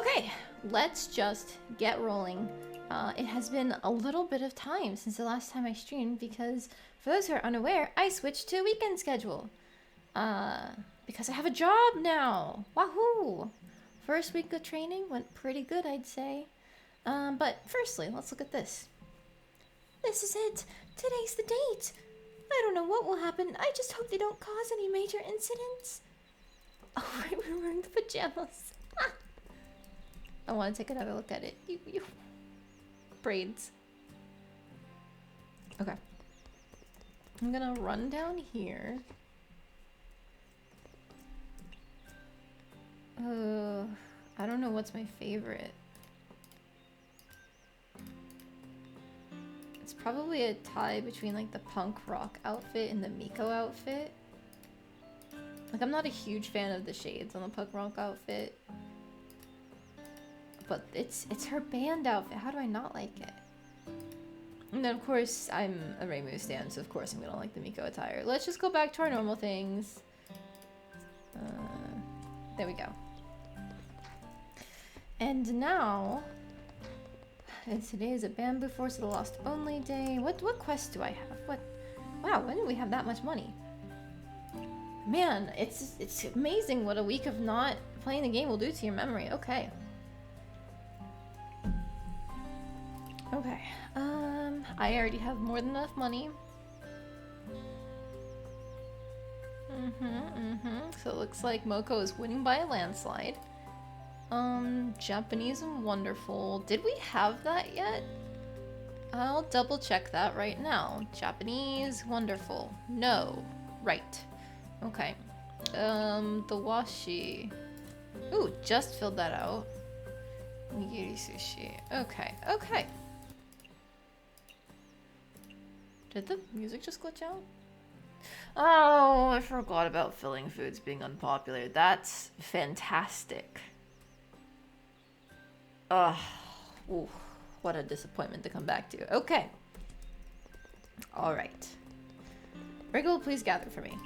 Okay, let's just get rolling. It has been a little bit of time since the last time I streamed because, for those who are unaware, I switched to a weekend schedule. Because I have a job now. Wahoo! First week of training went pretty good, I'd say. But firstly, let's look at this. This is it. Today's the date. I don't know what will happen. I just hope they don't cause any major incidents. Oh, right, we're wearing the pajamas. I want to take another look at it. You. Braids. Okay. I'm gonna run down here. I don't know what's my favorite. It's probably a tie between like the punk rock outfit and the Miko outfit. Like, I'm not a huge fan of the shades on the punk rock outfit. But it's her band outfit. How do I not like it? And then, of course, I'm a Reimu stan, so of course I'm gonna like the Miko attire. Let's just go back to our normal things. There we go. And now, and today is a Bamboo Force of the Lost Only day. What quest do I have? What? Wow, when did we have that much money? Man, it's amazing what a week of not playing the game will do to your memory. Okay. Okay. I already have more than enough money. So it looks like Moko is winning by a landslide. Japanese and wonderful. Did we have that yet? I'll double check that right now. Japanese, wonderful. No. Right. Okay. The washi. Ooh, just filled that out. Nigiri sushi. Okay, okay. Did the music just glitch out? Oh, I forgot about filling foods being unpopular. That's fantastic. Ugh. Ooh, what a disappointment to come back to. Okay. Alright. Wriggle, please gather for me.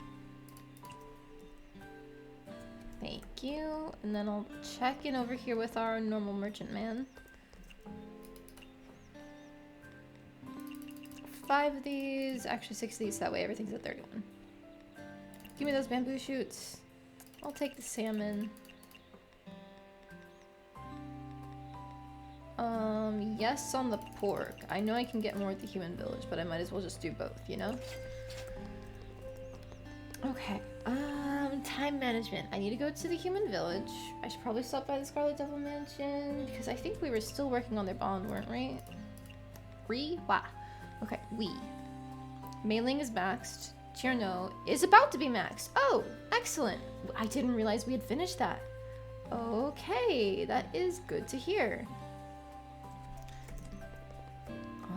Thank you. And then I'll check in over here with our normal merchant man. 5 of these, actually 6 of these, that way everything's at 31. Give me those bamboo shoots. I'll take the salmon. Yes on the pork. I know I can get more at the human village, but I might as well just do both, you know? Okay. Time management. I need to go to the human village. I should probably stop by the Scarlet Devil Mansion, because I think we were still working on their bond, weren't we? Wow. Okay, we. Mailing is maxed. Cherno is about to be maxed. Oh, excellent. I didn't realize we had finished that. Okay, that is good to hear.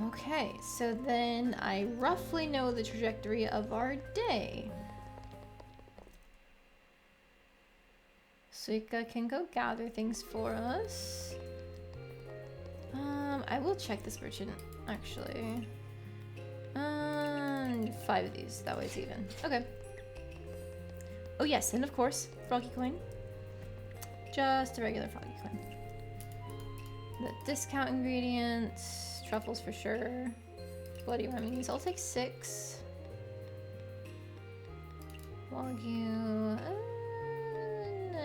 Okay, so then I roughly know the trajectory of our day. Suika can go gather things for us. I will check this merchant, actually. 5 of these, that way it's even. Okay. Oh yes, and of course, froggy coin. Just a regular froggy coin. The discount ingredients, truffles for sure. Bloody remedies, I'll take 6. Wagyu,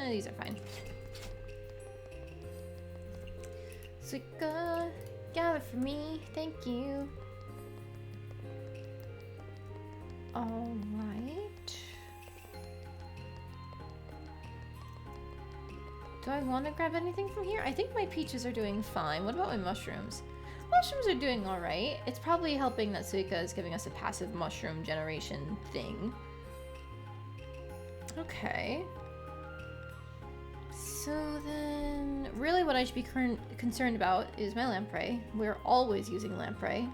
these are fine. Suika, gather for me, thank you. Alright. Do I want to grab anything from here? I think my peaches are doing fine. What about my mushrooms? Mushrooms are doing alright. It's probably helping that Suika is giving us a passive mushroom generation thing. Okay. So then, really what I should be concerned about is my lamprey. We're always using lamprey.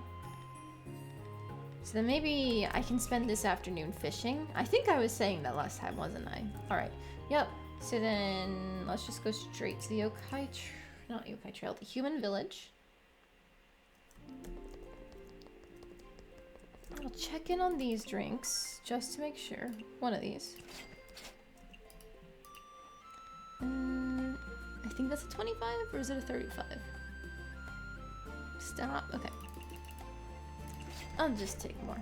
So then maybe I can spend this afternoon fishing. I think I was saying that last time, wasn't I? Alright, yep. So then, let's just go straight to the not yokai trail, the human village. I'll check in on these drinks, just to make sure. One of these. I think that's a 25 or is it a 35? Stop. Okay. I'll just take more.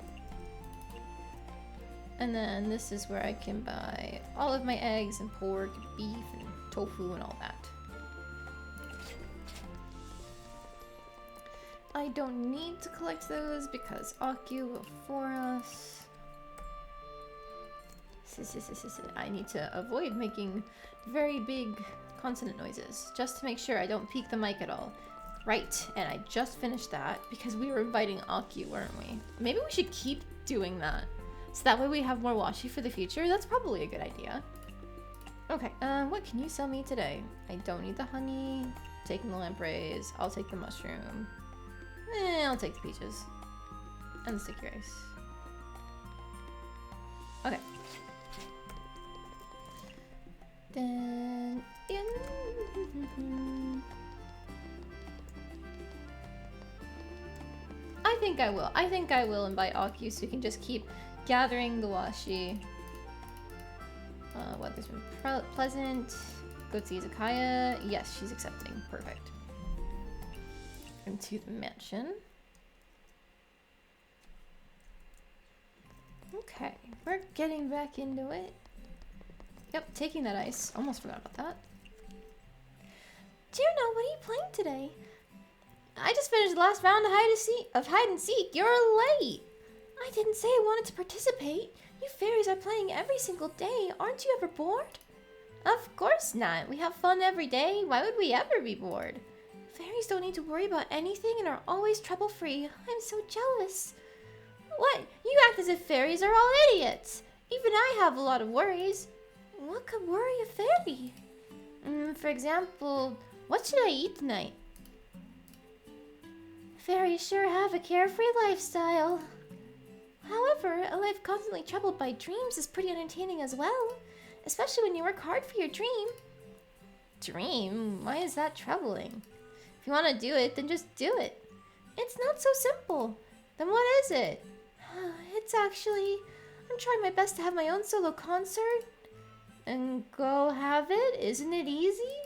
And then this is where I can buy all of my eggs and pork and beef and tofu and all that. I don't need to collect those because Akio will for us. I need to avoid making very big consonant noises just to make sure I don't peak the mic at all. Right, and I just finished that because we were inviting Akio, weren't we? Maybe we should keep doing that. So that way we have more washi for the future. That's probably a good idea. Okay, what can you sell me today? I don't need the honey. Taking the lampreys. I'll take the mushroom. I'll take the peaches. And the sticky rice. Okay. Then... I think I will invite Akio so we can just keep gathering the washi. Weather's been pleasant. Go to Izakaya. Yes, she's accepting. Perfect. Into the mansion. Okay, we're getting back into it. Yep, taking that ice. Almost forgot about that. Juno, what are you playing today? I just finished the last round of hide and seek. You're late. I didn't say I wanted to participate. You fairies are playing every single day. Aren't you ever bored? Of course not. We have fun every day. Why would we ever be bored? Fairies don't need to worry about anything and are always trouble-free. I'm so jealous. What? You act as if fairies are all idiots. Even I have a lot of worries. What could worry a fairy? For example, what should I eat tonight? Fairies sure have a carefree lifestyle. However, a life constantly troubled by dreams is pretty entertaining as well. Especially when you work hard for your dream. Dream? Why is that troubling? If you want to do it, then just do it. It's not so simple. Then what is it? It's actually... I'm trying my best to have my own solo concert. And go have it? Isn't it easy?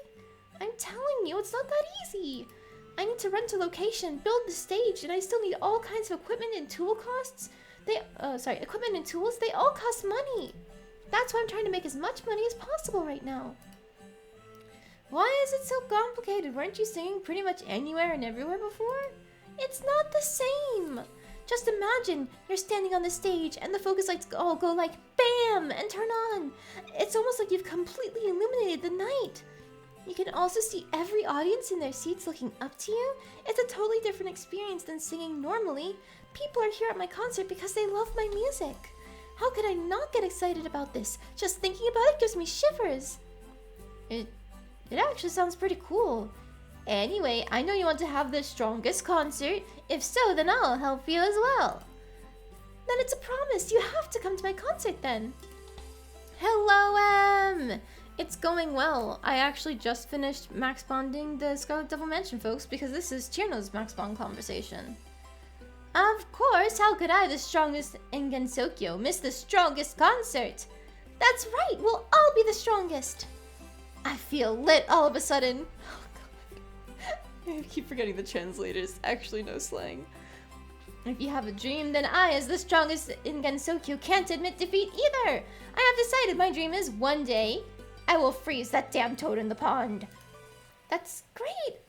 I'm telling you, it's not that easy. I need to rent a location, build the stage, and I still need all kinds of equipment and tool costs. Equipment and tools, they all cost money. That's why I'm trying to make as much money as possible right now. Why is it so complicated? Weren't you singing pretty much anywhere and everywhere before? It's not the same. Just imagine you're standing on the stage and the focus lights all go like BAM and turn on. It's almost like you've completely illuminated the night. You can also see every audience in their seats looking up to you. It's a totally different experience than singing normally. People are here at my concert because they love my music. How could I not get excited about this? Just thinking about it gives me shivers. It actually sounds pretty cool. Anyway, I know you want to have the strongest concert. If so, then I'll help you as well. Then it's a promise. You have to come to my concert then. Hello, Em! It's going well. I actually just finished max bonding the Scarlet Devil Mansion, folks, because this is Chirno's max bond conversation. Of course, how could I, the strongest in Gensokyo, miss the strongest concert? That's right, we'll all be the strongest. I feel lit all of a sudden. Oh, God. I keep forgetting the translators actually know slang. If you have a dream, then I, as the strongest in Gensokyo, can't admit defeat either. I have decided my dream is one day I will freeze that damn toad in the pond. That's great.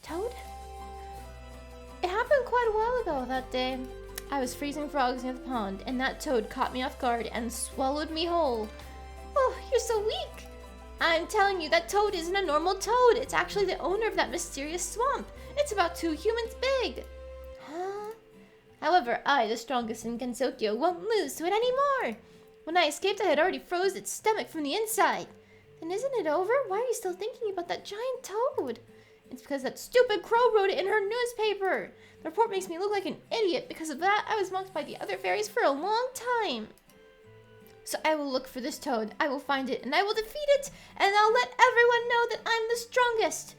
Toad? It happened quite a while ago that day. I was freezing frogs near the pond, and that toad caught me off guard and swallowed me whole. Oh, you're so weak. I'm telling you, that toad isn't a normal toad. It's actually the owner of that mysterious swamp. It's about 2 humans big. Huh? However, I, the strongest in Gensokyo, won't lose to it anymore. When I escaped, I had already froze its stomach from the inside. Then isn't it over? Why are you still thinking about that giant toad? It's because that stupid crow wrote it in her newspaper. The report makes me look like an idiot. Because of that, I was mocked by the other fairies for a long time. So I will look for this toad. I will find it, and I will defeat it. And I'll let everyone know that I'm the strongest.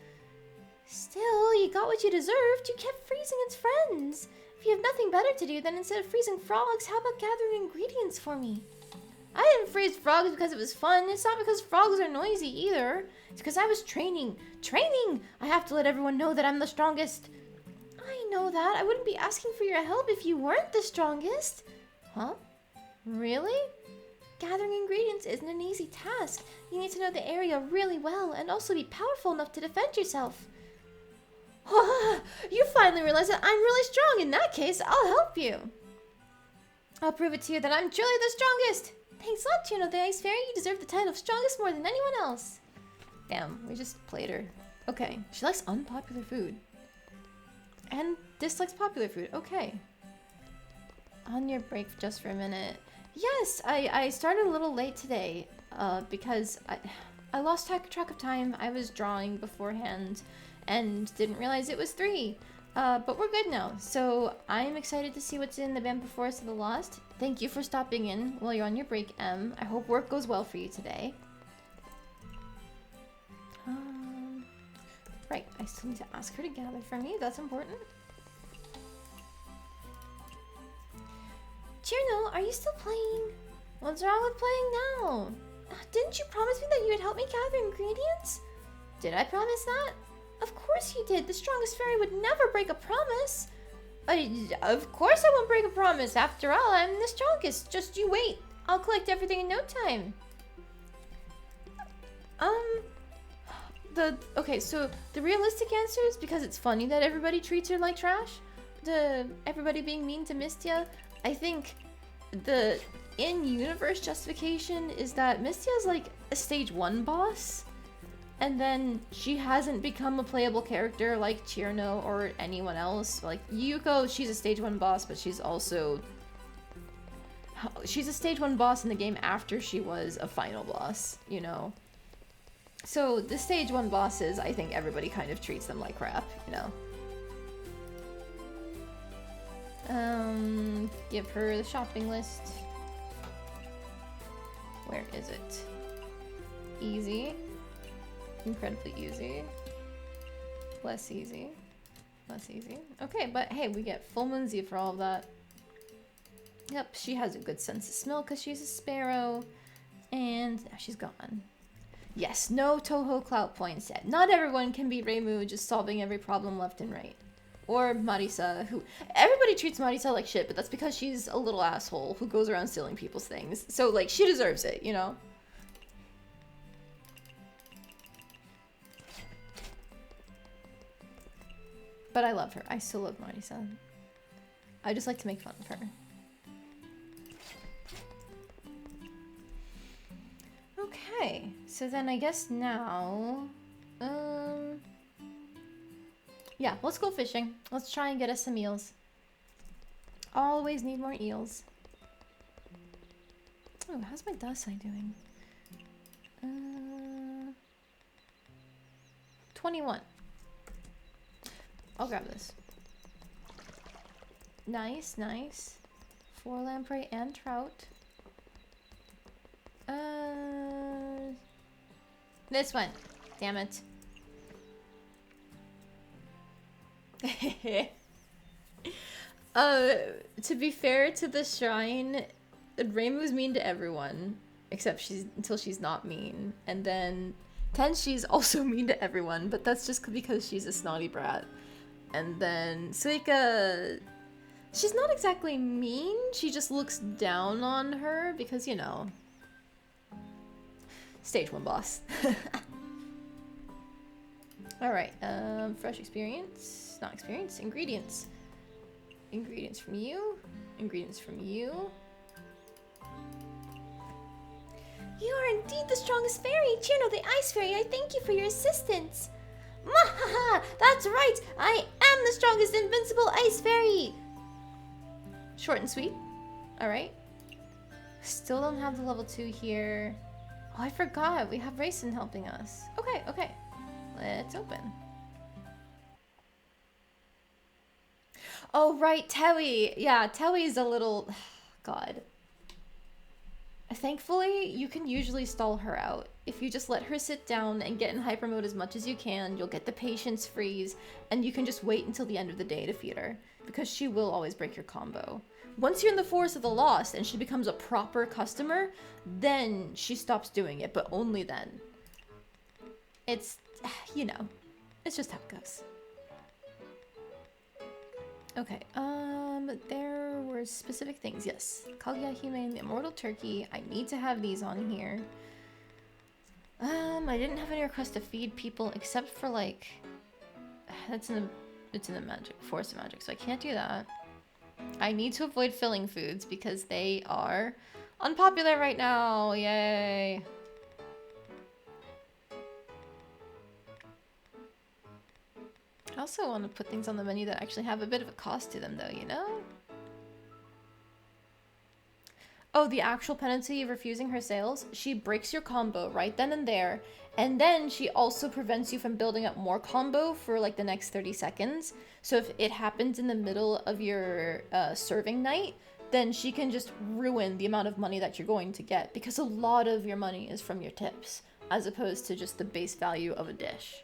Still, you got what you deserved. You kept freezing its friends. If you have nothing better to do, then instead of freezing frogs, how about gathering ingredients for me? I didn't freeze frogs because it was fun. It's not because frogs are noisy either. It's because I was training. Training! I have to let everyone know that I'm the strongest. I know that. I wouldn't be asking for your help if you weren't the strongest. Huh? Really? Gathering ingredients isn't an easy task. You need to know the area really well and also be powerful enough to defend yourself. You finally realize that I'm really strong. In that case, I'll help you. I'll prove it to you that I'm truly the strongest. Thanks a lot, Chino the Ice Fairy. You deserve the title of strongest more than anyone else. Damn, we just played her. Okay, she likes unpopular food. And dislikes popular food. Okay. On your break just for a minute. Yes, I started a little late today because I lost track of time. I was drawing beforehand and didn't realize it was 3. But we're good now. So I'm excited to see what's in the Bamboo Forest of the Lost. Thank you for stopping in while you're on your break, Em. I hope work goes well for you today. Right, I still need to ask her to gather for me. That's important. Chirno, are you still playing? What's wrong with playing now? Didn't you promise me that you would help me gather ingredients? Did I promise that? Of course you did. The strongest fairy would never break a promise. Of course I won't break a promise. After all, I'm the strongest. Just you wait. I'll collect everything in no time. Okay, so the realistic answer is because it's funny that everybody treats her like trash. Everybody being mean to Mystia. I think the in-universe justification is that Mystia is like a stage 1 boss. And then she hasn't become a playable character like Chirno or anyone else. Like Yuko, she's a stage 1 boss, but she's also... She's a stage 1 boss in the game after she was a final boss, you know? So the stage 1 bosses, I think everybody kind of treats them like crap, you know? Give her the shopping list. Where is it? Easy. Incredibly easy. Less easy. Less easy. Okay, but hey, we get full Moonsie for all of that. Yep, she has a good sense of smell because she's a sparrow. And now she's gone. Yes, no Toho Clout points yet. Not everyone can be Reimu just solving every problem left and right. Or Marisa, who... Everybody treats Marisa like shit, but that's because she's a little asshole who goes around stealing people's things. So, like, she deserves it, you know? But I love her. I still love Marisa. I just like to make fun of her. Okay, so then I guess now, yeah, let's go fishing. Let's try and get us some eels. Always need more eels. Oh, how's my Dasai doing? 21. I'll grab this. Nice, nice. 4 lamprey and trout. This one. Damn it. To be fair to the shrine, Reimu's mean to everyone. Except until she's not mean. And then Tenshi's also mean to everyone, but that's just because she's a snotty brat. And then Suika, she's not exactly mean, she just looks down on her because, you know, stage 1 boss. Alright, fresh experience, not experience, ingredients. Ingredients from you, ingredients from you. You are indeed the strongest fairy, Chino the Ice Fairy. I thank you for your assistance. Mahaha! That's right! I am the strongest invincible ice fairy! Short and sweet. Alright. Still don't have the level 2 here. Oh, I forgot. We have Raisin helping us. Okay, okay. Let's open. Oh, right. Tewi. Yeah, Tewi's a little... God. Thankfully, you can usually stall her out. If you just let her sit down and get in hyper mode as much as you can, you'll get the patience freeze, and you can just wait until the end of the day to feed her, because she will always break your combo. Once you're in the Forest of the Lost and she becomes a proper customer, then she stops doing it, but only then. It's, you know, it's just how it goes. Okay, there were specific things, yes. Kaguya Hime, the Immortal Turkey. I need to have these on here. I didn't have any requests to feed people except for like, it's in the magic, Forest of Magic, so I can't do that. I need to avoid filling foods because they are unpopular right now, yay. I also want to put things on the menu that actually have a bit of a cost to them though, you know? Oh, the actual penalty of refusing her sales? She breaks your combo right then and there, and then she also prevents you from building up more combo for like the next 30 seconds. So if it happens in the middle of your serving night, then she can just ruin the amount of money that you're going to get, because a lot of your money is from your tips, as opposed to just the base value of a dish.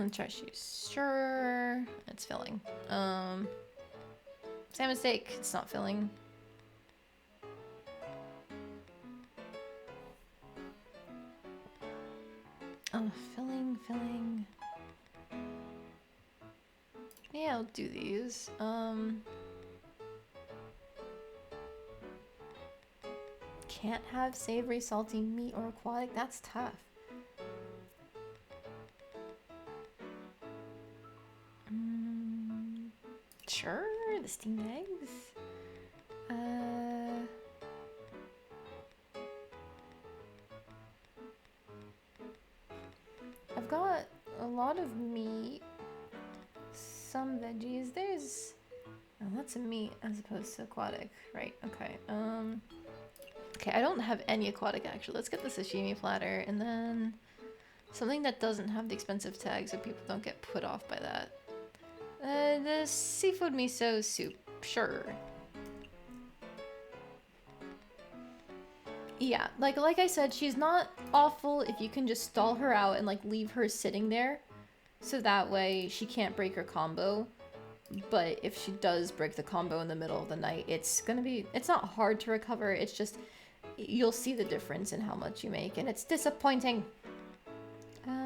Try shoes. Sure. It's filling. Salmon steak, it's not filling. Oh, filling. Yeah, I'll do these. Can't have savory, salty meat or aquatic. That's tough. Sure, the steamed eggs. I've got a lot of meat, some veggies. There's lots of meat as opposed to aquatic, right? Okay. Okay, I don't have any aquatic actually. Let's get the sashimi platter and then something that doesn't have the expensive tag so people don't get put off by that. The seafood miso soup, sure. Yeah, like I said, she's not awful if you can just stall her out and like leave her sitting there, so that way she can't break her combo. But if she does break the combo in the middle of the night, it's not hard to recover, it's just, you'll see the difference in how much you make, and it's disappointing.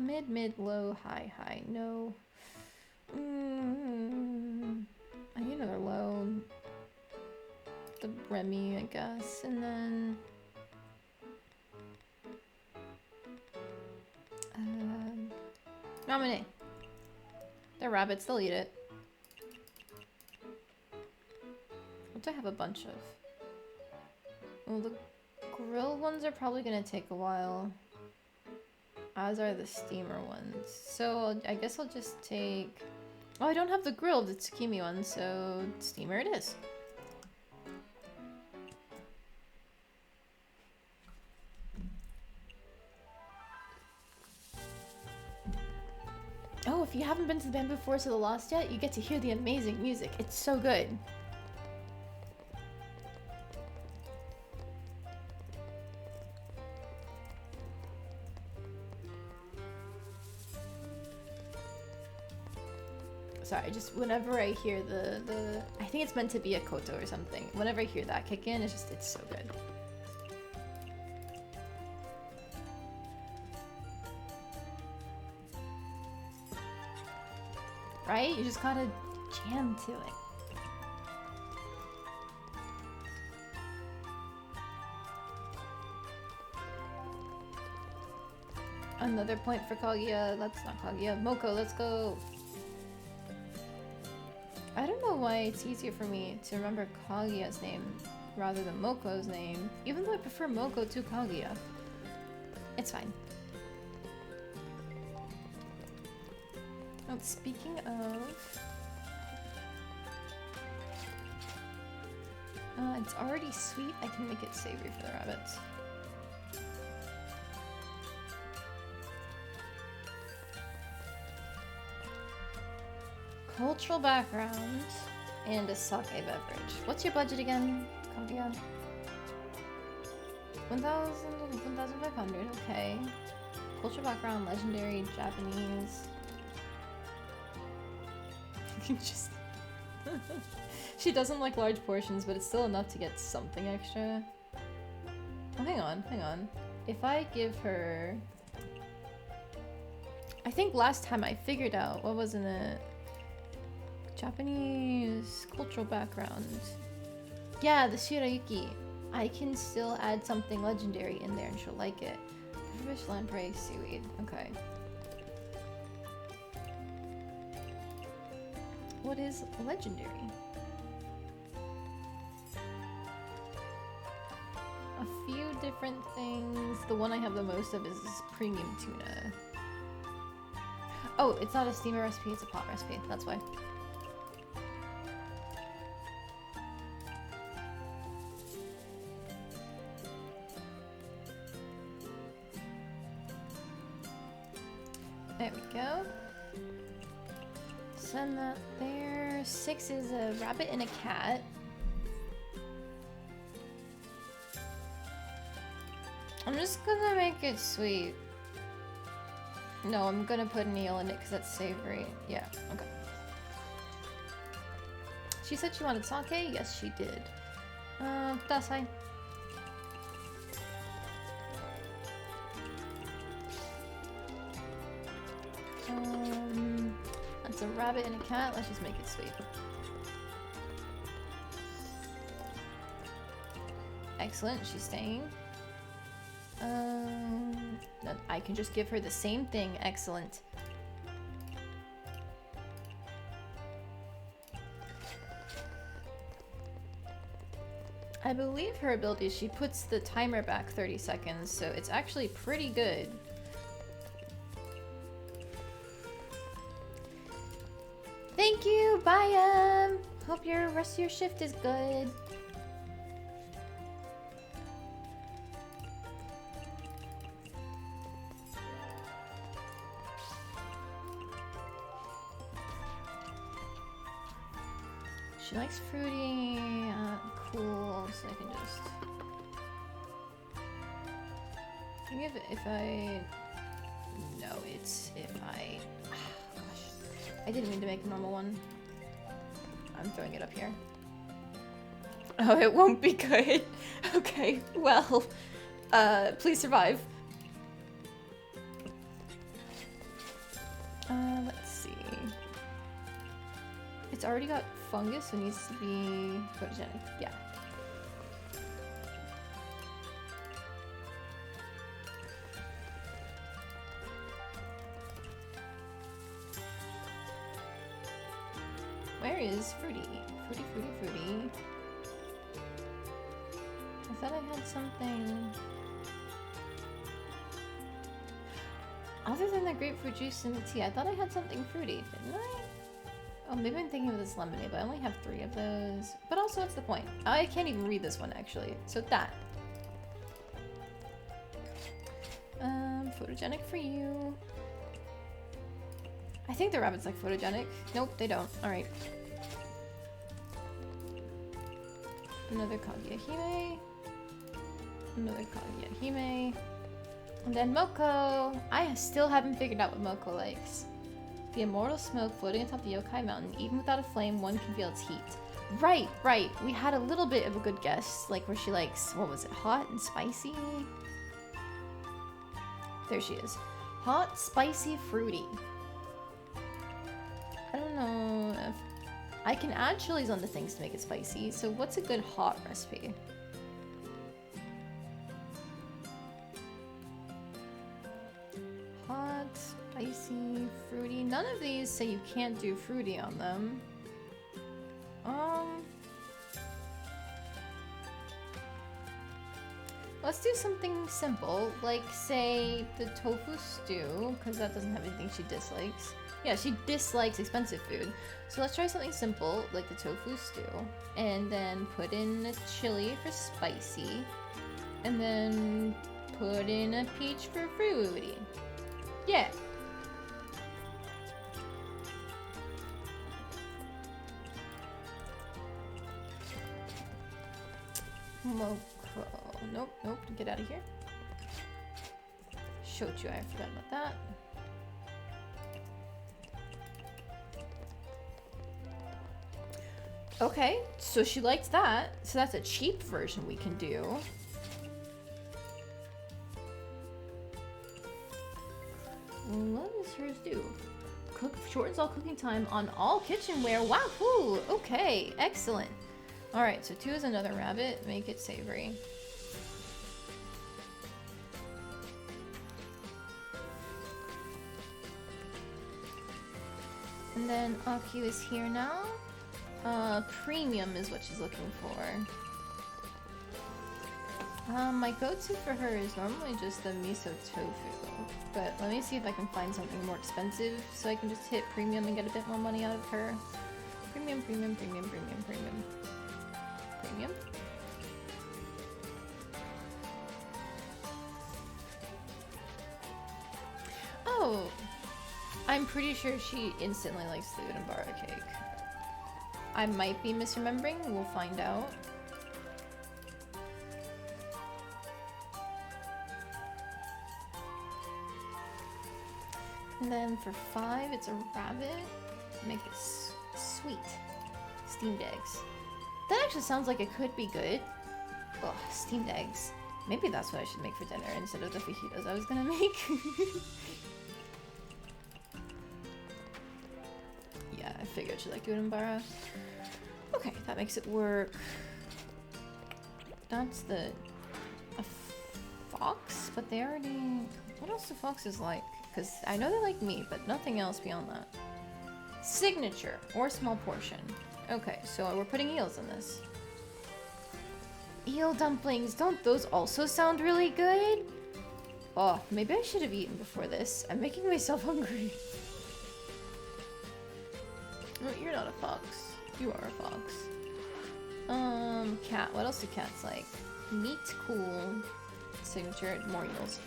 Mid, low, high, no. I need another low. The Remy, I guess, and then nominate. They're rabbits, they'll eat it. What do I have a bunch of? Well, the grilled ones are probably gonna take a while, as are the steamer ones. So I guess I'll just take... Oh, I don't have the grilled, the tsukimi one, so steamer it is. Oh, if you haven't been to the Bamboo Forest of the Lost yet, you get to hear the amazing music. It's so good. Sorry, just whenever I hear the I think it's meant to be a koto or something. Whenever I hear that kick in, it's so good. Right? You just gotta jam to it. Another point for Kaguya. That's not Kaguya. Moko, let's go. I don't know why it's easier for me to remember Kaguya's name rather than Moko's name, even though I prefer Moko to Kaguya. It's fine. Oh, speaking of... it's already sweet. I can make it savory for the rabbits. Cultural background and a sake beverage. What's your budget again, Kaguya? 1,500, okay. Cultural background, legendary, Japanese. She doesn't like large portions, but it's still enough to get something extra. Oh, hang on, hang on. If I give her... I think last time I figured out, what wasn't it? Japanese cultural background. Yeah, the Shirayuki. I can still add something legendary in there and she'll like it. Fish, lamprey, seaweed. Okay. What is legendary? A few different things. The one I have the most of is premium tuna. Oh, it's not a steamer recipe, it's a pot recipe. That's why. There we go. Send that there. 6 is a rabbit and a cat. I'm just gonna make it sweet. No, I'm gonna put an eel in it because that's savory. Yeah, okay. She said she wanted sake? Yes, she did. Kudasai. That's a rabbit and a cat. Let's just make it sweet. Excellent, she's staying. I can just give her the same thing. Excellent. I believe her ability, she puts the timer back 30 seconds, so it's actually pretty good. Thank you, bye. Hope your rest of your shift is good. She likes fruity. Cool. So I can just. I think if I. No, it's if I. Gosh, I didn't mean to make a normal one. I'm throwing it up here. Oh, it won't be good. Okay, well, please survive. Let's see. It's already got fungus, so it needs to be photogenic. Yeah. Where is Fruity? Fruity, Fruity, Fruity. I thought I had something. Other than the grapefruit juice and the tea, I thought I had something fruity, didn't I? Oh, maybe I'm thinking of this lemonade, but I only have 3 of those. But also, what's the point? I can't even read this one, actually. So that. Photogenic for you. I think the rabbits like photogenic. Nope, they don't. Alright. Another Kaguya-hime. Another Kaguya-hime. And then Moko. I still haven't figured out what Moko likes. The immortal smoke floating atop the Yokai Mountain. Even without a flame, one can feel its heat. Right, right. We had a little bit of a good guess. Like where she likes, what was it, hot and spicy? There she is. Hot, spicy, fruity. I don't know if... I can add chilies on the things to make it spicy. So what's a good hot recipe? Hot, spicy, fruity. None of these say you can't do fruity on them. Let's do something simple, like say the tofu stew, because that doesn't have anything she dislikes. Yeah, she dislikes expensive food. So let's try something simple, like the tofu stew, and then put in a chili for spicy, and then put in a peach for fruity. Yeah. Moko. Nope, nope, get out of here. Shochu, I forgot about that. Okay, so she liked that. So that's a cheap version we can do. What does hers do? Shortens all cooking time on all kitchenware. Wahoo! Okay, excellent. Alright, so 2 is another rabbit. Make it savory. And then Aki is here now. Premium is what she's looking for. My go-to for her is normally just the miso tofu. But let me see if I can find something more expensive so I can just hit premium and get a bit more money out of her. Premium, premium, premium, premium, premium. Premium? Oh! I'm pretty sure she instantly likes the udon cake. I might be misremembering, we'll find out. And then for 5, it's a rabbit. Make it sweet. Steamed eggs. That actually sounds like it could be good. Ugh, steamed eggs. Maybe that's what I should make for dinner instead of the fajitas I was gonna make. Yeah, I figured she liked udon. Okay, that makes it work. That's a fox, but they already... What else do foxes like? Because I know they like meat, but nothing else beyond that. Signature, or small portion. Okay, so we're putting eels in this. Eel dumplings, don't those also sound really good? Oh, maybe I should have eaten before this. I'm making myself hungry. Oh, you're not a fox. You are a fox. Cat. What else do cats like? Meat, cool. Signature, more eels.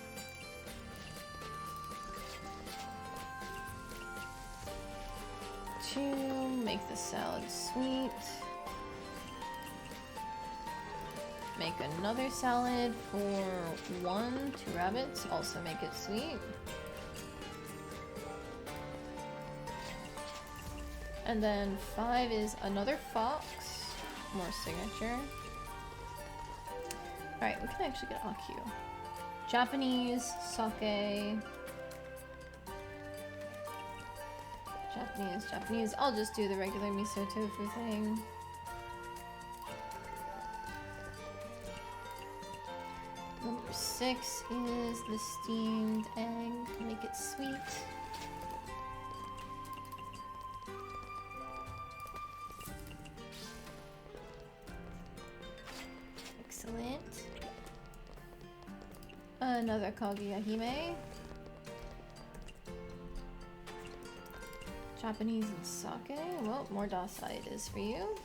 To make the salad sweet. Make another salad for 1, 2 rabbits. Also make it sweet. And then 5 is another fox. More signature. Alright, we can actually get Akio. Japanese, sake. Japanese. I'll just do the regular miso tofu thing. Number 6 is the steamed egg. Make it sweet. Excellent. Another Kageyahime. Japanese and sake. Well, more dasai it is for you.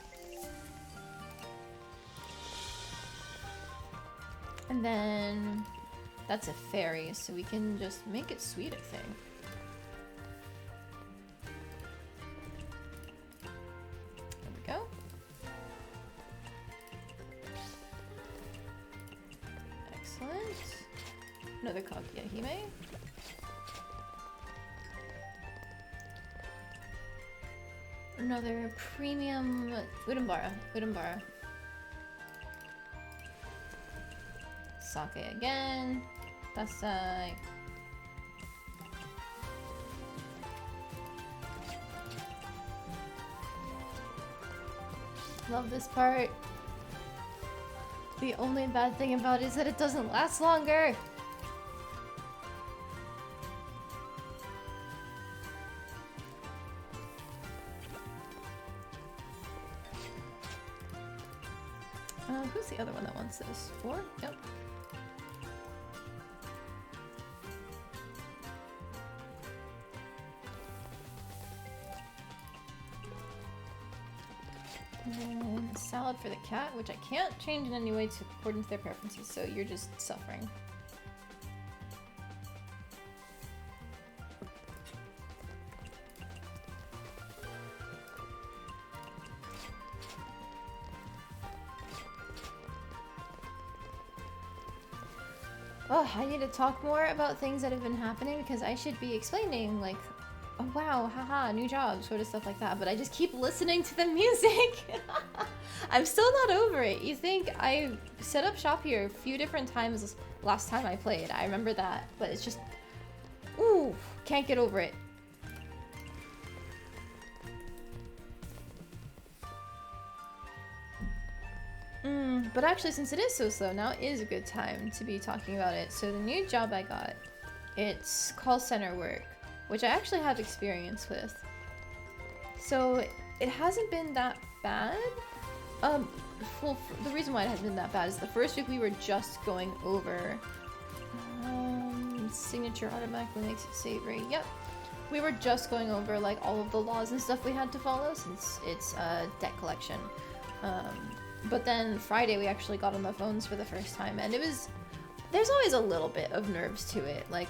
And then that's a fairy, so we can just make it sweet, I think. There we go. Excellent. Another Kageyahime. Another premium udon. Sake again. Dasai. Love this part. The only bad thing about it is that it doesn't last longer. Who's the other one that wants this? 4? Yep. And then a salad for the cat, which I can't change in any way according to their preferences, so you're just suffering. Oh, I need to talk more about things that have been happening because I should be explaining, like, oh wow, haha, new job, sort of stuff like that. But I just keep listening to the music. I'm still not over it. You think I set up shop here a few different times last time I played. I remember that, but it's just, ooh, can't get over it. But actually, since it is so slow, now is a good time to be talking about it. So the new job I got, it's call center work, which I actually have experience with. So it hasn't been that bad. Well, the reason why it hasn't been that bad is the first week we were just going over signature automatically makes it save rate. Yep. We were just going over like all of the laws and stuff we had to follow since it's debt collection. But then Friday we actually got on the phones for the first time, and it was, there's always a little bit of nerves to it. Like,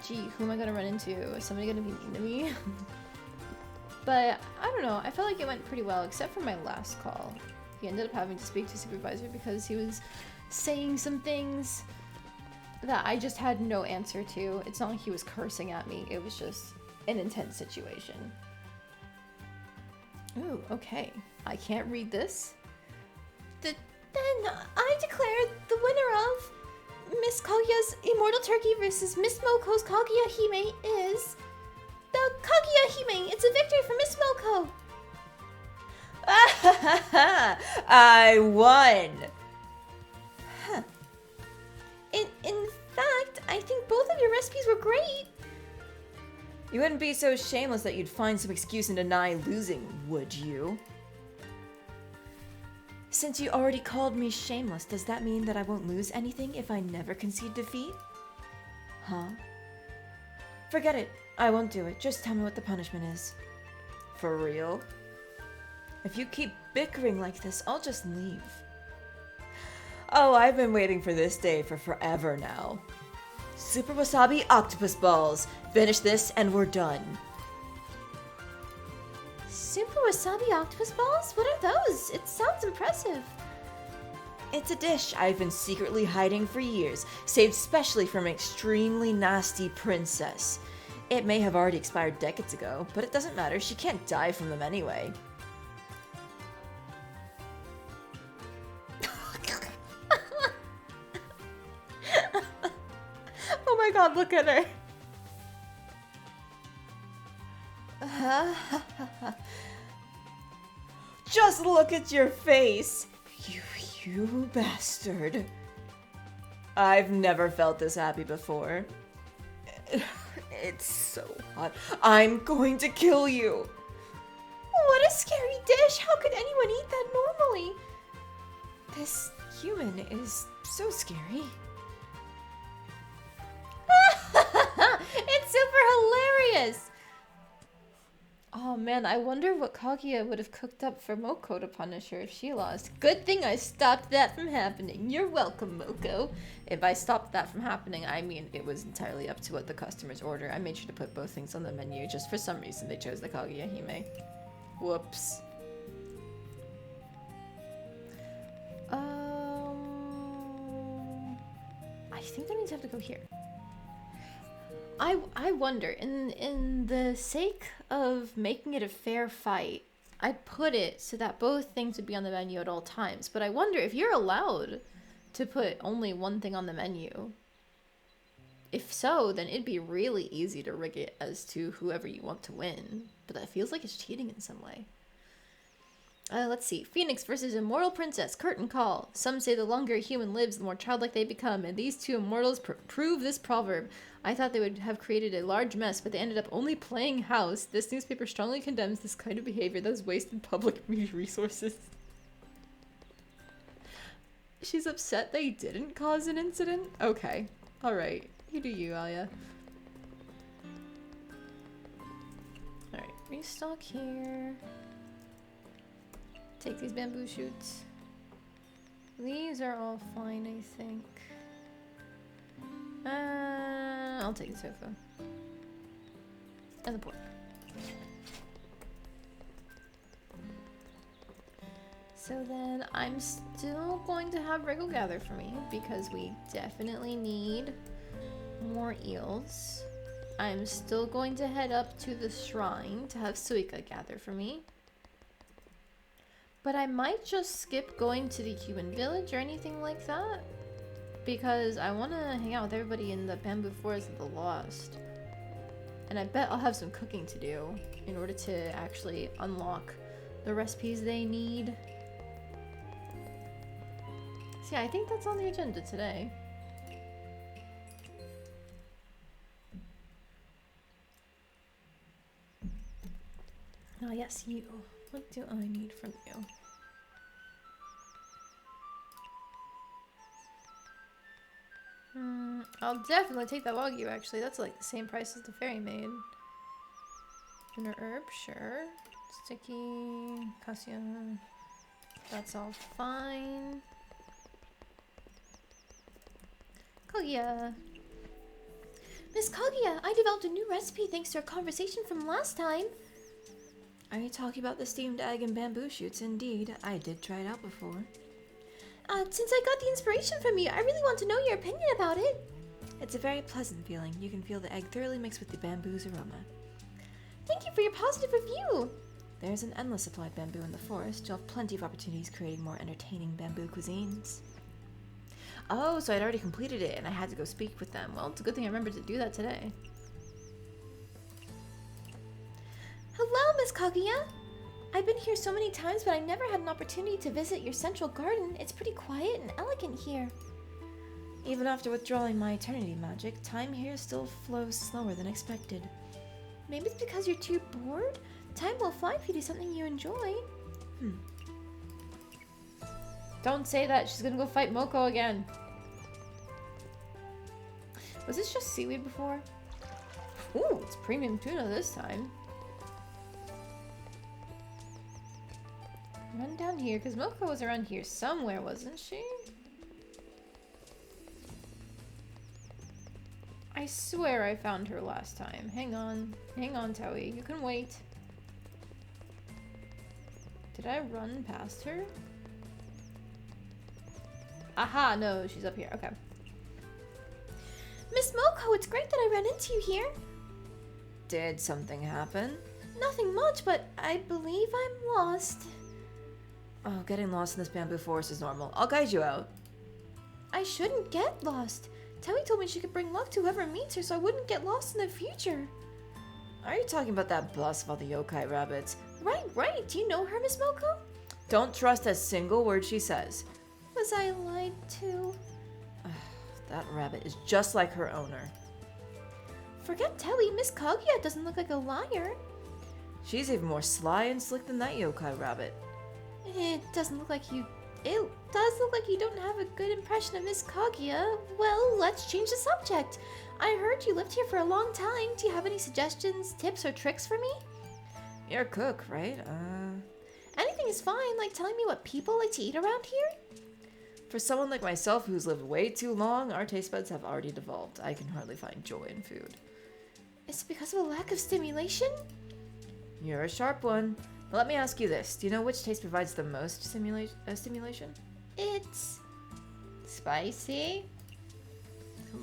gee, who am I gonna run into? Is somebody gonna be mean to me? But I don't know, I felt like it went pretty well, except for my last call. He ended up having to speak to supervisor because he was saying some things that I just had no answer to. It's not like he was cursing at me, it was just an intense situation. Ooh, okay. I can't read this. Then I declare the winner of Miss Kaguya's Immortal Turkey versus Miss Moko's Kaguya Hime is the Kaguya Hime. It's a victory for Miss Moko. I won. Huh. In fact, I think both of your recipes were great. You wouldn't be so shameless that you'd find some excuse and deny losing, would you? Since you already called me shameless, does that mean that I won't lose anything if I never concede defeat? Huh? Forget it. I won't do it. Just tell me what the punishment is. For real? If you keep bickering like this, I'll just leave. Oh, I've been waiting for this day for forever now. Super Wasabi Octopus Balls. Finish this and we're done. Super Wasabi Octopus Balls? What are those? It sounds impressive. It's a dish I've been secretly hiding for years, saved specially from an extremely nasty princess. It may have already expired decades ago, but it doesn't matter, she can't die from them anyway. Oh my god, look at her. Just look at your face! You bastard. I've never felt this happy before. It's so hot. I'm going to kill you! What a scary dish! How could anyone eat that normally? This human is so scary. It's super hilarious! Oh man, I wonder what Kaguya would have cooked up for Moko to punish her if she lost. Good thing I stopped that from happening. You're welcome, Moko. If I stopped that from happening, I mean, it was entirely up to what the customers order. I made sure to put both things on the menu, just for some reason they chose the Kaguya Hime. Whoops. I think that means I have to go here. I wonder, in the sake of making it a fair fight, I put it so that both things would be on the menu at all times. But I wonder if you're allowed to put only one thing on the menu. If so, then it'd be really easy to rig it as to whoever you want to win. But that feels like it's cheating in some way. Let's see. Phoenix versus Immortal Princess. Curtain call. Some say the longer a human lives, the more childlike they become, and these two immortals prove this proverb. I thought they would have created a large mess, but they ended up only playing house. This newspaper strongly condemns this kind of behavior that has wasted public resources. She's upset they didn't cause an incident? Okay. Alright. You do you, Alia. Alright. Restock here. Take these bamboo shoots. These are all fine, I think. I'll take the tofu. And the pork. So then I'm still going to have Rego gather for me because we definitely need more eels. I'm still going to head up to the shrine to have Suika gather for me. But I might just skip going to the human village or anything like that. Because I want to hang out with everybody in the bamboo forest of the lost. And I bet I'll have some cooking to do in order to actually unlock the recipes they need. So yeah, I think that's on the agenda today. Oh yes, you. What do I need from you? I'll definitely take that Wagyu actually. That's like the same price as the fairy maid. Inner herb, sure. Sticky, cassia. That's all fine. Kaguya. Miss Kaguya, I developed a new recipe thanks to our conversation from last time. Are you talking about the steamed egg and bamboo shoots? Indeed, I did try it out before. Since I got the inspiration from you, I really want to know your opinion about it. It's a very pleasant feeling. You can feel the egg thoroughly mixed with the bamboo's aroma. Thank you for your positive review. There's an endless supply of bamboo in the forest. You'll have plenty of opportunities creating more entertaining bamboo cuisines. Oh, so I'd already completed it and I had to go speak with them. Well, it's a good thing I remembered to do that today. Hello, Miss Kaguya. I've been here so many times, but I never had an opportunity to visit your central garden. It's pretty quiet and elegant here. Even after withdrawing my eternity magic, time here still flows slower than expected. Maybe it's because you're too bored? Time will fly if you do something you enjoy. Don't say that. She's gonna go fight Moko again. Was this just seaweed before? Ooh, it's premium tuna this time. Run down here, because Moko was around here somewhere, wasn't she? I swear I found her last time. Hang on, Towie. You can wait. Did I run past her? Aha, no, she's up here. Okay. Miss Moko, it's great that I ran into you here. Did something happen? Nothing much, but I believe I'm lost. Oh, getting lost in this bamboo forest is normal. I'll guide you out. I shouldn't get lost. Towie told me she could bring luck to whoever meets her so I wouldn't get lost in the future. Are you talking about that boss of all the yokai rabbits? Right. Do you know her, Miss Moko? Don't trust a single word she says. Was I lied to? That rabbit is just like her owner. Forget Towie, Miss Kaguya doesn't look like a liar. She's even more sly and slick than that yokai rabbit. It does look like you don't have a good impression of Miss Kaguya. Well, let's change the subject. I heard you lived here for a long time. Do you have any suggestions, tips, or tricks for me? You're a cook, right? Anything is fine, like telling me what people like to eat around here. For someone like myself who's lived way too long, our taste buds have already devolved. I can hardly find joy in food. Is it because of a lack of stimulation? You're a sharp one. But let me ask you this. Do you know which taste provides the most stimulation? It's spicy.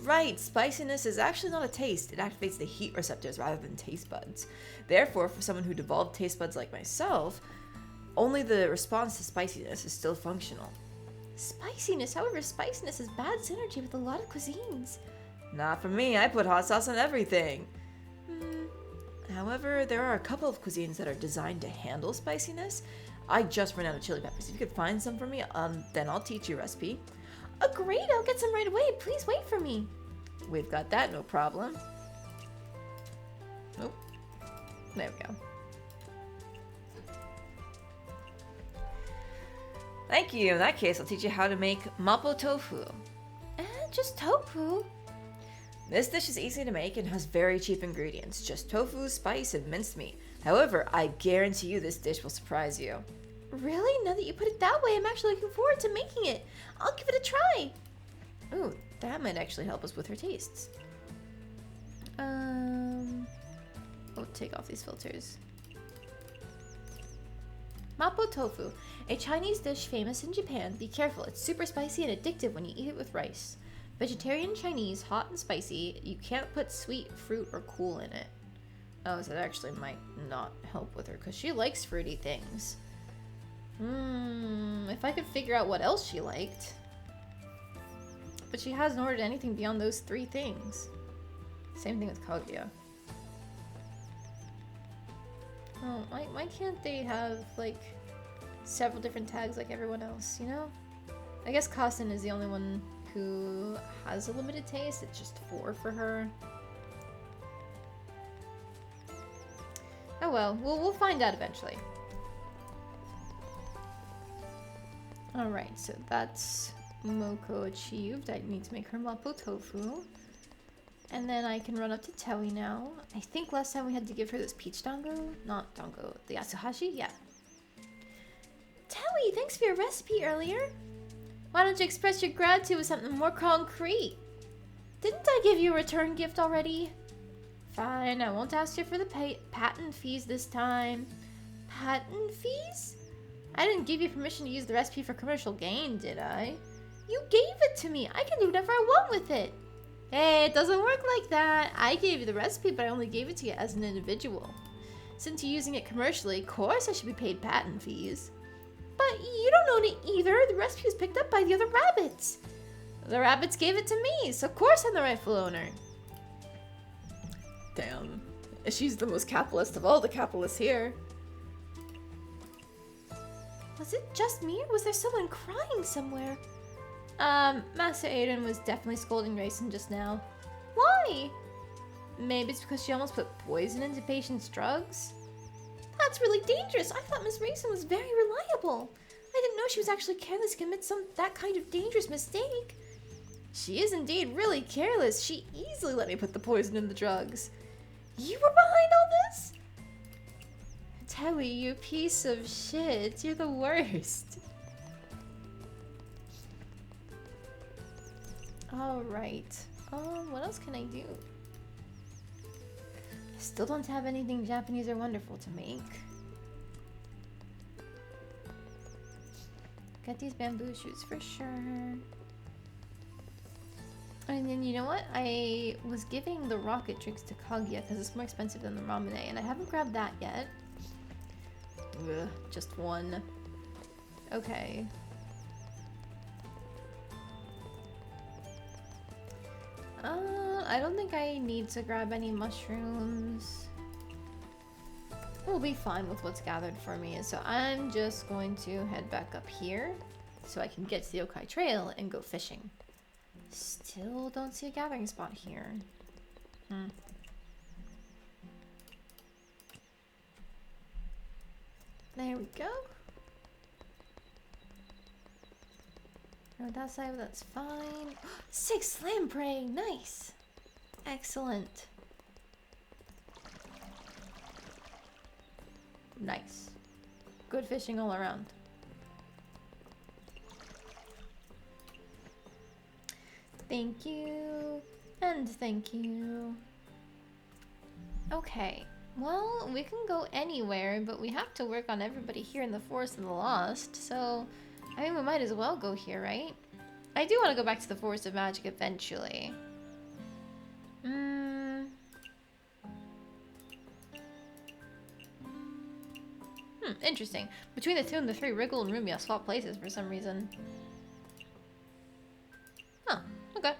Right, spiciness is actually not a taste. It activates the heat receptors rather than taste buds. Therefore, for someone who devolved taste buds like myself, only the response to spiciness is still functional. Spiciness, however, spiciness is bad synergy with a lot of cuisines. Not for me, I put hot sauce on everything. However, there are a couple of cuisines that are designed to handle spiciness. I just ran out of chili peppers. If you could find some for me, then I'll teach you a recipe. Great, I'll get some right away. Please wait for me. We've got that, no problem. Oh, there we go. Thank you. In that case, I'll teach you how to make mapo tofu. Just tofu? This dish is easy to make and has very cheap ingredients, just tofu, spice, and minced meat. However, I guarantee you this dish will surprise you. Really? Now that you put it that way, I'm actually looking forward to making it. I'll give it a try. Ooh, that might actually help us with her tastes. Oh, take off these filters. Mapo tofu, a Chinese dish famous in Japan. Be careful, it's super spicy and addictive when you eat it with rice. Vegetarian Chinese, hot and spicy. You can't put sweet, fruit, or cool in it. Oh, so that actually might not help with her because she likes fruity things. If I could figure out what else she liked. But she hasn't ordered anything beyond those 3 things. Same thing with Kaguya. Oh, why can't they have, like, several different tags like everyone else, you know? I guess Kasen is the only one who has a limited taste. It's just 4 for her. Oh well, we'll find out eventually. Alright, so that's Moko achieved. I need to make her mapo tofu. And then I can run up to Tewi now. I think last time we had to give her this peach dango. Not dango, the yasuhashi? Yeah. Tewi, thanks for your recipe earlier. Why don't you express your gratitude with something more concrete? Didn't I give you a return gift already? Fine, I won't ask you for the patent fees this time. Patent fees? I didn't give you permission to use the recipe for commercial gain, did I? You gave it to me. I can do whatever I want with it. Hey, it doesn't work like that. I gave you the recipe, but I only gave it to you as an individual. Since you're using it commercially, of course I should be paid patent fees. But you don't own it either. The recipe was picked up by the other rabbits. The rabbits gave it to me, so of course I'm the rightful owner. Damn. She's the most capitalist of all the capitalists here. Was it just me, or was there someone crying somewhere? Master Aiden was definitely scolding Raisin just now. Why? Maybe it's because she almost put poison into patients' drugs? That's really dangerous. I thought Miss Raisin was very reliable. I didn't know she was actually careless to commit that kind of dangerous mistake. She is indeed really careless. She easily let me put the poison in the drugs. You were behind all this? Tewi, you piece of shit. You're the worst. Alright. What else can I do? Still don't have anything Japanese or wonderful to make. Got these bamboo shoots for sure. And then you know what? I was giving the rocket drinks to Kaguya because it's more expensive than the ramune, and I haven't grabbed that yet. Ugh, just 1. Okay. I don't think I need to grab any mushrooms. We'll be fine with what's gathered for me, so I'm just going to head back up here so I can get to the Yokai Trail and go fishing. Still don't see a gathering spot here. There we go. No, that side, that's fine. 6 lamprey, nice. Excellent. Nice. Good fishing all around. Thank you. And thank you. Okay. Well, we can go anywhere, but we have to work on everybody here in the Forest of the Lost, so I mean, we might as well go here, right? I do want to go back to the Forest of Magic eventually. Interesting. Between the 2 and the 3, Wriggle and Rumia swap places for some reason. Huh, okay.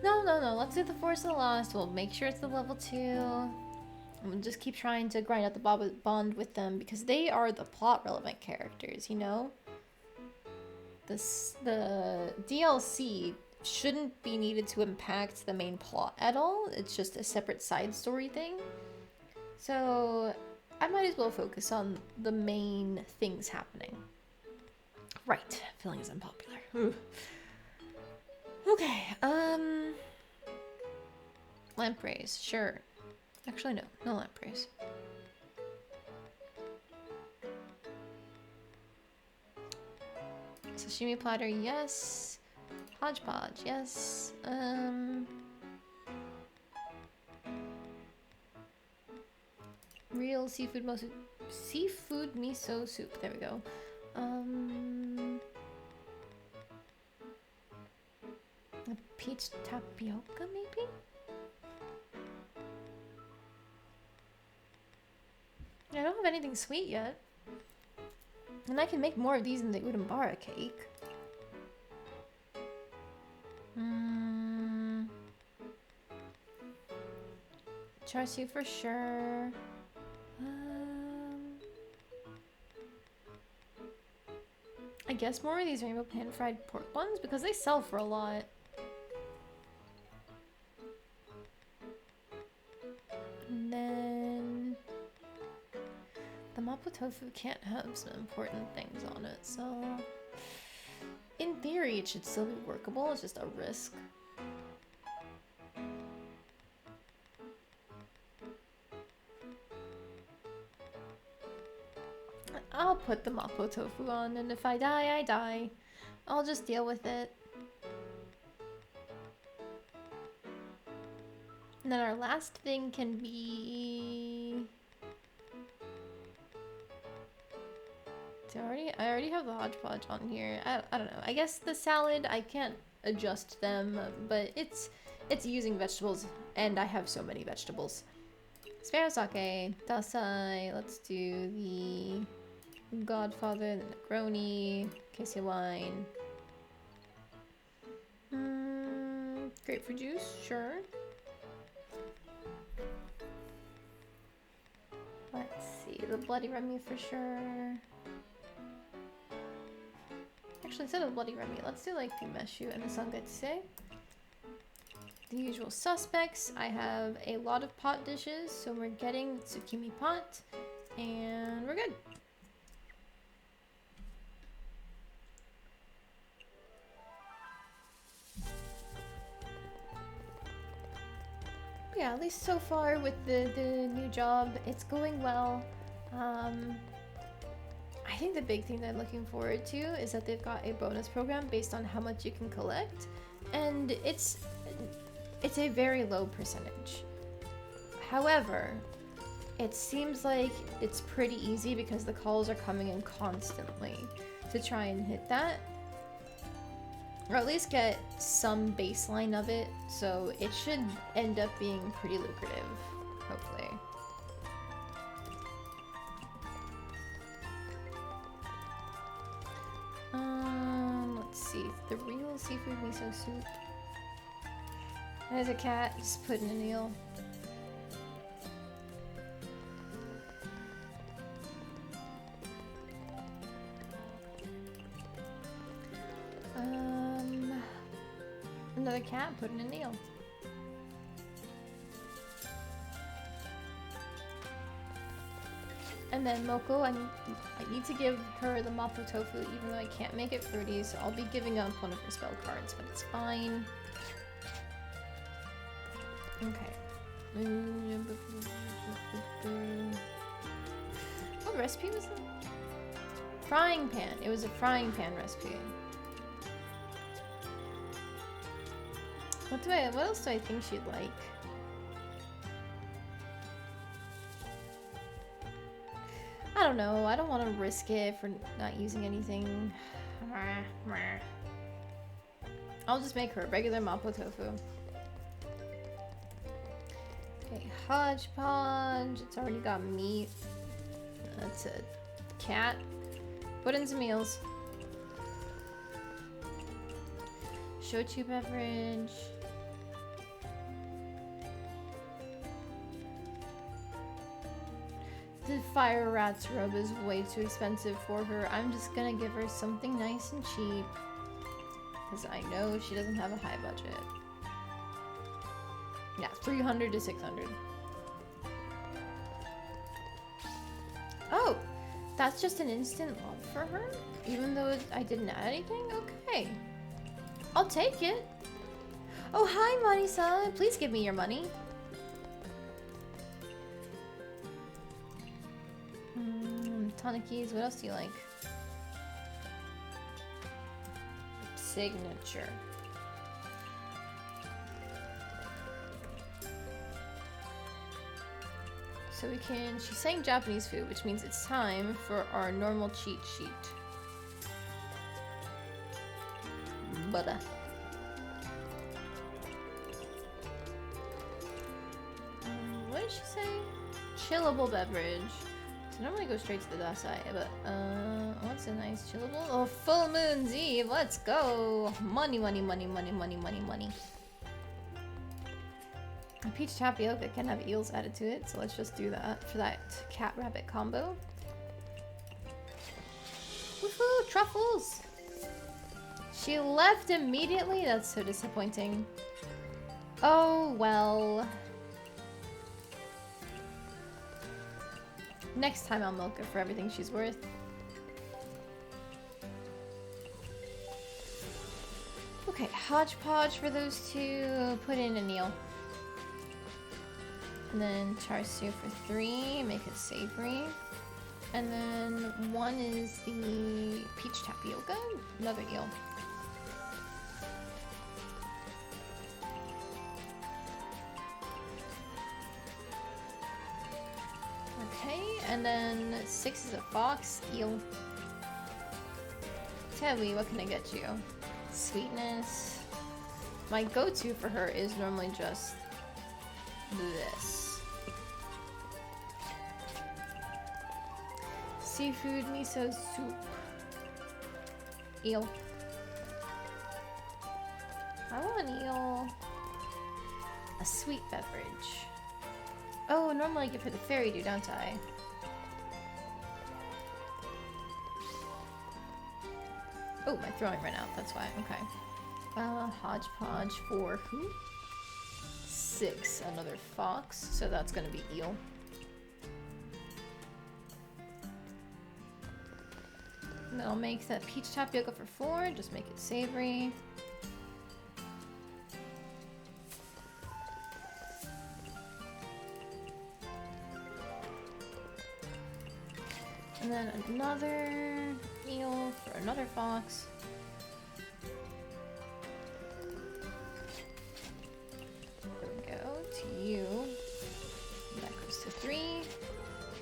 No, let's do the Force of the Lost. We'll make sure it's the level 2. And we'll just keep trying to grind out the bond with them because they are the plot relevant characters, you know? The DLC shouldn't be needed to impact the main plot at all. It's just a separate side story thing. So I might as well focus on the main things happening. Right, feeling is unpopular. Ooh. Okay, lampreys, sure. Actually, no lampreys. Sashimi platter, yes. Hodgepodge, yes. vegetable seafood miso soup. There we go. A peach tapioca, maybe? I don't have anything sweet yet. And I can make more of these in the udambara cake. Char siu for sure. I guess more of these rainbow pan fried pork ones because they sell for a lot. And then the mapo tofu can't have some important things on it, so in theory it should still be workable. It's just a risk. I'll put the mapo tofu on, and if I die, I die. I'll just deal with it. And then our last thing can be... I already have the hodgepodge on here. I don't know. I guess the salad, I can't adjust them, but it's using vegetables, and I have so many vegetables. Sparrow sake, dasai, let's do the Godfather, the Negroni, Casey wine. Grapefruit juice, sure. Let's see, the Bloody Remy for sure. Actually, instead of Bloody Remy, let's do like the Meshu and the Sangetsu. The usual suspects. I have a lot of pot dishes, so we're getting tsukimi pot, and we're good. Yeah, at least so far with the new job, it's going well. I think the big thing that I'm looking forward to is that they've got a bonus program based on how much you can collect, and it's a very low percentage. However, it seems like it's pretty easy because the calls are coming in constantly to try and hit that. Or at least get some baseline of it, so it should end up being pretty lucrative, hopefully. Let's see, the real seafood miso soup. There's a cat just putting an eel. Another cat putting an eel. And then Moko, I need to give her the mapo tofu even though I can't make it fruity, so I'll be giving up one of her spell cards, but it's fine. Okay. What recipe was that? Frying pan. It was a frying pan recipe. What else do I think she'd like? I don't know. I don't want to risk it for not using anything. I'll just make her a regular mapo tofu. Okay, hodgepodge. It's already got meat. That's a cat. Put in some meals. Shochu beverage. The fire rat's robe is way too expensive for her. I'm just gonna give her something nice and cheap. Because I know she doesn't have a high budget. Yeah, 300 to 600. Oh! That's just an instant love for her? Even though I didn't add anything? Okay. I'll take it. Oh, hi, Mari-san. Please give me your money. Tanuki's. What else do you like? Signature. So we can, she's saying Japanese food, which means it's time for our normal cheat sheet. Butter. What did she say? Chillable beverage. So normally go straight to the dasai, but what's a nice chillable? Oh, full moon's eve. Let's go. Money, money, money, money, money, money, money. A peach tapioca can have eels added to it, so let's just do that for that cat rabbit combo. Woohoo! Truffles! She left immediately? That's so disappointing. Oh, well. Next time I'll milk her for everything she's worth. Okay, hodgepodge for those two. Put in an eel. And then char siu for 3, make it savory. And then 1 is the peach tapioca, another eel. Okay, and then 6 is a fox, eel. Tewi, what can I get you? Sweetness. My go-to for her is normally just this. Seafood miso soup. Eel. I want an eel. A sweet beverage. Oh, normally I give her the fairy do, don't I? Oh, my throwing ran out, that's why. Okay. Hodgepodge for who? 6, another fox, so that's gonna be eel. And then I'll make that peach tapioca for 4, just make it savory. And then another eel for another fox. There we go, to you. That goes to 3.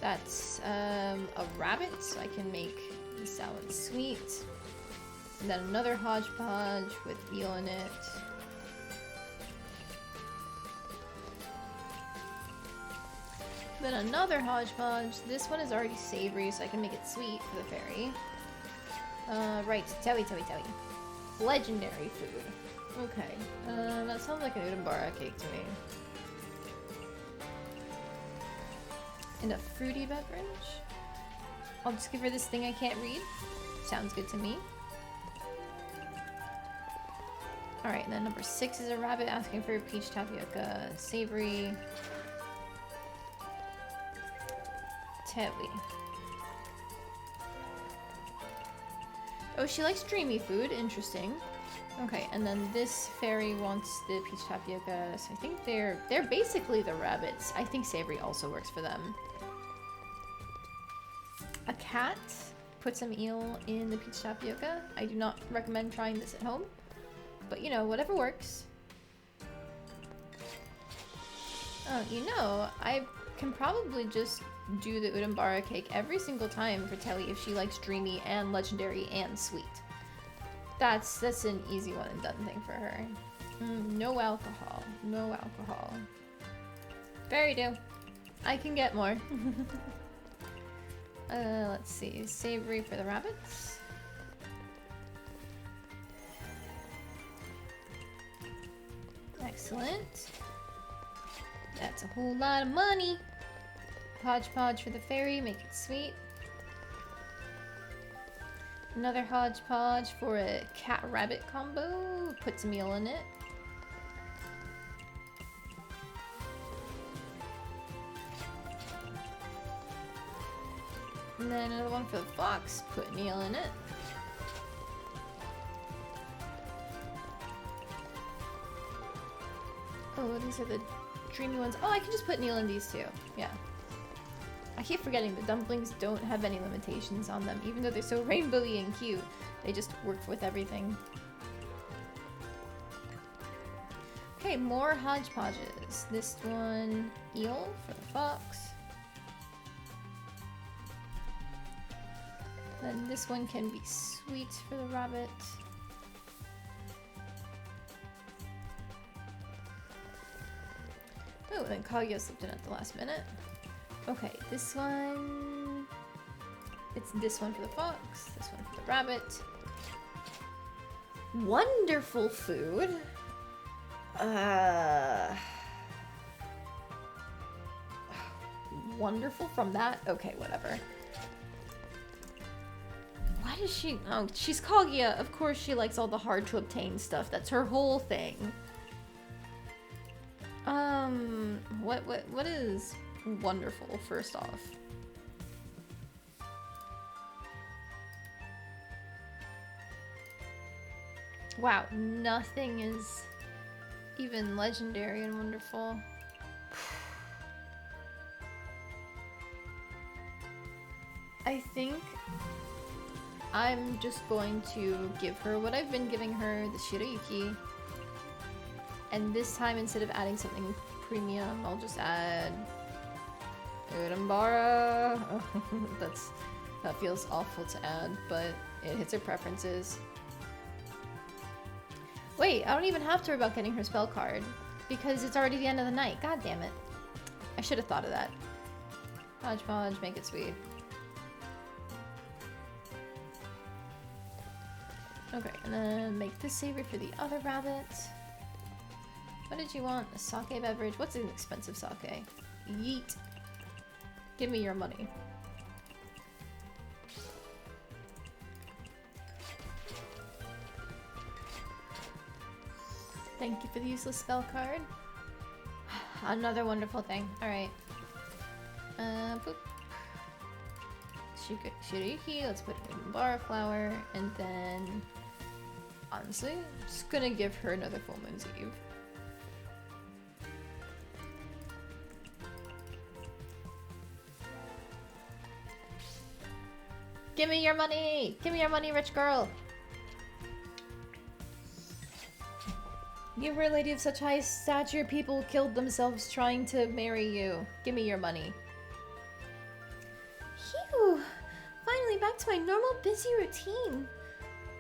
That's a rabbit, so I can make the salad sweet. And then another hodgepodge with eel in it. Then another hodgepodge. This one is already savory, so I can make it sweet for the fairy. Right, Tewi. Legendary food. Okay, that sounds like an udambara cake to me. And a fruity beverage. I'll just give her this thing I can't read. Sounds good to me. Alright, and then number 6 is a rabbit asking for a peach tapioca, savory. Tewi. Oh, she likes dreamy food. Interesting. Okay, and then this fairy wants the peach tapioca. So I think they're basically the rabbits. I think savory also works for them. A cat put some eel in the peach tapioca. I do not recommend trying this at home, but you know, whatever works. Oh, you know, I can probably just do the udambara cake every single time for Telly if she likes dreamy and legendary and sweet. That's an easy one and done thing for her. No alcohol. No alcohol. Fairy do. I can get more. Let's see. Savory for the rabbits. Excellent. That's a whole lot of money. Hodgepodge for the fairy, make it sweet. Another hodgepodge for a cat-rabbit combo. Put some eel in it. And then another one for the fox. Put an eel in it. Oh, these are the dreamy ones. Oh, I can just put an eel in these too. Yeah. I keep forgetting the dumplings don't have any limitations on them, even though they're so rainbowy and cute. They just work with everything. Okay, more hodgepodges. This one, eel for the fox. Then this one can be sweet for the rabbit. Oh, and then Kaguya slipped in at the last minute. Okay, this one... It's this one for the fox, this one for the rabbit. Wonderful food. Wonderful from that? Okay, whatever. Why does she... Oh, she's Kaguya. Of course she likes all the hard-to-obtain stuff. That's her whole thing. What is wonderful, first off? Wow, nothing is even legendary and wonderful. I think I'm just going to give her what I've been giving her, the Shirayuki. And this time, instead of adding something premium, I'll just add Urambara. That feels awful to add, but it hits her preferences. Wait, I don't even have to worry about getting her spell card because it's already the end of the night. God damn it. I should have thought of that. Hodgepodge, make it sweet. Okay, and then make this savory for the other rabbit. What did you want? A sake beverage? What's an expensive sake? Yeet. Give me your money. Thank you for the useless spell card. Another wonderful thing. Alright. Boop. Shiriki, let's put it in bar flower, and then... Honestly, I'm just gonna give her another Full Moon's Eve. Give me your money! Give me your money, rich girl! You were a lady of such high stature, people killed themselves trying to marry you. Give me your money. Phew! Finally back to my normal busy routine.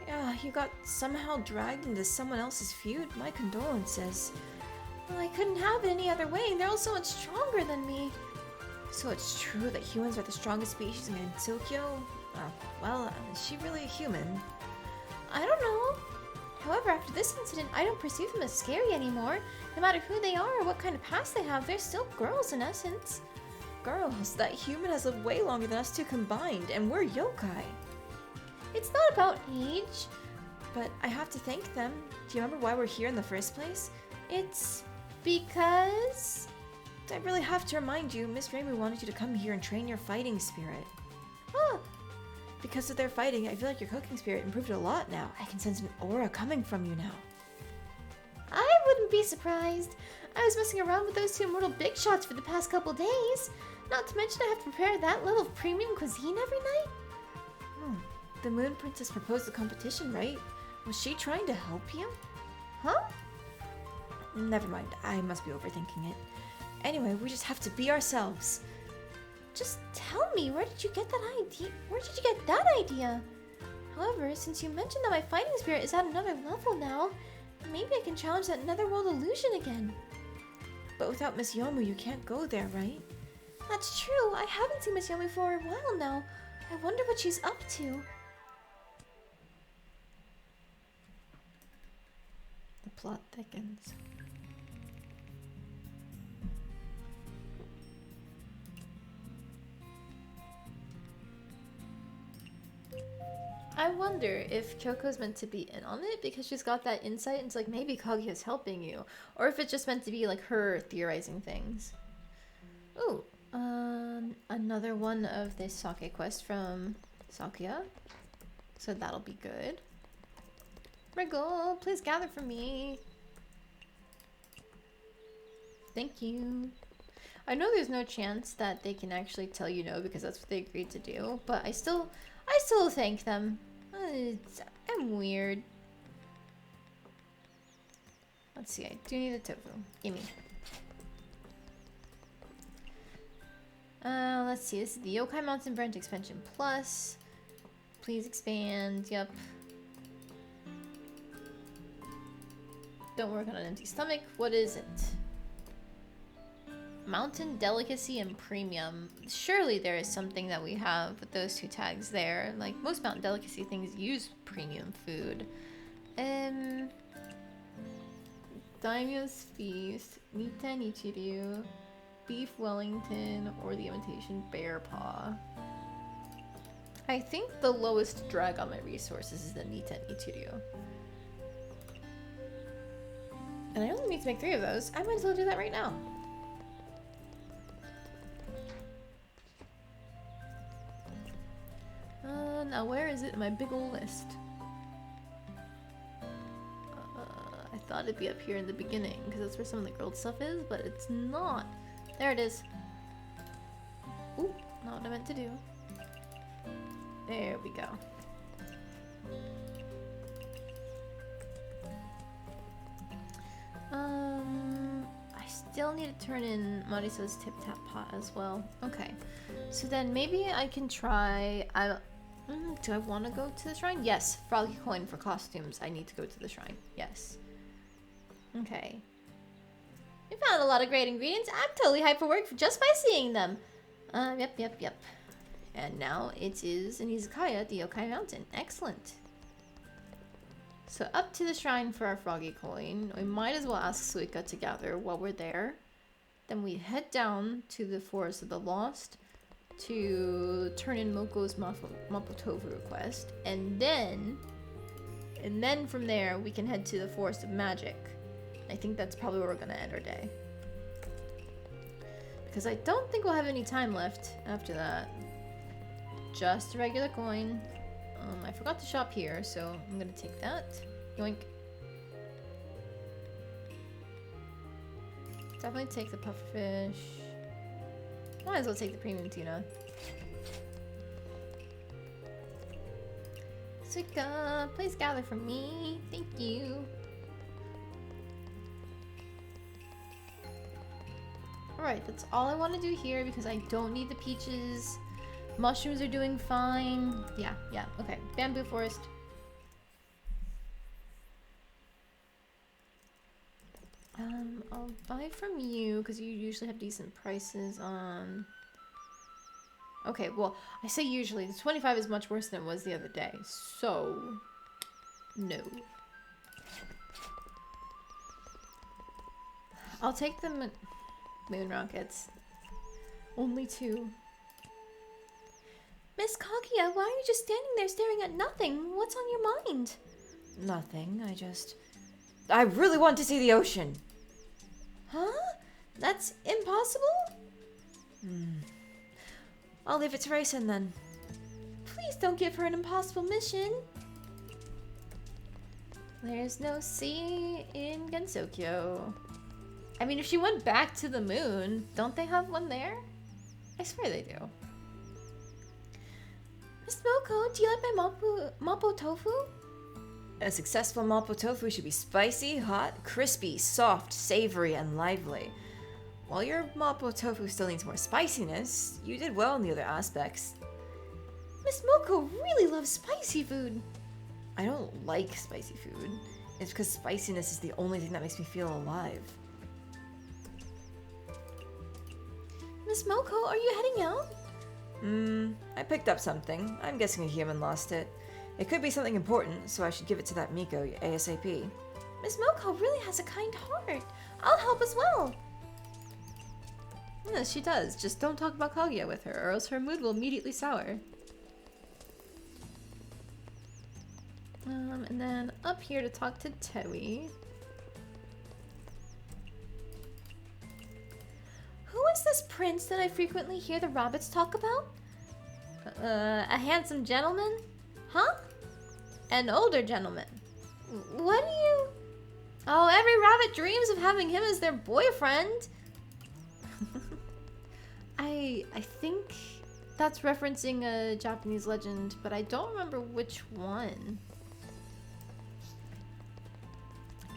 Yeah, you got somehow dragged into someone else's feud. My condolences. Well, I couldn't have it any other way. They're all so much stronger than me. So it's true that humans are the strongest species in Tokyo? Is she really a human? I don't know. However, after this incident, I don't perceive them as scary anymore. No matter who they are or what kind of past they have, they're still girls in essence. Girls, that human has lived way longer than us two combined, and we're yokai. It's not about age. But I have to thank them. Do you remember why we're here in the first place? It's because... I really have to remind you, Miss Rainbow wanted you to come here and train your fighting spirit. Huh. Because of their fighting, I feel like your cooking spirit improved a lot now. I can sense an aura coming from you now. I wouldn't be surprised. I was messing around with those two immortal big shots for the past couple days. Not to mention I have to prepare that level of premium cuisine every night. The Moon Princess proposed the competition, right? Was she trying to help you? Huh? Never mind, I must be overthinking it. Anyway, we just have to be ourselves. Just tell me, where did you get that idea? Where did you get that idea? However, since you mentioned that my fighting spirit is at another level now, maybe I can challenge that netherworld illusion again. But without Miss Yomu, you can't go there, right? That's true. I haven't seen Miss Yomu for a while now. I wonder what she's up to. The plot thickens. I wonder if Kyoko's meant to be in on it because she's got that insight into like maybe Kaguya's helping you, or if it's just meant to be like her theorizing things. Ooh, another one of this sake quest from Sakuya, so that'll be good. Wriggle, please gather for me. Thank you. I know there's no chance that they can actually tell you no because that's what they agreed to do, but I still thank them. I'm weird. Let's see, I do need a tofu. Gimme. Let's see, this is the Yokai Mountain Branch Expansion Plus. please expand. Yep. Don't work on an empty stomach. What is it? Mountain Delicacy and Premium. Surely there is something that we have with those two tags there. Like, most Mountain Delicacy things use premium food. Daimyo's Feast, Nita Nichiryu, Beef Wellington, or the Imitation Bear Paw. I think the lowest drag on my resources is the Nita Nichiryu. And I only need to make 3 of those. I might as well do that right now. Now where is it in my big ol' list? I thought it'd be up here in the beginning, because that's where some of the grilled stuff is, but it's not. There it is. Ooh, not what I meant to do. There we go. I still need to turn in Marisa's Tip Tap Pot as well. Okay, so then maybe I can try. Do I want to go to the shrine? Yes, Froggy Coin for costumes. I need to go to the shrine. Yes. Okay. We found a lot of great ingredients. I'm totally hyped for work just by seeing them. Yep. And now it is an Izakaya at the Yokai Mountain. Excellent. So up to the shrine for our Froggy Coin. We might as well ask Suika to gather while we're there. Then we head down to the Forest of the Lost to turn in Moko's Mapo Tofu request. And then from there we can head to the Forest of Magic. I think that's probably where we're gonna end our day. Because I don't think we'll have any time left after that. Just a regular coin. I forgot to shop here, so I'm gonna take that. Yoink. Definitely take the pufferfish. Might as well take the premium tuna. Suika, please gather for me. Thank you. Alright, that's all I want to do here because I don't need the peaches. Mushrooms are doing fine. Yeah, okay. Bamboo forest. I'll buy from you because you usually have decent prices on... Okay, well, I say usually. The 25 is much worse than it was the other day. So, no. I'll take the moon rockets. Only 2. Miss Kaguya, why are you just standing there staring at nothing? What's on your mind? Nothing, I really want to see the ocean. Huh? That's impossible? I'll leave it to Raisin then. Please don't give her an impossible mission. There's no sea in Gensokyo. I mean, if she went back to the moon, don't they have one there? I swear they do. Miss Moko, do you like my Mapo Tofu? A successful Mapo Tofu should be spicy, hot, crispy, soft, savory, and lively. While your Mapo Tofu still needs more spiciness, you did well in the other aspects. Miss Moko really loves spicy food. I don't like spicy food. It's because spiciness is the only thing that makes me feel alive. Miss Moko, are you heading out? I picked up something. I'm guessing a human lost it. It could be something important, so I should give it to that Miko ASAP. Miss Moko really has a kind heart. I'll help as well. Yes, she does. Just don't talk about Kaguya with her, or else her mood will immediately sour. And then up here to talk to Tewi. Who is this prince that I frequently hear the rabbits talk about? A handsome gentleman? Huh? An older gentleman. What do you... Oh, every rabbit dreams of having him as their boyfriend. I think that's referencing a Japanese legend, but I don't remember which one.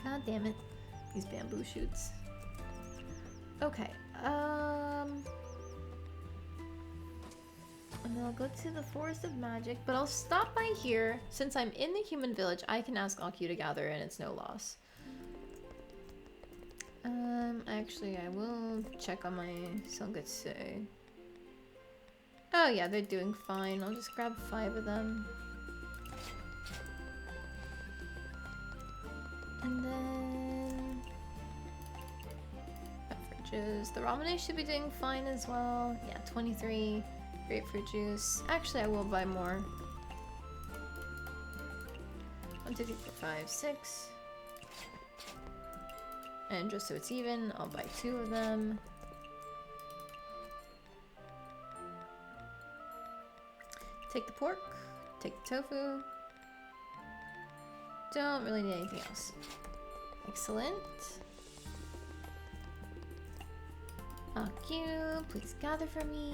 God damn it. These bamboo shoots. Okay, And then I'll go to the Forest of Magic, but I'll stop by here. Since I'm in the human village, I can ask Aku to gather and it's no loss. Actually, I will check on my Songetsu. Oh yeah, they're doing fine. I'll just grab 5 of them. And then... beverages. The ramen should be doing fine as well. Yeah, 23. Grapefruit juice. Actually, I will buy more. 1, 2, 3, 4, 5, 6. And just so it's even, I'll buy 2 of them. Take the pork. Take the tofu. Don't really need anything else. Excellent. Aku, please gather for me.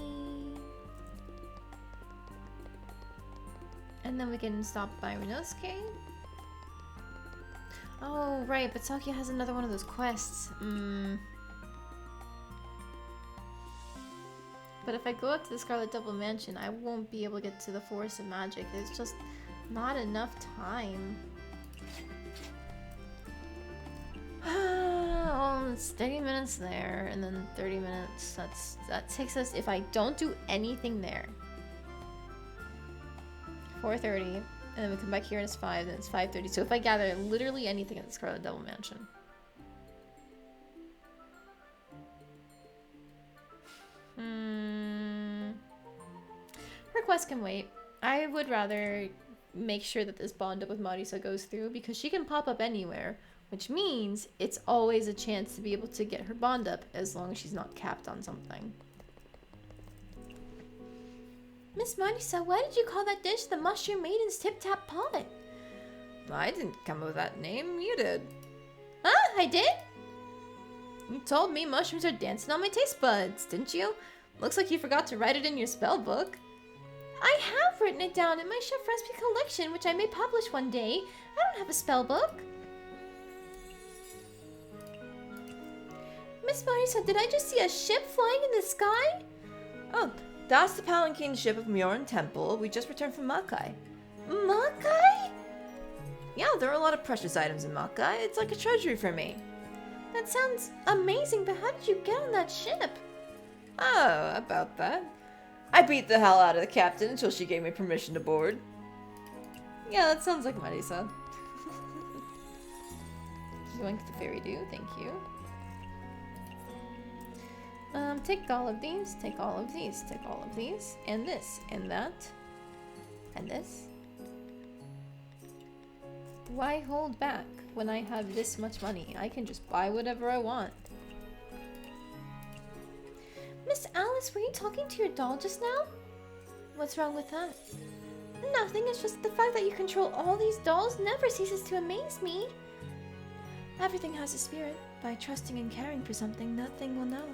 And then we can stop by Rinosuke. Oh, right, but Sakia has another one of those quests. But if I go up to the Scarlet Double Mansion, I won't be able to get to the Forest of Magic. There's just not enough time. Oh, it's 30 minutes there, and then 30 minutes. That takes us, if I don't do anything there, 4:30, and then we come back here and it's 5, then it's 5:30. So if I gather literally anything at the Scarlet Devil Mansion. Her quest can wait. I would rather make sure that this bond up with Marisa goes through because she can pop up anywhere, which means it's always a chance to be able to get her bond up as long as she's not capped on something. Miss Marisa, why did you call that dish the Mushroom Maiden's Tip Tap Pot? I didn't come up with that name, you did. Huh? I did? You told me mushrooms are dancing on my taste buds, didn't you? Looks like you forgot to write it in your spell book. I have written it down in my chef recipe collection, which I may publish one day. I don't have a spell book. Miss Marisa, did I just see a ship flying in the sky? Oh, that's the palanquin ship of Myoran Temple. We just returned from Makai. Makai? Yeah, there are a lot of precious items in Makai. It's like a treasury for me. That sounds amazing, but how did you get on that ship? Oh, about that. I beat the hell out of the captain until she gave me permission to board. Yeah, that sounds like Marisa. Yoink the fairy do, thank you. Take all of these, take all of these, take all of these, and this, and that, and this. Why hold back when I have this much money? I can just buy whatever I want. Miss Alice, were you talking to your doll just now? What's wrong with that? Nothing, it's just the fact that you control all these dolls never ceases to amaze me. Everything has a spirit. By trusting and caring for something, nothing will know.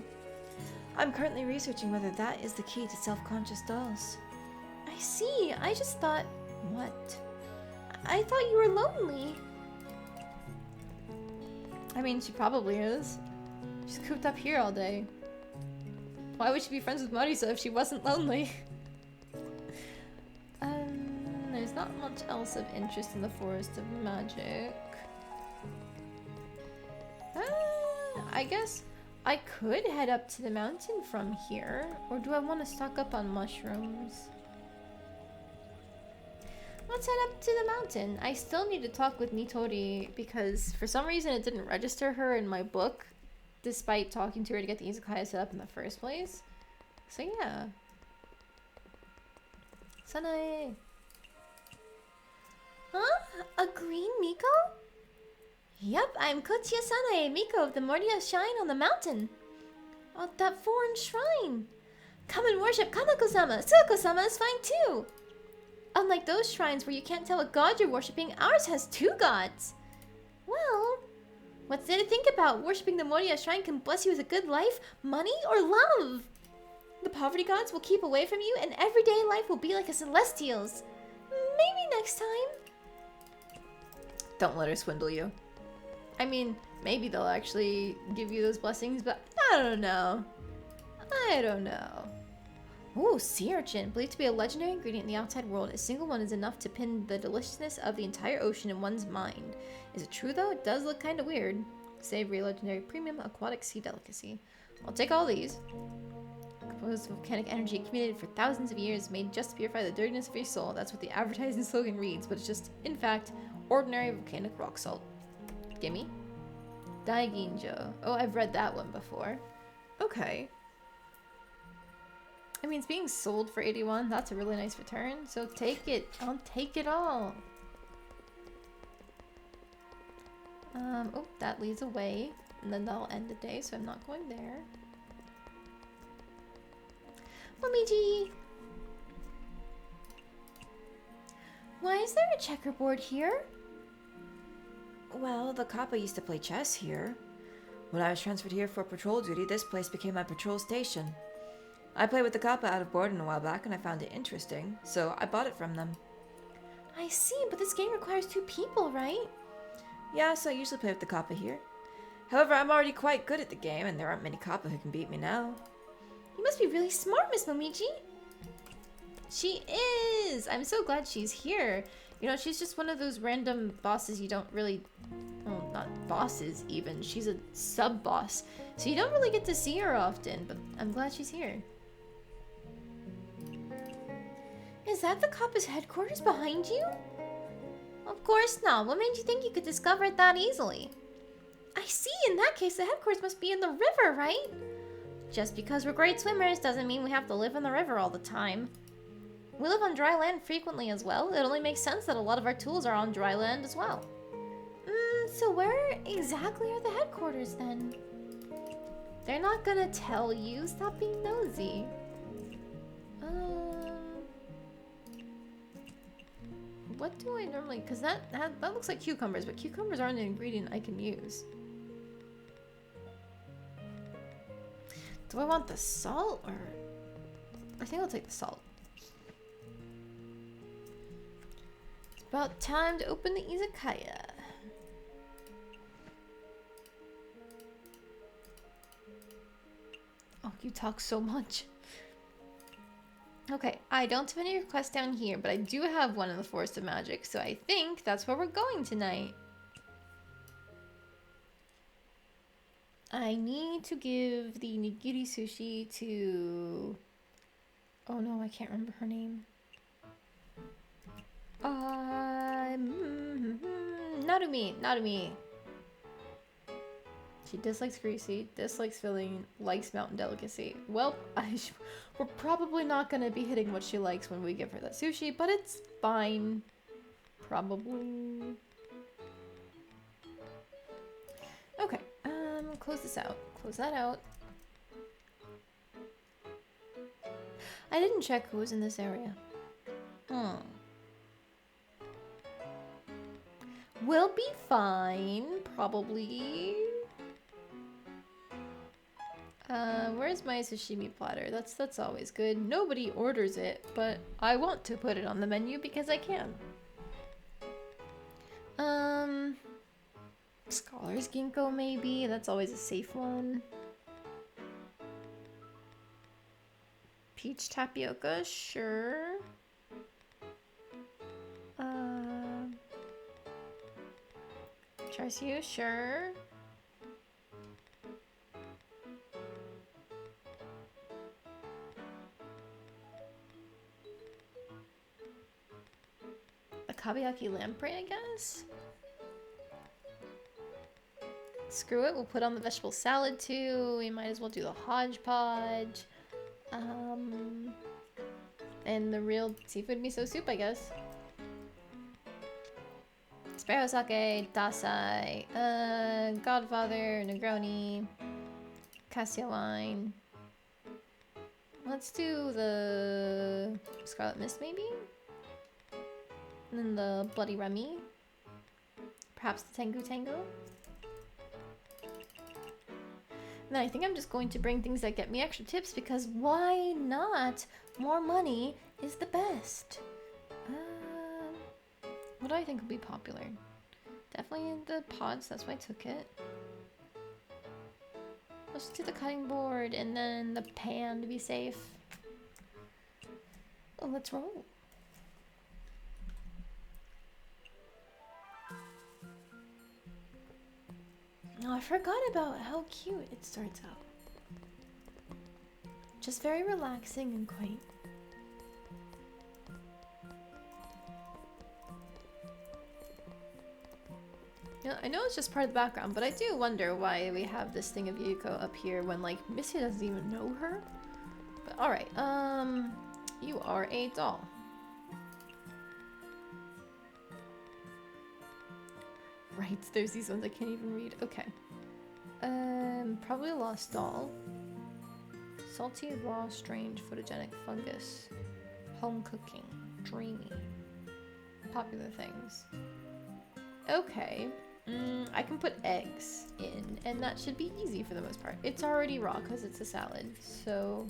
I'm currently researching whether that is the key to self-conscious dolls. I see. I just thought... What? I thought you were lonely. I mean, she probably is. She's cooped up here all day. Why would she be friends with Marisa if she wasn't lonely? There's not much else of interest in the Forest of Magic. I guess I could head up to the mountain from here, or do I want to stock up on mushrooms? Let's head up to the mountain. I still need to talk with Nitori because for some reason it didn't register her in my book, despite talking to her to get the Izakaya set up in the first place. So yeah. Sanae. Huh? A green Miko? Yep, I'm Kochiya Sanae, Miko of the Mordia Shrine on the mountain. Oh, that foreign shrine. Come and worship Kanako-sama. Suko-sama is fine too. Unlike those shrines where you can't tell what god you're worshipping, ours has 2 gods. Well, what's there to think about? Worshipping the Mordia Shrine can bless you with a good life, money, or love. The poverty gods will keep away from you, and everyday life will be like a celestial's. Maybe next time. Don't let her swindle you. I mean, maybe they'll actually give you those blessings, but I don't know. I don't know. Ooh, sea urchin. Believed to be a legendary ingredient in the outside world. A single one is enough to pin the deliciousness of the entire ocean in one's mind. Is it true though? It does look kind of weird. Savory, legendary, premium, aquatic sea delicacy. I'll take all these. Composed of volcanic energy accumulated for thousands of years, made just to purify the dirtiness of your soul. That's what the advertising slogan reads, but it's just, in fact, ordinary volcanic rock salt. Gimme. Daiginjo. Oh, I've read that one before. Okay. I mean, it's being sold for 81. That's a really nice return. So take it. I'll take it all. Oh, that leads away. And then that'll end the day, so I'm not going there. Momiji! Why is there a checkerboard here? Well, the Kappa used to play chess here. When I was transferred here for patrol duty, this place became my patrol station. I played with the Kappa out of boredom a while back and I found it interesting, so I bought it from them. I see, but this game requires 2 people, right? Yeah, so I usually play with the Kappa here. However, I'm already quite good at the game and there aren't many Kappa who can beat me now. You must be really smart, Miss Momiji. She is! I'm so glad she's here. You know, she's just one of those random bosses you don't really... Well, not bosses even. She's a sub-boss. So you don't really get to see her often, but I'm glad she's here. Is that the Kappa's headquarters behind you? Of course not. What made you think you could discover it that easily? I see. In that case, the headquarters must be in the river, right? Just because we're great swimmers doesn't mean we have to live in the river all the time. We live on dry land frequently as well. It only makes sense that a lot of our tools are on dry land as well. So where exactly are the headquarters then? They're not gonna tell you. Stop being nosy. What do I normally... Because that looks like cucumbers, but cucumbers aren't an ingredient I can use. Do I want the salt or... I think I'll take the salt. It's about time to open the Izakaya. Oh, you talk so much. Okay, I don't have any requests down here, but I do have one in the Forest of Magic, so I think that's where we're going tonight. I need to give the nigiri sushi to... Oh no, I can't remember her name. Narumi. She dislikes greasy, dislikes filling, likes mountain delicacy. Well, we're probably not going to be hitting what she likes when we give her that sushi, but it's fine. Probably. Okay, close this out. Close that out. I didn't check who was in this area. We'll be fine, probably. Where's my sashimi platter? That's always good. Nobody orders it, but I want to put it on the menu because I can. Scholar's ginkgo maybe. That's always a safe one. Peach tapioca, sure. Char siu, sure. A kabiyaki lamprey, I guess? Screw it, we'll put on the vegetable salad too. We might as well do the hodgepodge. And the real seafood miso soup, I guess. Sparrow sake, dasai, Godfather, Negroni, Cassia wine. Let's do the Scarlet Mist maybe? And then the Bloody Remy. Perhaps the Tengu Tango. And then I think I'm just going to bring things that get me extra tips because why not? More money is the best. What do I think would be popular? Definitely the pods, that's why I took it. Let's do the cutting board and then the pan to be safe. Oh, let's roll. Oh, I forgot about how cute it starts out. Just very relaxing and quaint. Yeah, I know it's just part of the background, but I do wonder why we have this thing of Yuko up here when, like, Mystia doesn't even know her. But alright, you are a doll. Right, there's these ones I can't even read. Okay. Probably a lost doll. Salty, raw, strange, photogenic fungus. Home cooking. Dreamy. Popular things. Okay. I can put eggs in, and that should be easy for the most part. It's already raw because it's a salad, so...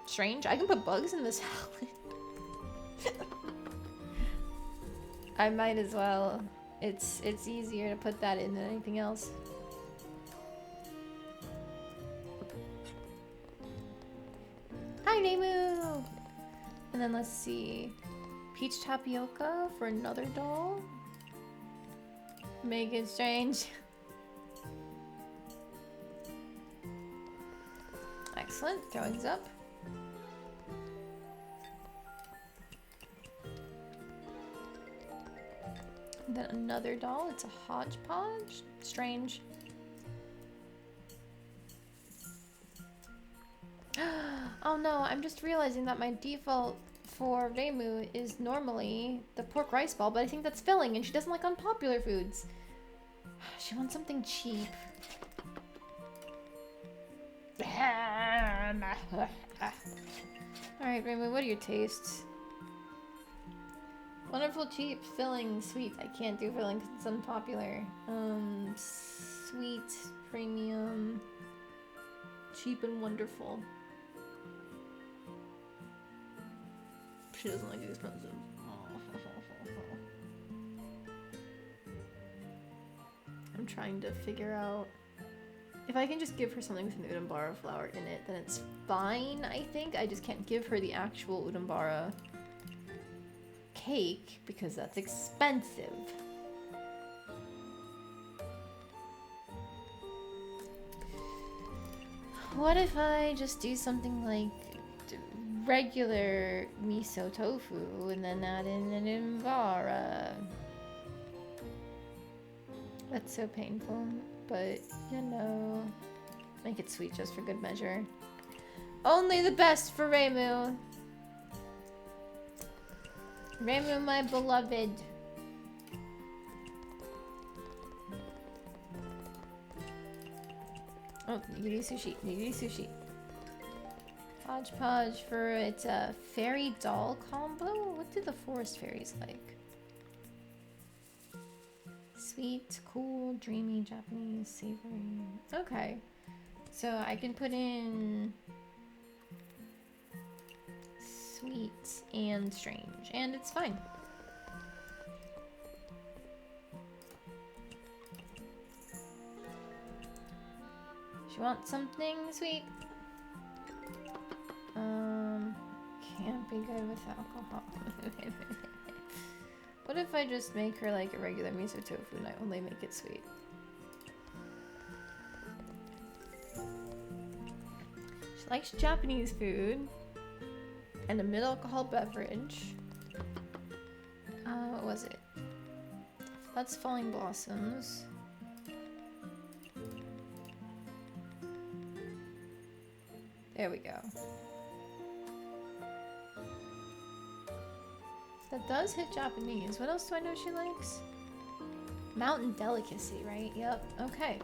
Strange. I can put bugs in the salad. I might as well. It's easier to put that in than anything else. Hi, Nemu! And then let's see. Peach tapioca for another doll. Make it strange. Excellent. Throwings up. And then another doll. It's a hodgepodge. Strange. Oh no, I'm just realizing that my default for Reimu is normally the pork rice ball, but I think that's filling and she doesn't like unpopular foods. She wants something cheap. Alright, Reimu, what are your tastes? Wonderful, cheap, filling, sweet. I can't do filling because it's unpopular. Sweet, premium, cheap, and wonderful. She doesn't like expensive. I'm trying to figure out if I can just give her something with an udambara flour in it, then it's fine, I think. I just can't give her the actual udambara cake because that's expensive. What if I just do something like regular miso tofu and then add in an udambara? That's so painful, but you know, make it sweet just for good measure. Only the best for Reimu. Reimu, my beloved. Oh, nigiri sushi, nigiri sushi. Hodgepodge for its a fairy doll combo? What do the forest fairies like? Sweet, cool, dreamy, Japanese, savory. Okay. So I can put in sweet and strange, and it's fine. She wants something sweet. Can't be good with alcohol. What if I just make her like a regular miso tofu and I only make it sweet? She likes Japanese food and a mid-alcohol beverage. What was it? That's Falling Blossoms. There we go. That does hit Japanese. What else do I know she likes? Mountain delicacy, right? Yep. Okay.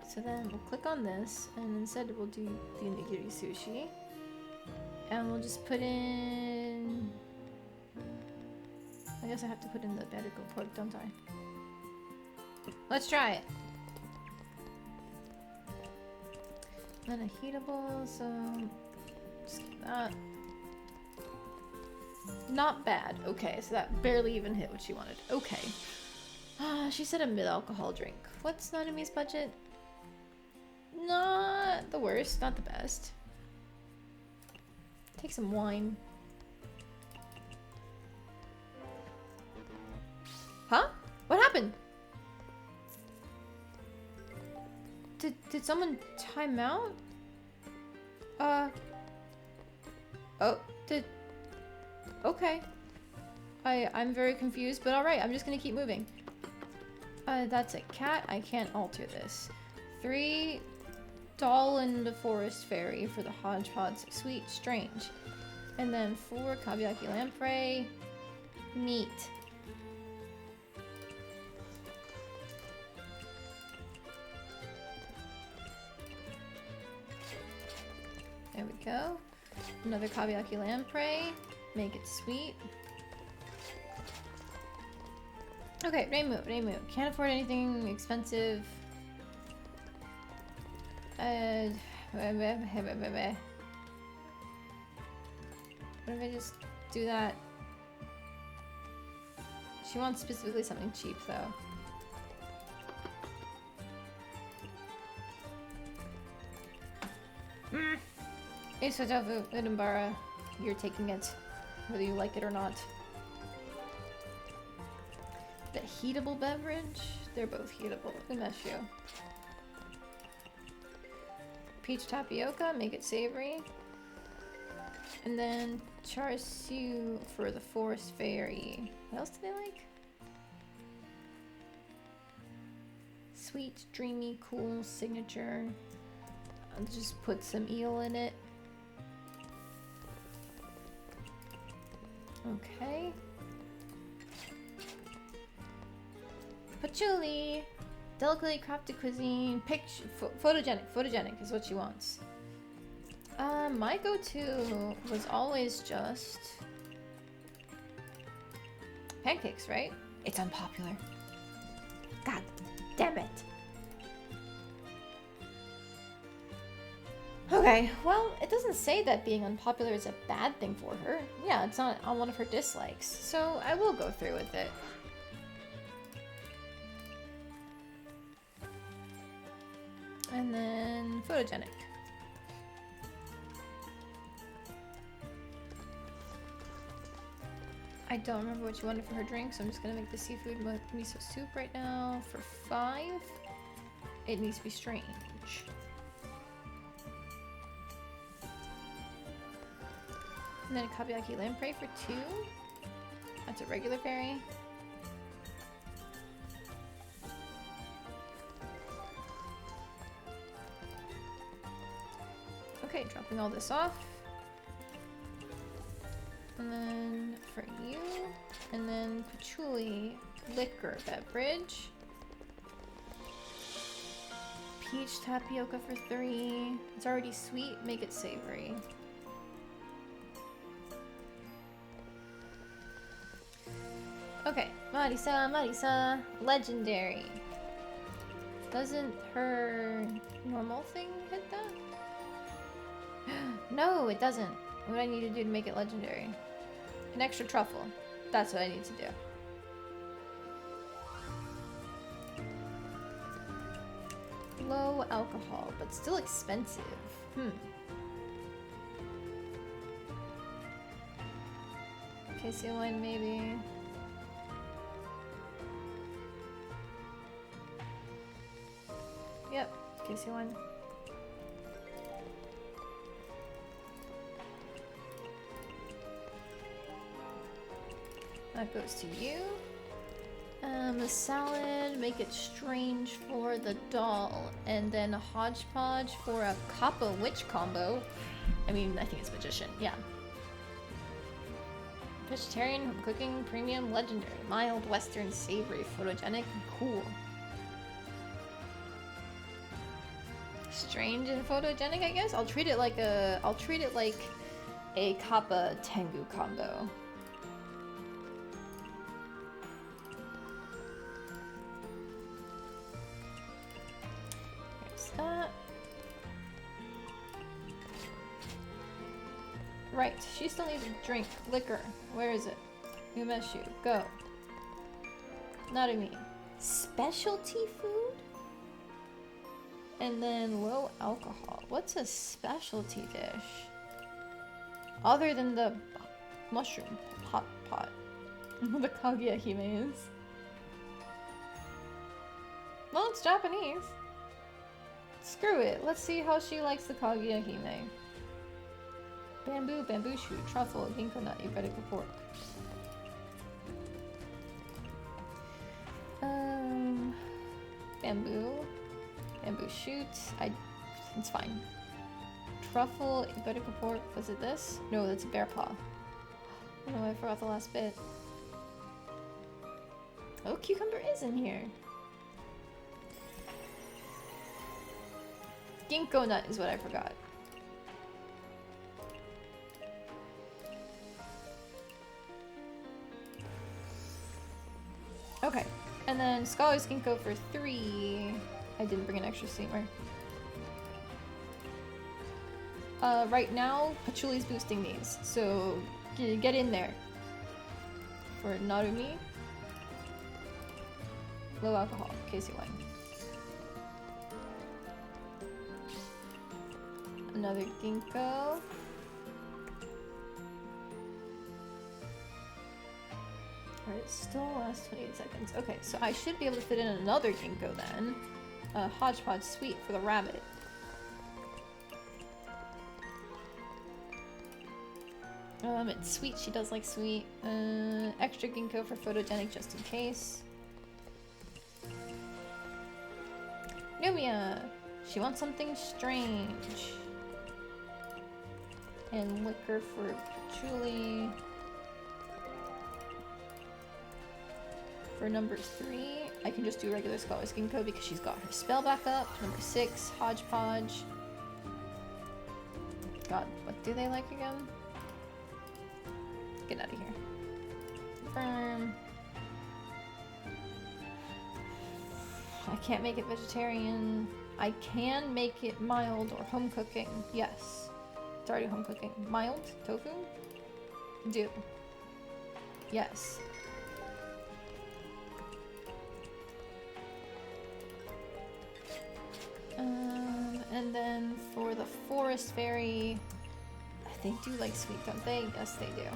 So then we'll click on this, and instead we'll do the nigiri sushi. And we'll just put in... I guess I have to put in the vertical pork, don't I? Let's try it. And then a heatable, so... just keep that. Not bad. Okay, so that barely even hit what she wanted. Okay. She said a mid-alcohol drink. What's Nanami's budget? Not the worst, not the best. Take some wine. Huh? What happened? Did someone time out? Oh, okay. I'm very confused, but alright, I'm just gonna keep moving. That's a cat. I can't alter this. 3 doll and the forest fairy for the hodgepodge. Sweet, strange. And then 4 kabyaki lamprey. Neat. There we go. Another kabyaki lamprey. Make it sweet. Okay, Reimu. Can't afford anything expensive. What if I just do that? She wants specifically something cheap, though. Isotofu Udumbara, you're taking it, whether you like it or not. The heatable beverage? They're both heatable. Mystia. Peach tapioca, make it savory. And then char siu for the forest fairy. What else do they like? Sweet, dreamy, cool, signature. I'll just put some eel in it. Okay. Patchouli! Delicately crafted cuisine. Photogenic is what she wants. My go-to was always just pancakes, right? It's unpopular. God damn it. Okay, well, it doesn't say that being unpopular is a bad thing for her. Yeah, it's not on one of her dislikes, so I will go through with it. And then photogenic. I don't remember what you wanted for her drink, so I'm just gonna make the seafood miso soup right now for 5. It needs to be strange. And then a kabyaki lamprey for 2. That's a regular fairy. Okay, dropping all this off. And then for you, and then patchouli liquor beverage. Peach tapioca for 3. It's already sweet, make it savory. Okay, Marisa, legendary. Doesn't her normal thing hit that? No, it doesn't. What do I need to do to make it legendary? An extra truffle. That's what I need to do. Low alcohol, but still expensive. Casey wine, maybe. Yep, Casey wine. That goes to you. The salad, make it strange for the doll. And then a hodgepodge for a Kappa witch combo. I mean, I think it's magician, yeah. Vegetarian, home cooking, premium, legendary. Mild, western, savory, photogenic, and cool. Strange and photogenic, I guess? I'll treat it like a Kappa Tengu combo. That. Right, she still needs a drink. Liquor. Where is it? Umeshu. Go. Narumi. Specialty food? And then low alcohol. What's a specialty dish? Other than the mushroom pot. The Kaguya Hime is. Well, it's Japanese. Screw it. Let's see how she likes the Kaguya Hime. Bamboo, bamboo shoot, truffle, ginkgo nut, Iberico pork. Bamboo. Bamboo shoot. It's fine. Truffle, Iberico pork. Was it this? No, that's a bear paw. Oh no, I forgot the last bit. Oh, cucumber is in here. Ginkgo nut is what I forgot. Okay, and then Scholar's Ginkgo for 3. I didn't bring an extra steamer. Right now, Pachuli's boosting these, so get in there. For Narumi. Low alcohol, Casey wine. Another ginkgo. Alright, still lasts 28 seconds. Okay, so I should be able to fit in another ginkgo then. Hodgepodge sweet for the rabbit. It's sweet, she does like sweet. Extra ginkgo for photogenic just in case. Numia! She wants something strange. And liquor for Julie. For number 3, I can just do regular Scholar's Ginkgo because she's got her spell back up. Number 6, Hodgepodge. God, what do they like again? Get out of here. Confirm. I can't make it vegetarian. I can make it mild or home cooking. Yes. It's already home cooking. Mild? Tofu? Do. Yes. And then for the forest fairy, they do like sweet, don't they? Yes, they do.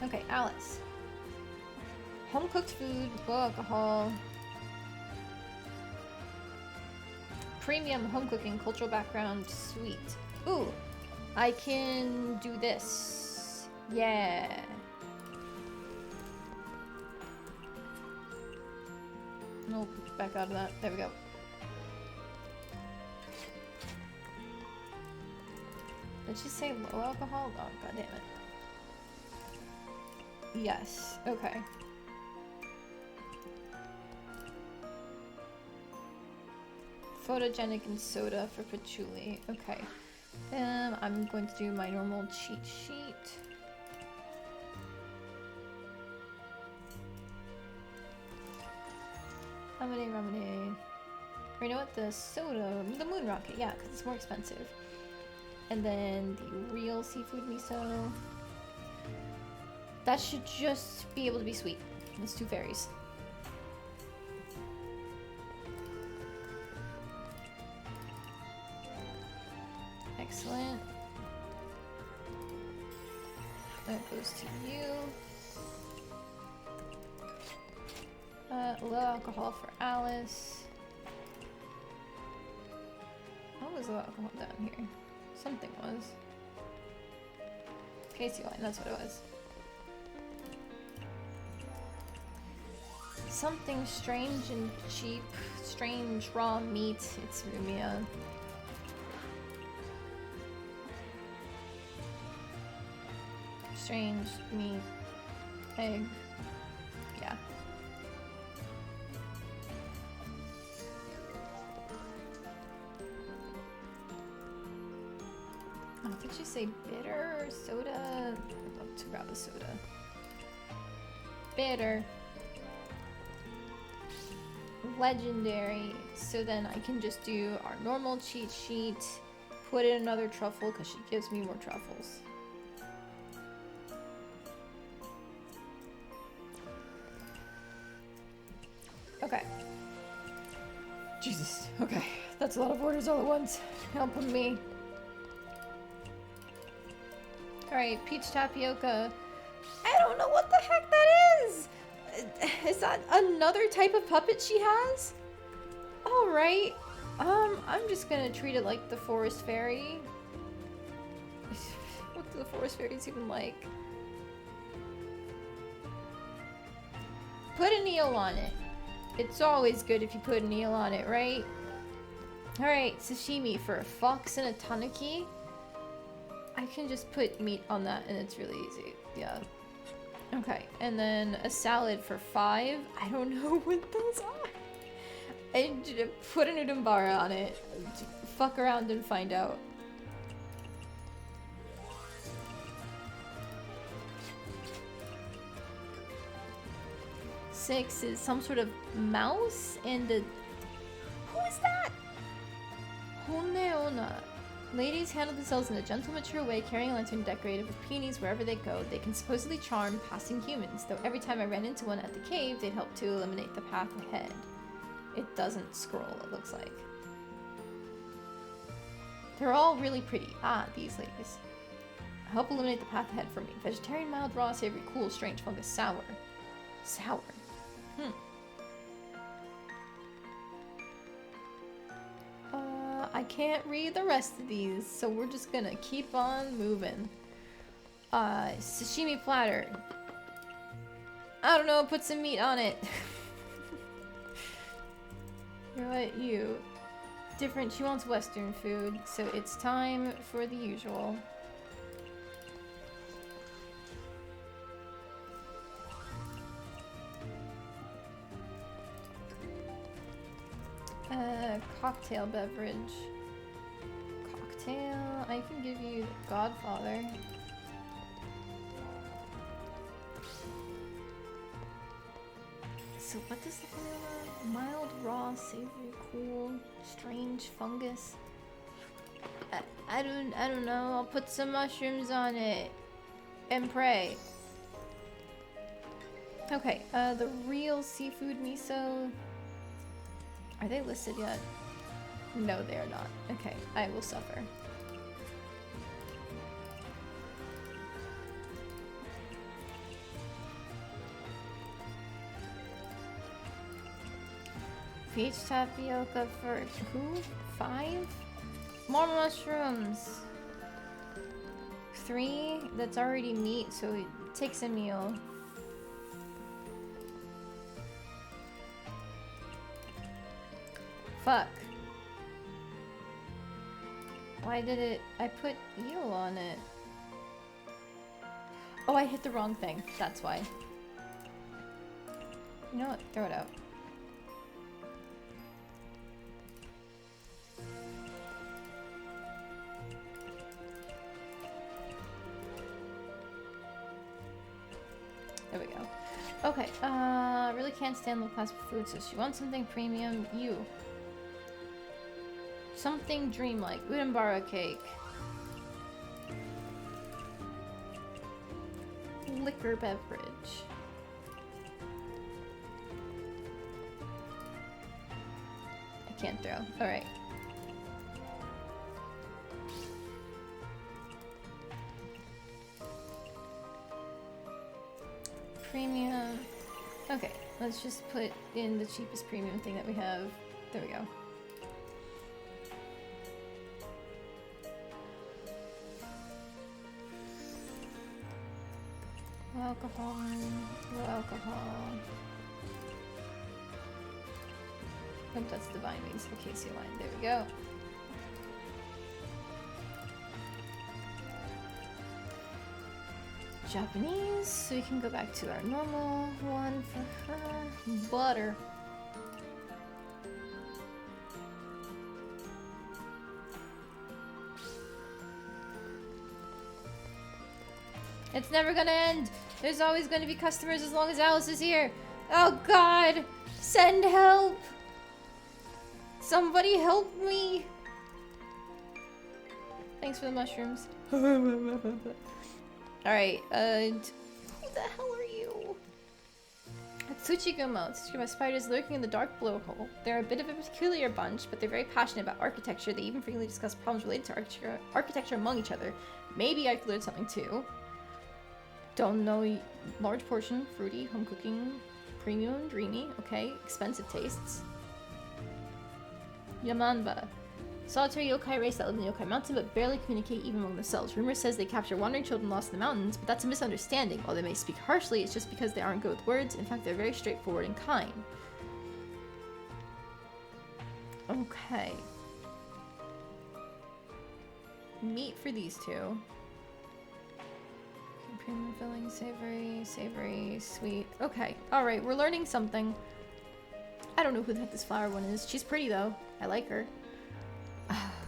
Okay, Alice. Home cooked food, low alcohol. Premium home cooking, cultural background, sweet. Ooh, I can do this. Yeah. Nope, back out of that. There we go. Did she say low alcohol? Oh, god damn it. Yes, okay. Photogenic and soda for patchouli. Okay. I'm going to do my normal cheat sheet. Ramen. Or you know what? The soda, the moon rocket, yeah, because it's more expensive. And then the real seafood miso. That should just be able to be sweet. It's 2 fairies. Excellent. That goes to you. Low alcohol for Alice. What was low alcohol down here? Something was. Casey wine, that's what it was. Something strange and cheap. Strange raw meat. It's Rumia. Strange meat. Egg. Yeah. Oh, did you say bitter or soda? I'd love to grab a soda. Bitter. Legendary. So then I can just do our normal cheat sheet, put in another truffle because she gives me more truffles. Okay. Jesus. Okay. That's a lot of orders all at once. Help me. Alright, peach tapioca. I don't know what the heck that is! Is that another type of puppet she has? Alright. I'm just gonna treat it like the forest fairy. What do the forest fairies even like? Put a Neil on it. It's always good if you put a Neil on it, right? Alright, sashimi for a fox and a tanuki. I can just put meat on that and it's really easy. Yeah. Okay, and then a salad for 5. I don't know what those are. And put an udambara on it. Fuck around and find out. Six is some sort of mouse and a... Who is that? Honeona. Ladies handle themselves in a gentle, mature way, carrying a lantern decorated with peonies wherever they go. They can supposedly charm passing humans, though every time I ran into one at the cave, they'd help to eliminate the path ahead. It doesn't scroll, it looks like. They're all really pretty. Ah, these ladies. Help eliminate the path ahead for me. Vegetarian, mild, raw, savory, cool, strange, fungus, sour. Sour. I can't read the rest of these, so we're just gonna keep on moving. Sashimi platter. I don't know, put some meat on it. You know what, you. Different, she wants Western food, so it's time for the usual. Cocktail beverage. Cocktail, I can give you the Godfather. So what does the vanilla? Mild, raw, savory, cool, strange, fungus. I don't know. I'll put some mushrooms on it and pray. Okay, the real seafood miso. Are they listed yet? No, they are not. Okay, I will suffer. Peach tapioca for who? 5? More mushrooms! 3? That's already meat, so it takes a meal. Fuck. Why did it... I put eel on it. Oh, I hit the wrong thing. That's why. You know what? Throw it out. There we go. Okay, really can't stand low class food, so she wants something premium. You. Something dreamlike. Udambara cake. Liquor beverage. I can't throw. Alright. Premium. Okay, let's just put in the cheapest premium thing that we have. There we go. Low alcohol. Low alcohol. Oh, that's Divine Wings, the Casey line. There we go. Japanese, so we can go back to our normal one for her. Butter. It's never gonna end. There's always gonna be customers as long as Alice is here. Oh God, send help. Somebody help me. Thanks for the mushrooms. Alright, who the hell are you? Tsuchigumo. Tsuchigumo spiders lurking in the dark blowhole. They're a bit of a peculiar bunch, but they're very passionate about architecture. They even frequently discuss problems related to architecture among each other. Maybe I could learn something too. Don't know. Large portion, fruity, home cooking, premium, dreamy. Okay, expensive tastes. Yamanba. Solitary yokai race that live in the yokai mountain but barely communicate even among themselves. Rumor says they capture wandering children lost in the mountains, but that's a misunderstanding. While they may speak harshly, it's just because they aren't good with words. In fact, they're very straightforward and kind. Okay. Meat for these two. Premium filling, savory, savory, sweet. Okay, alright, we're learning something. I don't know who the heck this flower one is. She's pretty though. I like her.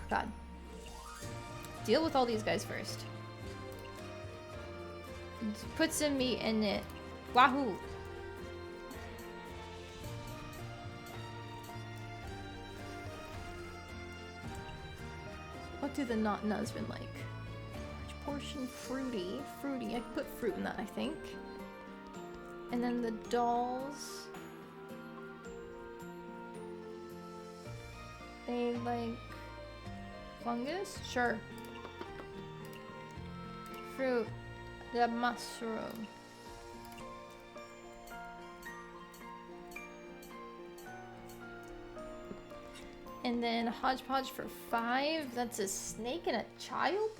God. Deal with all these guys first. Put some meat in it. Wahoo! What do the not husband like? Large portion fruity. Fruity. I could put fruit in that, I think. And then the dolls. They like fungus? Sure. Fruit. The mushroom. And then a hodgepodge for 5. That's a snake and a child?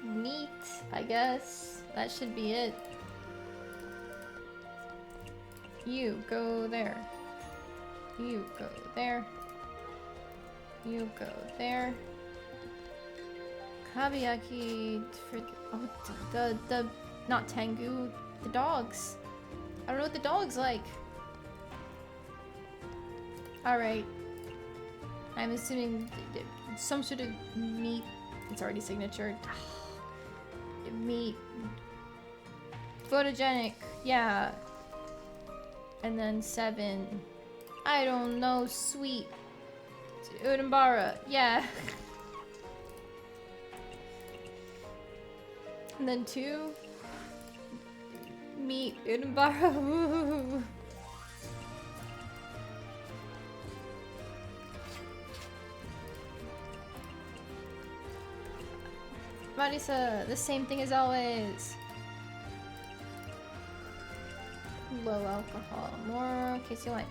Neat, I guess. That should be it. You go there. You go there. You go there. Kabayaki for the not Tengu, the dogs. I don't know what the dog's like. All right. I'm assuming some sort of meat. It's already signatured. Meat. Photogenic. Yeah. And then 7. I don't know. Sweet. Udambara. Yeah. And then 2. Meat. Udambara. Woo. Marisa, the same thing as always. Low alcohol, more Casey wine.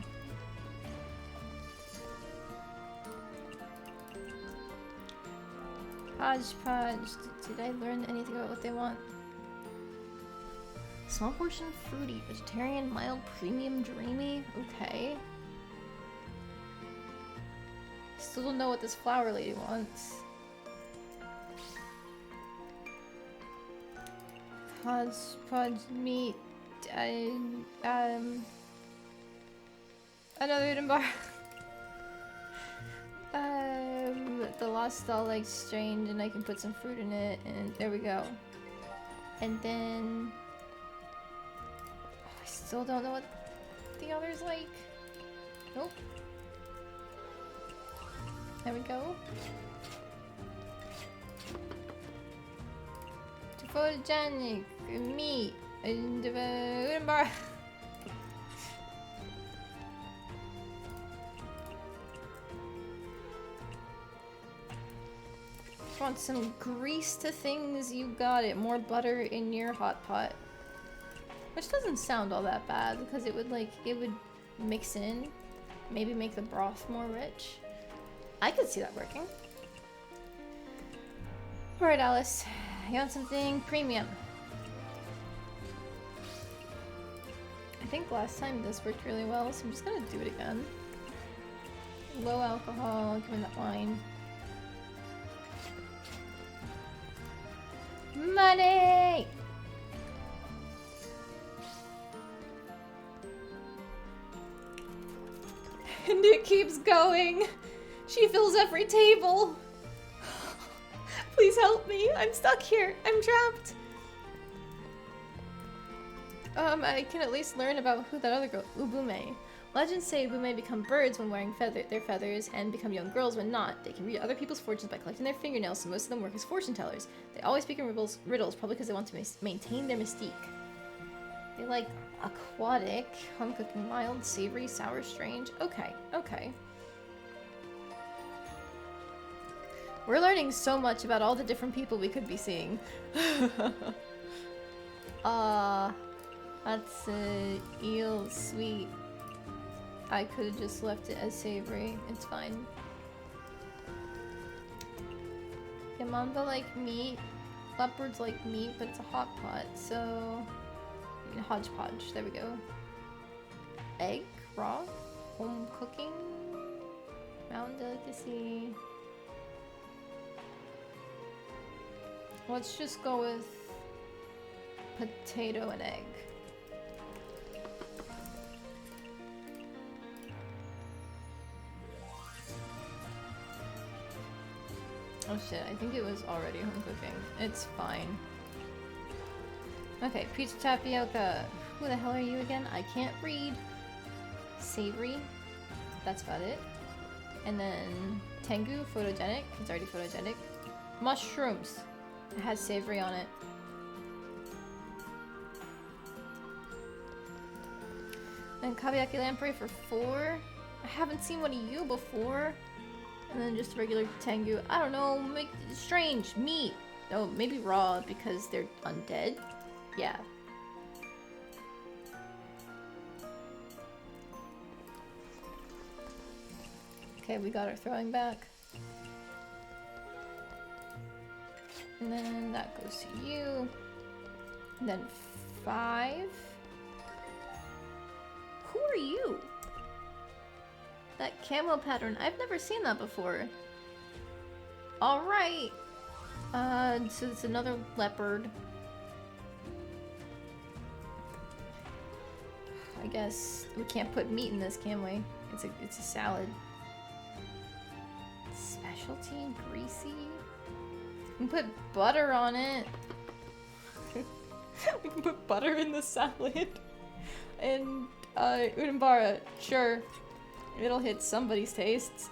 Hodgepodge. Did I learn anything about what they want? Small portion fruity, vegetarian, mild, premium, dreamy. Okay. Still don't know what this flower lady wants. Hodgepodge meat. Another hidden bar. The lost doll like strange, and I can put some fruit in it, and there we go. And then I still don't know what the others like. Nope. There we go. Photogenic meat and wooden bar. Want some grease to things? You got it. More butter in your hot pot, which doesn't sound all that bad because it would mix in, maybe make the broth more rich. I could see that working. All right, Alice. You want something premium? I think last time this worked really well, so I'm just gonna do it again. Low alcohol, give me that wine. Money! And it keeps going. She fills every table. Please help me. I'm stuck here. I'm trapped. I can at least learn about who that other girl, Ubume. Legends say Ubume become birds when wearing their feathers and become young girls when not. They can read other people's fortunes by collecting their fingernails, so most of them work as fortune tellers. They always speak in riddles probably because they want to maintain their mystique. They like aquatic, home cooking, mild, savory, sour, strange. Okay, okay. We're learning so much about all the different people we could be seeing. That's eel sweet. I could have just left it as savory. It's fine. Yamamba like meat. Leopards like meat, but it's a hot pot, so... I mean, hodgepodge. There we go. Egg? Raw? Home cooking? Mountain delicacy? Let's just go with potato and egg. Oh shit, I think it was already home cooking. It's fine. Okay, peach tapioca. Who the hell are you again? I can't read. Savory. That's about it. And then Tengu, photogenic. It's already photogenic. Mushrooms. It has savory on it. And kabayaki lamprey for 4. I haven't seen one of you before. And then just regular tengu. I don't know, make strange meat. No, maybe raw because they're undead. Yeah. Okay, we got our throwing back. And then that goes to you. And then 5. Who are you? That camo pattern. I've never seen that before. Alright. So it's another leopard. I guess we can't put meat in this, can we? It's a salad. Specialty, greasy. We can put butter on it. We can put butter in the salad. And udambara, sure. It'll hit somebody's tastes.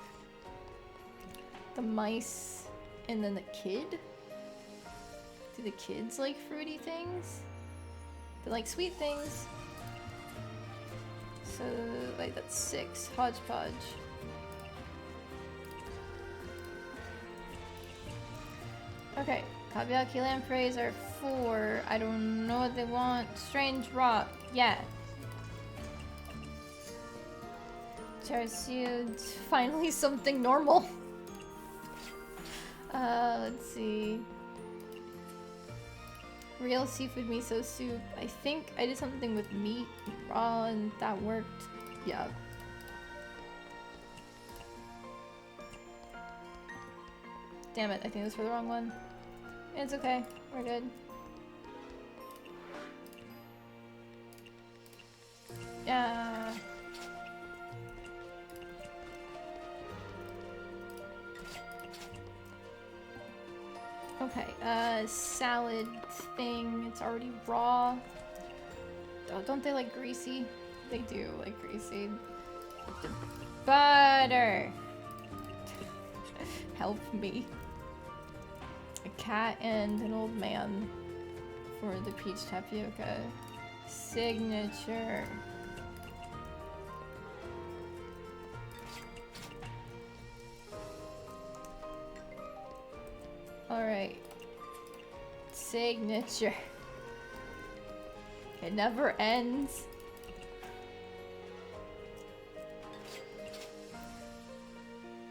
The mice and then the kid. Do the kids like fruity things? They like sweet things. So, like, that's 6. Hodgepodge. Okay, kabayaki lampreys are 4. I don't know what they want. Strange rock. Yeah. Char-siu. Finally something normal. Let's see. Real seafood miso soup. I think I did something with meat raw and that worked. Yeah. Damn it, I think it was for the wrong one. It's okay, we're good. Yeah. Okay, salad thing. It's already raw. Oh, don't they like greasy? They do like greasy. Butter! Help me. A cat and an old man for the peach tapioca. Signature. Alright. Signature. It never ends.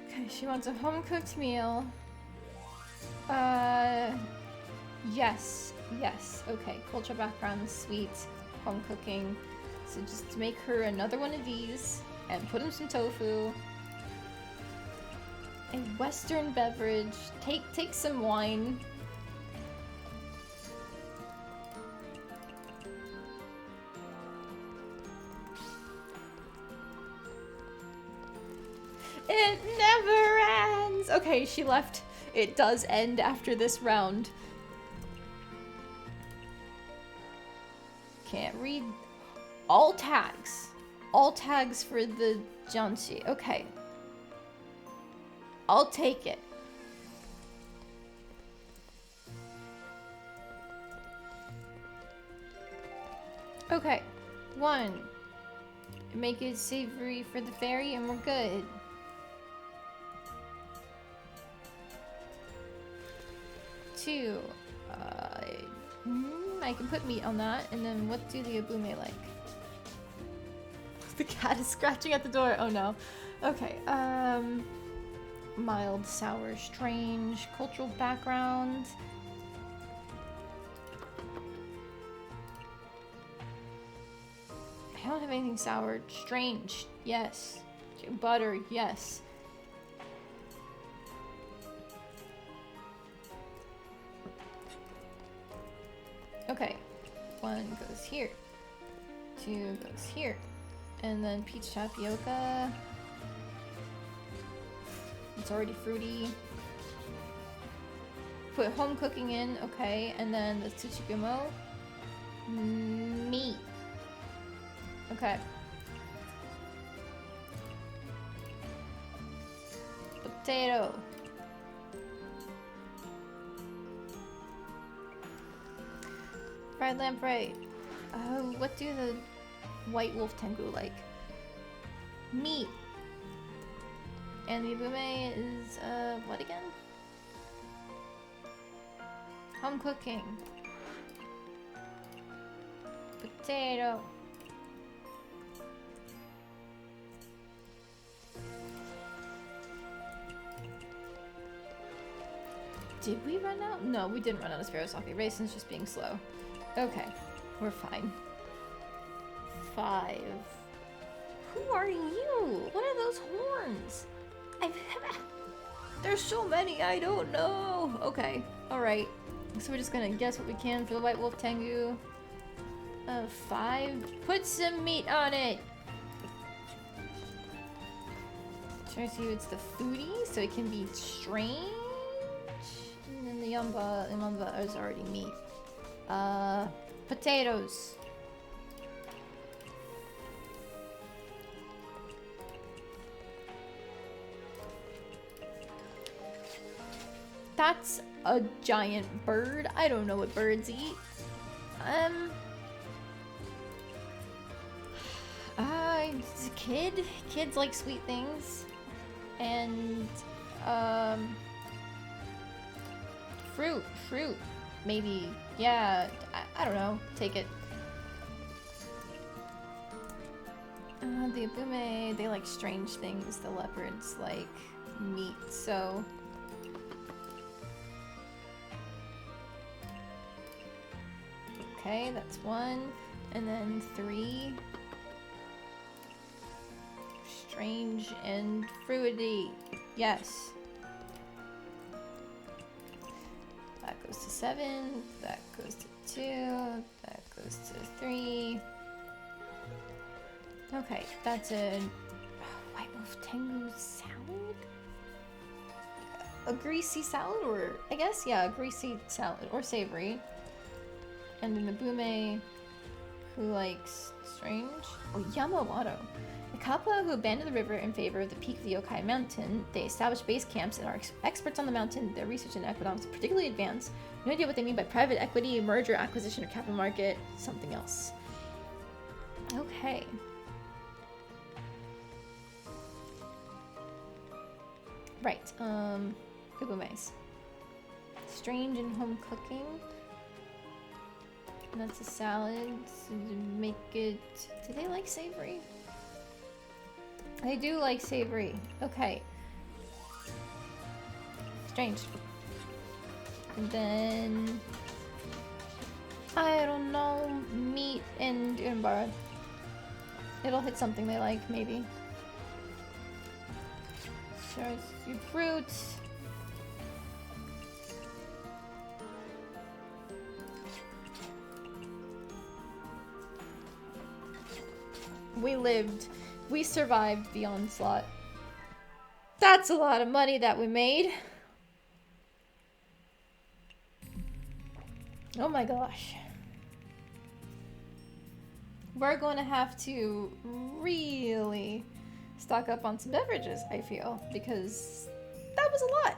Okay, she wants a home-cooked meal. Yes. Yes. Okay, culture background, sweet, home cooking. So just make her another one of these and put in some tofu. A Western beverage. Take some wine. It never ends! Okay, she left. It does end after this round. Can't read. All tags. All tags for the Janshi. Okay. I'll take it. Okay. 1. Make it savory for the fairy and we're good. 2. I can put meat on that. And then what do the abume like? The cat is scratching at the door. Oh no. Okay. Mild, sour, strange, cultural background. I don't have anything sour. Strange, yes. Butter, yes. Okay. 1 goes here. 2 goes here. And then peach tapioca. It's already fruity. Put home cooking in, okay. And then the tsuchigumo. Meat. Okay. Potato. Fried lamprey. What do the white wolf tengu like? Meat. And the abume is, what again? Home cooking. Potato. Did we run out? No, we didn't run out of Sparrowsaki. Raisin's just being slow. Okay, we're fine. 5. Who are you? What are those horns? There's so many, I don't know. Okay, alright. So we're just gonna guess what we can for the white wolf tengu. 5. Put some meat on it. Trying to see it's the foodie, so it can be strange. And then the yamba is already meat. Potatoes. That's a giant bird. I don't know what birds eat. It's a kid. Kids like sweet things. And, fruit. Maybe. Yeah, I don't know. Take it. The abume, they like strange things. The leopards like meat, so... Okay, that's 1. And then 3. Strange and fruity. Yes. That goes to 7. That goes to 2. That goes to 3. Okay, that's a white wolf tengu salad? A greasy salad, or I guess, yeah, a greasy salad or savory. And an abume who likes strange. Oh, Yamawato. The Kappa who abandoned the river in favor of the peak of the Yokai Mountain. They established base camps and are experts on the mountain. Their research in economics is particularly advanced. No idea what they mean by private equity, merger, acquisition, or capital market. Something else. Okay. Right. Abumes. Strange and home cooking. And that's a salad. So to make it... Do they like savory? They do like savory. Okay. Strange. And then... I don't know. Meat and Unbara. It'll hit something they like, maybe. Sure, fruits. We lived. We survived the onslaught. That's a lot of money that we made. Oh my gosh. We're going to have to really stock up on some beverages, I feel, because that was a lot.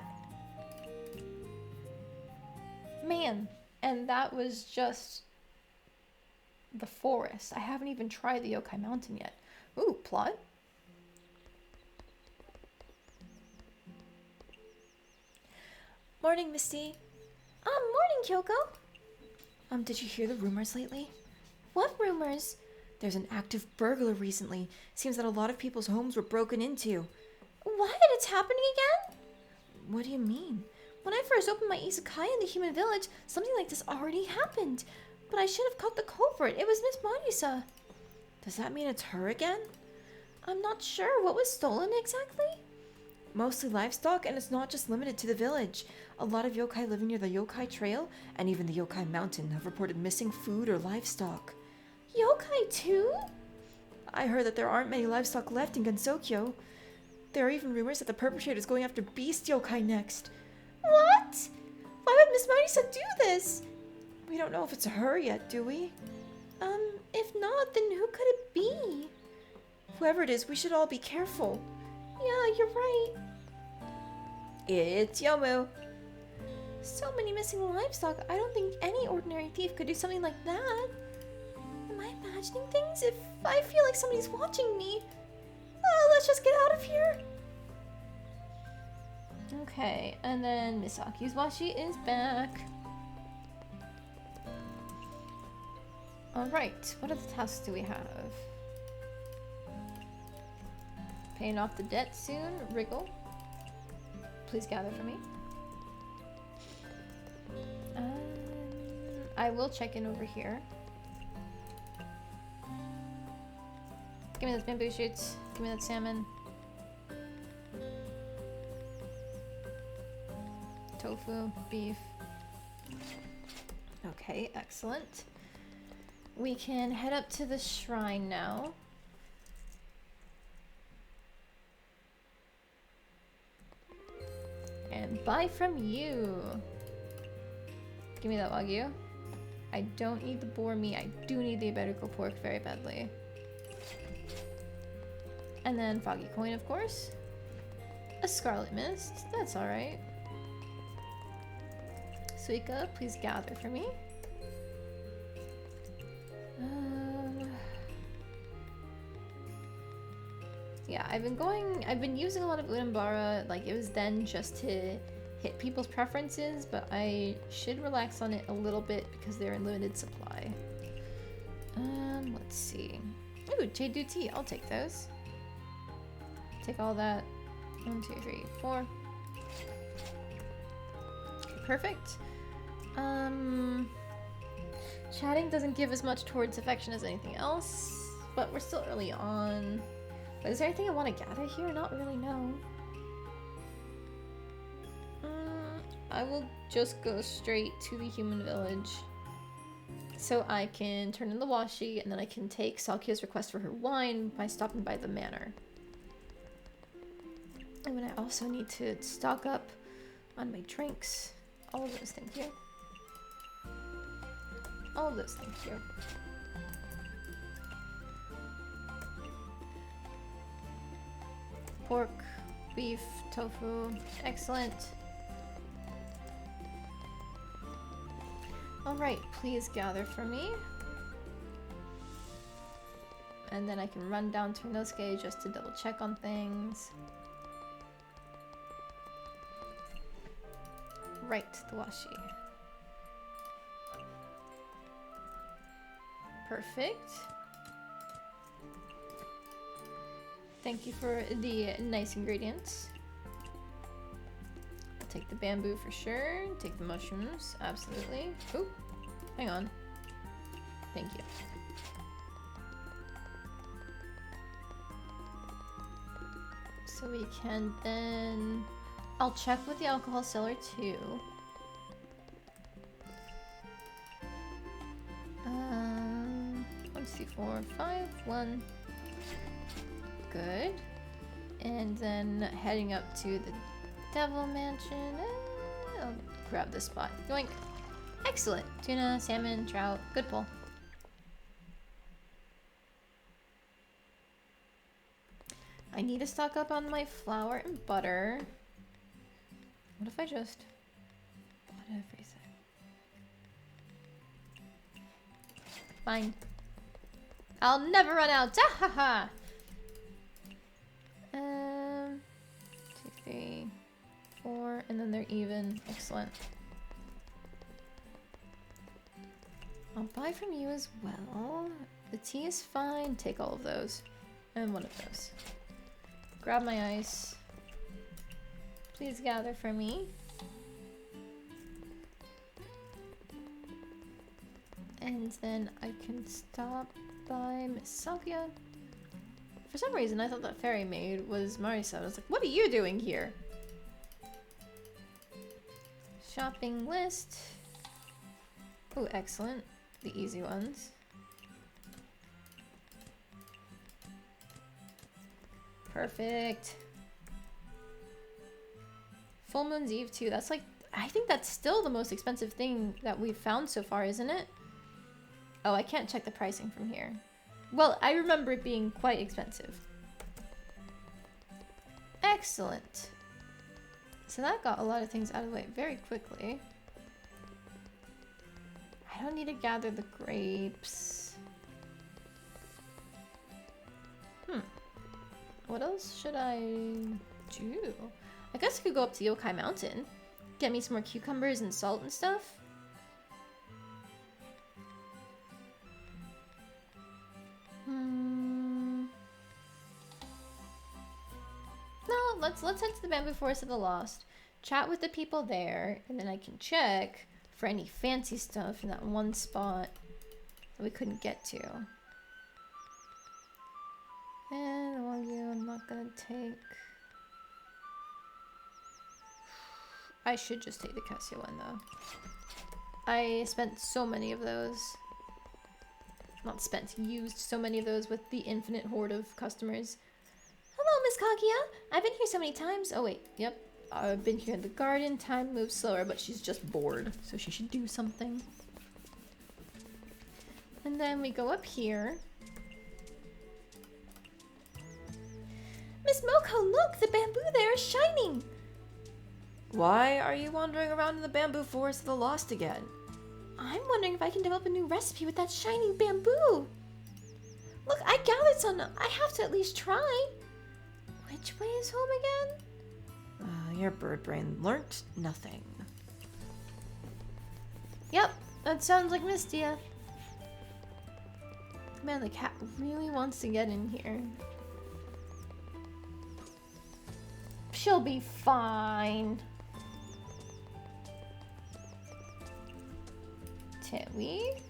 Man, and that was just the forest. I haven't even tried the Yokai Mountain yet. Ooh, plot. Morning, Misty. Morning, Kyoko. Did you hear the rumors lately? What rumors? There's an active burglar recently. Seems that a lot of people's homes were broken into. What? It's happening again? What do you mean? When I first opened my izakaya in the human village, something like this already happened. But I should have caught the culprit. It was Miss Marisa. Does that mean it's her again? I'm not sure. What was stolen exactly? Mostly livestock, and it's not just limited to the village. A lot of yokai living near the yokai trail and even the yokai mountain have reported missing food or livestock. Yokai too? I heard that there aren't many livestock left in Gansokyo. There are even rumors that the perpetrator is going after beast yokai next. What? Why would Miss Marisa do this? We don't know if it's her yet, do we? If not, then who could it be? Whoever it is, we should all be careful. Yeah, you're right. It's Yomu. So many missing livestock. I don't think any ordinary thief could do something like that. Am I imagining things? If I feel like somebody's watching me. Let's just get out of here. Okay, and then Misaki's washi is back. Alright, what other tasks do we have? Paying off the debt soon. Wriggle. Please gather for me. I will check in over here. Give me those bamboo shoots. Give me that salmon. Tofu, beef. Okay, excellent. We can head up to the shrine now. And buy from you. Give me that Wagyu. I don't need the boar meat. I do need the iberico pork very badly. And then foggy coin, of course. A scarlet mist. That's alright. Suika, please gather for me. Yeah, I've been using a lot of Unambara, like it was then just to hit people's preferences, but I should relax on it a little bit because they're in limited supply. Let's see. Ooh, Jade tea, I'll take those. Take all that. 1, 2, 3, 4. Okay, perfect. Chatting doesn't give as much towards affection as anything else, but we're still early on. But is there anything I want to gather here? Not really, no. I will just go straight to the human village so I can turn in the washi, and then I can take Salkia's request for her wine by stopping by the manor. And then I also need to stock up on my drinks. All of those, thank you. All of those, thank you. Pork, beef, tofu, excellent. Alright, please gather for me. And then I can run down to Inosuke just to double check on things. Right, the washi. Perfect. Thank you for the nice ingredients. I'll take the bamboo for sure. Take the mushrooms, absolutely. Oh, hang on. Thank you. So we can then... I'll check with the alcohol seller too. 1, 2, 4, 5, 1. Good. And then heading up to the Devil Mansion. I'll grab this spot. Yoink. Excellent. Tuna, salmon, trout. Good pull. I need to stock up on my flour and butter. What if I just... What if I say... Fine. I'll never run out. Ah, ha ha. 2, 3, 4, and then they're even. Excellent. I'll buy from you as well. The tea is fine. Take all of those. And one of those. Grab my ice. Please gather for me. And then I can stop by Mystia. For some reason, I thought that fairy maid was Marisa. I was like, what are you doing here? Shopping list. Oh, excellent. The easy ones. Perfect. Full Moon's Eve too. That's like, I think that's still the most expensive thing that we've found so far, isn't it? Oh, I can't check the pricing from here. Well, I remember it being quite expensive. Excellent. So that got a lot of things out of the way very quickly. I don't need to gather the grapes. What else should I do? I guess I could go up to Yokai Mountain. Get me some more cucumbers and salt and stuff. No, let's head to the Bamboo Forest of the Lost. Chat with the people there, and then I can check for any fancy stuff in that one spot that we couldn't get to. And the Wagyu I'm not gonna take. I should just take the Cassia one though. I spent so many of those. Not spent, used so many of those with the infinite horde of customers. Hello, Miss Kaguya! I've been here so many times. Oh wait, yep. I've been here in the garden. Time moves slower, but she's just bored, so she should do something. And then we go up here. Miss Moko, look! The bamboo there is shining! Why are you wandering around in the Bamboo Forest of the Lost again? I'm wondering if I can develop a new recipe with that shining bamboo. Look, I gathered some. I have to at least try. Which way is home again? Your bird brain learnt nothing. Yep, that sounds like Mystia. Man, the cat really wants to get in here. She'll be fine. Tewi?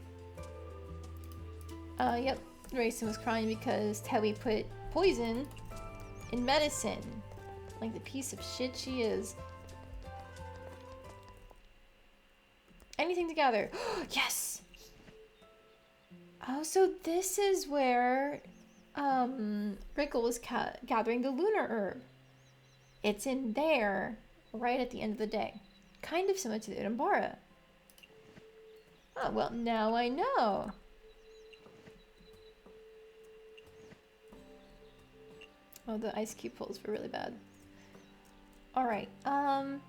Yep. Raisin was crying because Tewi put poison in medicine. Like the piece of shit she is. Anything to gather. Yes! Oh, so this is where Rickle was gathering the lunar herb. It's in there right at the end of the day. Kind of similar to the Udambara. Oh, well, now I know. Oh, the ice cube pulls were really bad. Alright, kind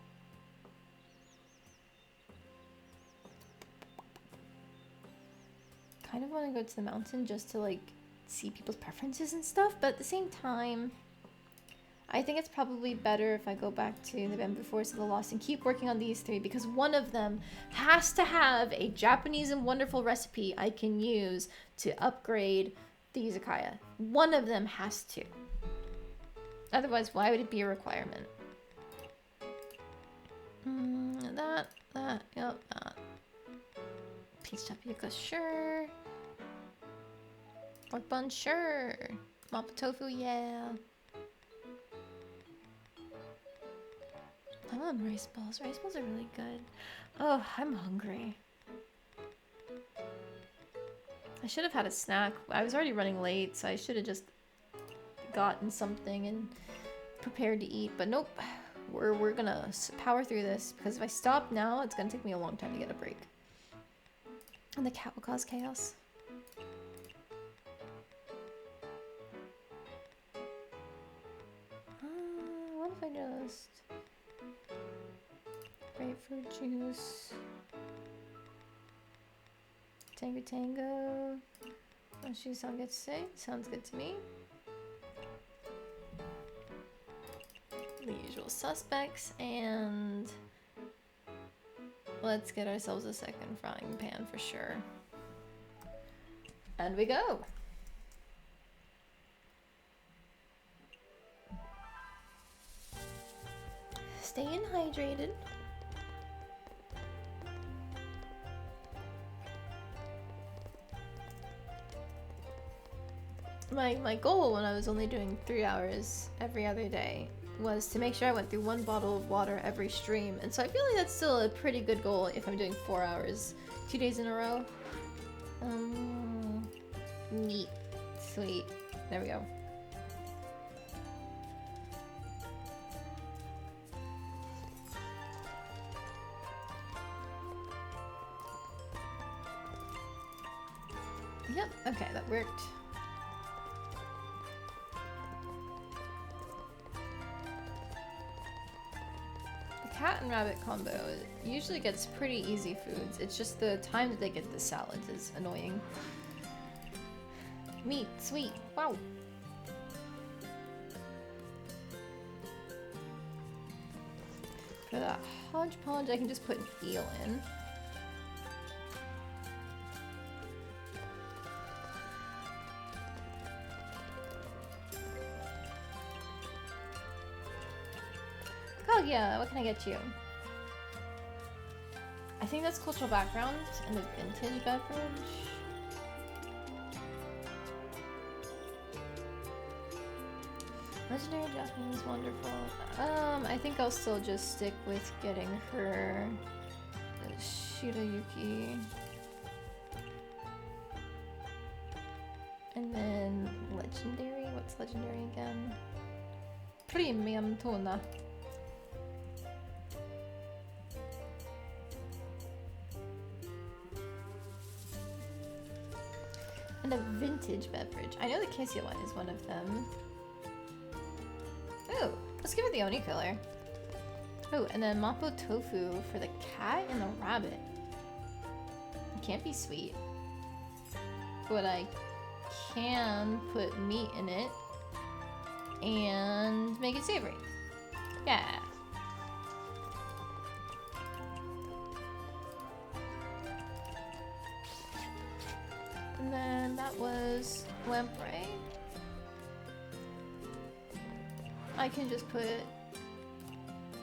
of want to go to the mountain just to, like, see people's preferences and stuff, but at the same time, I think it's probably better if I go back to the Bamboo Forest of the Lost and keep working on these three, because one of them has to have a Japanese and wonderful recipe I can use to upgrade the Izakaya. One of them has to. Otherwise, why would it be a requirement? Yep, that. Peach tapioca, sure. Pork bun, sure. Mapo tofu, yeah. I love rice balls. Rice balls are really good. Oh, I'm hungry. I should have had a snack. I was already running late, so I should have just gotten something and prepared to eat. But nope. We're gonna power through this, because if I stop now, it's gonna take me a long time to get a break. And the cat will cause chaos. What if I just... grapefruit juice. Tango. Shishan gets to say. Sounds good to me. The usual suspects, and let's get ourselves a second frying pan for sure. And we go. Staying hydrated. My goal when I was only doing 3 hours every other day was to make sure I went through 1 bottle of water every stream, and so I feel like that's still a pretty good goal if I'm doing 4 hours 2 days in a row. Neat. Sweet. There we go. Yep, okay, that worked. Cat and rabbit combo usually gets pretty easy foods. It's just the time that they get the salads is annoying. Meat, sweet, wow. For that hodgepodge, I can just put eel in. Oh yeah, what can I get you? I think that's cultural background and a vintage beverage. Legendary Jasmine is wonderful. I think I'll still just stick with getting her Shirayuki. And then legendary? What's legendary again? Premium tuna. And a vintage beverage. I know the Cassia one is one of them. Ooh, let's give it the Oni killer. Oh, and then Mapo tofu for the cat and the rabbit. It can't be sweet. But I can put meat in it and make it savory. Yeah. And then that was lamprey. I can just put...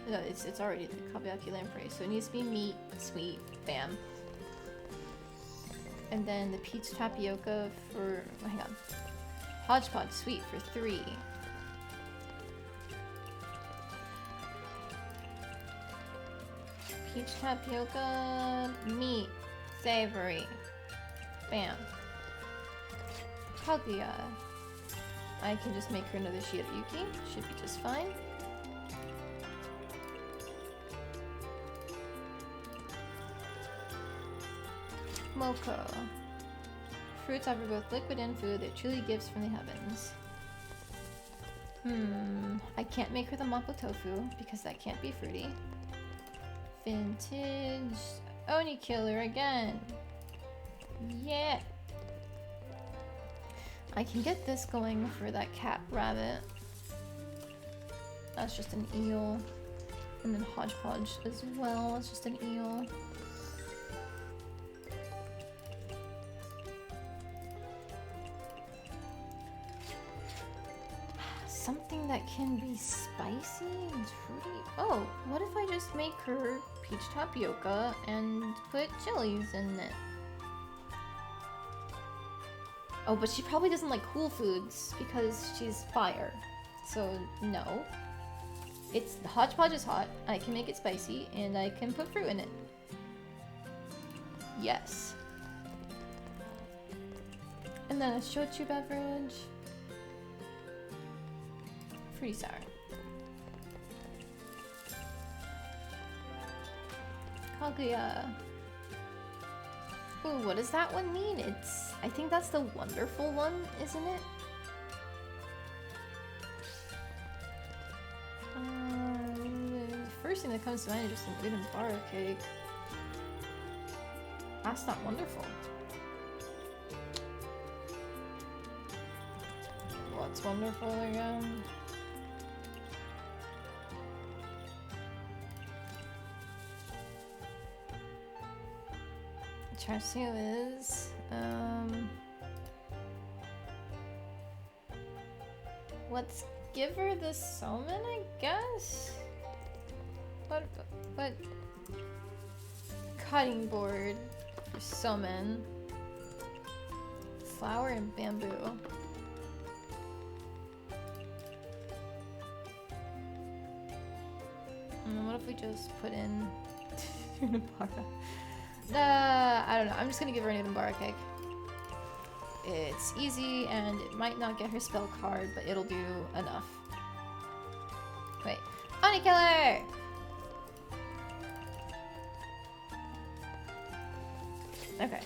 No, it's already the kabayaki lamprey, so it needs to be meat, sweet, bam. And then the peach tapioca for... Oh, hang on. Hodgepodge sweet for 3. Peach tapioca, meat, savory, bam. Kaguya. I can just make her another Shirayuki. Should be just fine. Mocha. Fruits offer both liquid and food. They're truly gifts from the heavens. I can't make her the Mapo tofu because that can't be fruity. Vintage Oni killer again. Yeah. I can get this going for that cat rabbit. That's just an eel. And then hodgepodge as well. That's just an eel. Something that can be spicy and fruity. Oh, what if I just make her peach tapioca and put chilies in it? Oh, but she probably doesn't like cool foods because she's fire. So, no. It's the hodgepodge is hot. I can make it spicy and I can put fruit in it. Yes. And then a shochu beverage. Pretty sour. Kaguya. Ooh, what does that one mean? I think that's the wonderful one, isn't it? The first thing that comes to mind is just an Uden bar cake. That's not wonderful. What's wonderful again? Char siu is let's give her the salmon, I guess. What cutting board for salmon. Flour and bamboo. What if we just put in Unabara? I don't know. I'm just gonna give her an Unabara cake. It's easy and it might not get her spell card, but it'll do enough. Wait. Honey killer! Okay.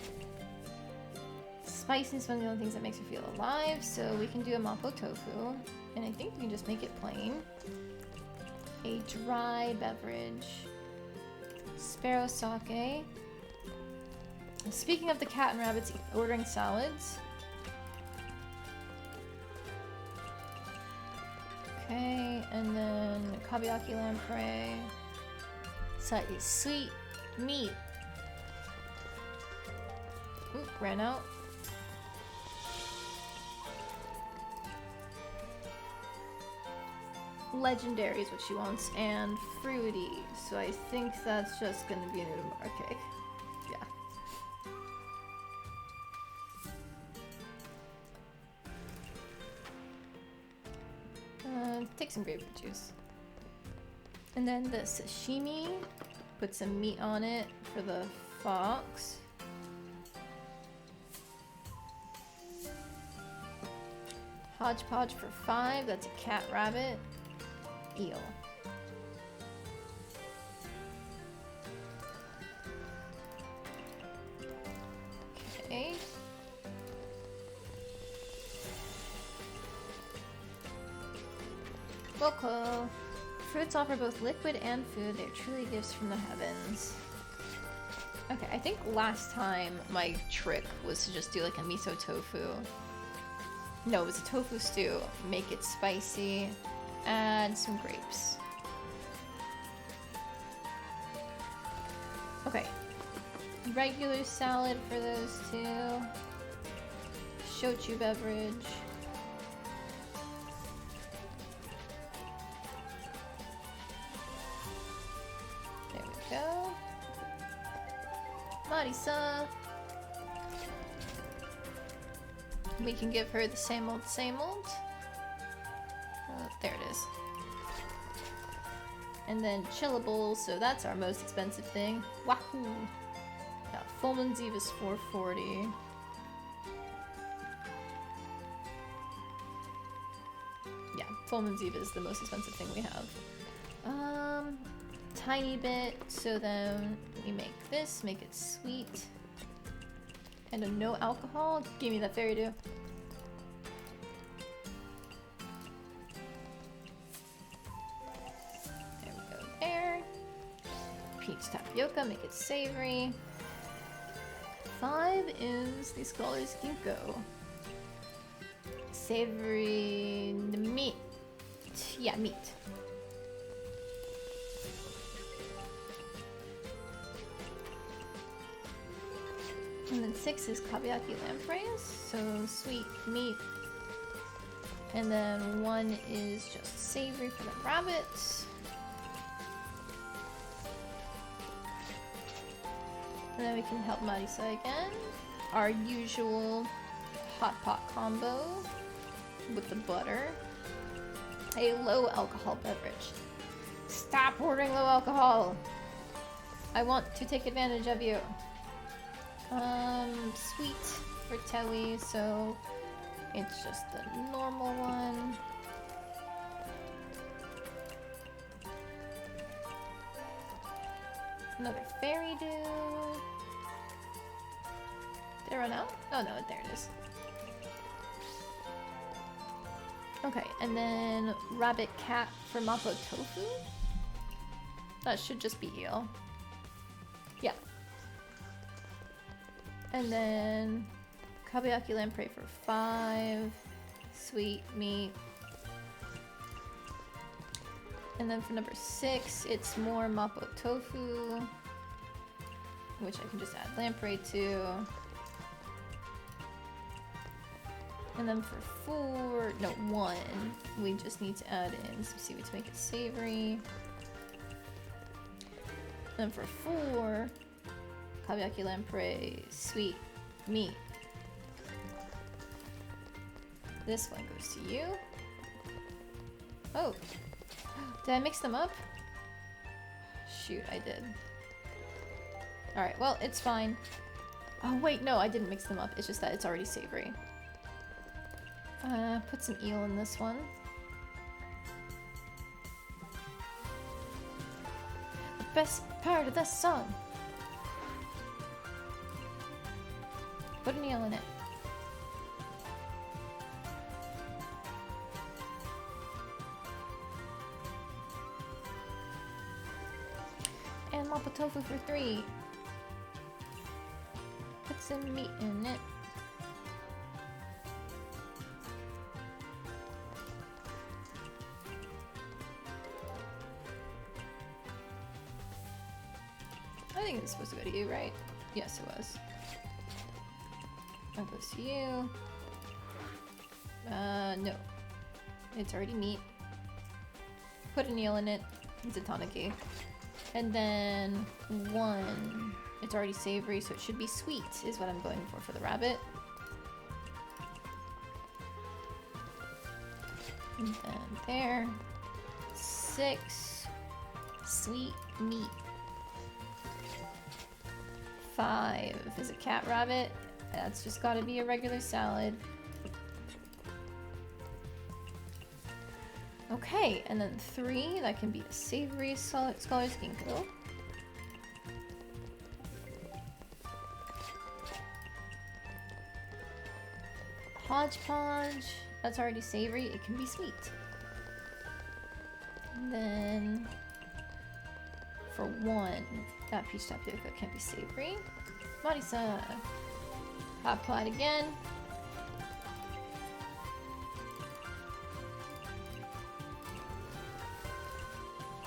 Spicy is one of the only things that makes her feel alive, so we can do a mapo tofu. And I think we can just make it plain. A dry beverage. Sparrow sake. Speaking of the cat and rabbits ordering salads. Okay, and then kabayaki lamprey. Slightly sweet meat. Oop, ran out. Legendary is what she wants, and fruity. So I think that's just gonna be an Udamara cake. Yeah. Take some grapefruit juice. And then the sashimi. Put some meat on it for the fox. Hodgepodge for 5. That's a cat rabbit. Eel. Okay. Boko. Fruits offer both liquid and food. They're truly gifts from the heavens. Okay, I think last time my trick was to just do like a miso tofu. No, it was a tofu stew. Make it spicy. Add some grapes. Okay. Regular salad for those two. Shochu beverage. There we go. Marisa. We can give her the same old, same old. There it is. And then chillables, so that's our most expensive thing. Wahoo! Yeah, Full Moon's Eve is $4.40. Yeah, Full Moon's Eve is the most expensive thing we have. Tiny bit, so then we make this, make it sweet. And a no alcohol. Give me that fairy dew. Peach tapioca, make it savory. 5 is the Scholar's Ginkgo. Savory meat. Yeah, meat. And then 6 is kabayaki lampreys, so sweet meat. And then 1 is just savory for the rabbits. And then we can help Marisa again. Our usual hot pot combo with the butter. A low alcohol beverage. Stop ordering low alcohol! I want to take advantage of you. Sweet for Tewi, so it's just the normal one. Another fairy dew. Did it run out? Oh no, there it is. Okay, and then rabbit cat for mapo tofu. That should just be eel. Yeah. And then kabayaki lamprey for 5. Sweet meat. And then for number 6, it's more mapo tofu, which I can just add lamprey to. And then for 1, we just need to add in some seaweed to make it savory. Then for 4, kabayaki lamprey, sweet meat. This one goes to you. Oh, did I mix them up? Shoot, I did. Alright, well, it's fine. Oh wait, no, I didn't mix them up. It's just that it's already savory. Put some eel in this one. The best part of this song. Put an eel in it. And mapo tofu for 3. Put some meat in it. I think it's supposed to go to you, right? Yes, it was. That goes to you. No. It's already meat. Put an eel in it. It's a tanaki. And then 1. It's already savory, so it should be sweet, is what I'm going for the rabbit. And then there. 6. Sweet meat. 5 is a cat rabbit. That's just gotta be a regular salad. Okay, and then 3, that can be a savory scholar's ginkgo. Hodgepodge, that's already savory, it can be sweet. And then for 1, that peach tapioca can be savory. Marisa, hot pot again.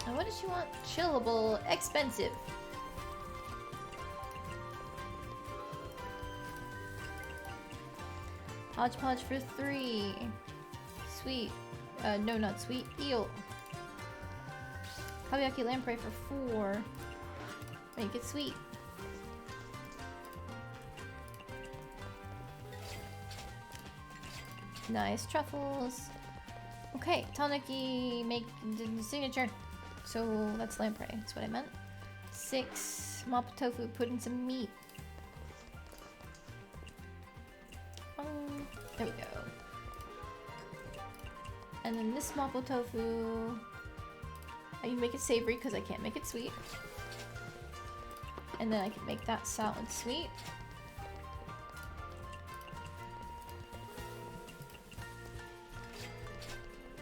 And what does she want? Chillable, expensive. Hodgepodge for 3. Sweet. No, not sweet. Eel. Kabayaki lamprey for 4. Make it sweet. Nice truffles. Okay, tanaki, make the signature. So that's lamprey, that's what I meant. 6, mapo tofu, put in some meat. There we go. And then this mapo tofu, I can make it savory because I can't make it sweet. And then I can make that salad sweet.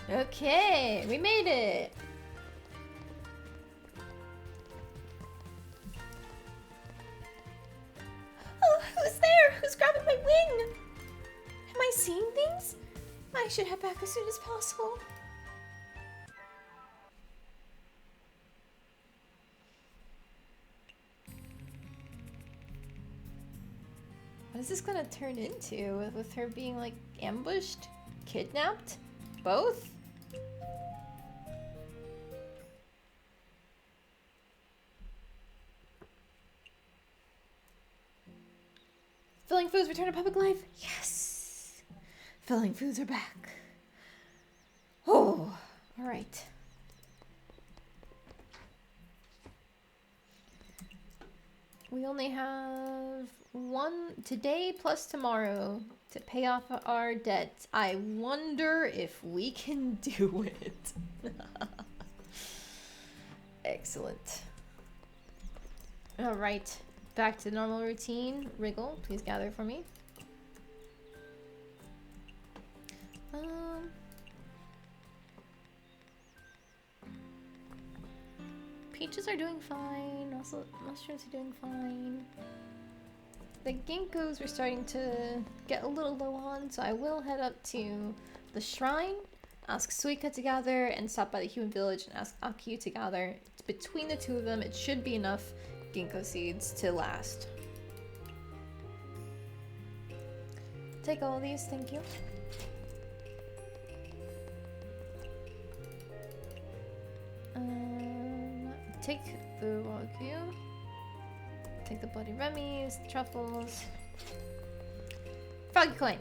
Okay, we made it! Oh, who's there? Who's grabbing my wing? Am I seeing things? I should head back as soon as possible. What is this gonna turn into? With her being like ambushed? Kidnapped? Both? Filling foods return to public life? Yes! Filling foods are back. Oh, alright. We only have 1 today plus tomorrow to pay off our debt. I wonder if we can do it. Excellent. Alright. Back to normal routine. Wriggle, please gather for me. Peaches are doing fine. Also, mushrooms are doing fine. The ginkgos we're starting to get a little low on, so I will head up to the shrine, ask Suika to gather, and stop by the human village and ask Akiyu to gather. Between the two of them, it should be enough ginkgo seeds to last. Take all these, thank you. Take the wagyu. Take the bloody remmies, the truffles. Froggy coin.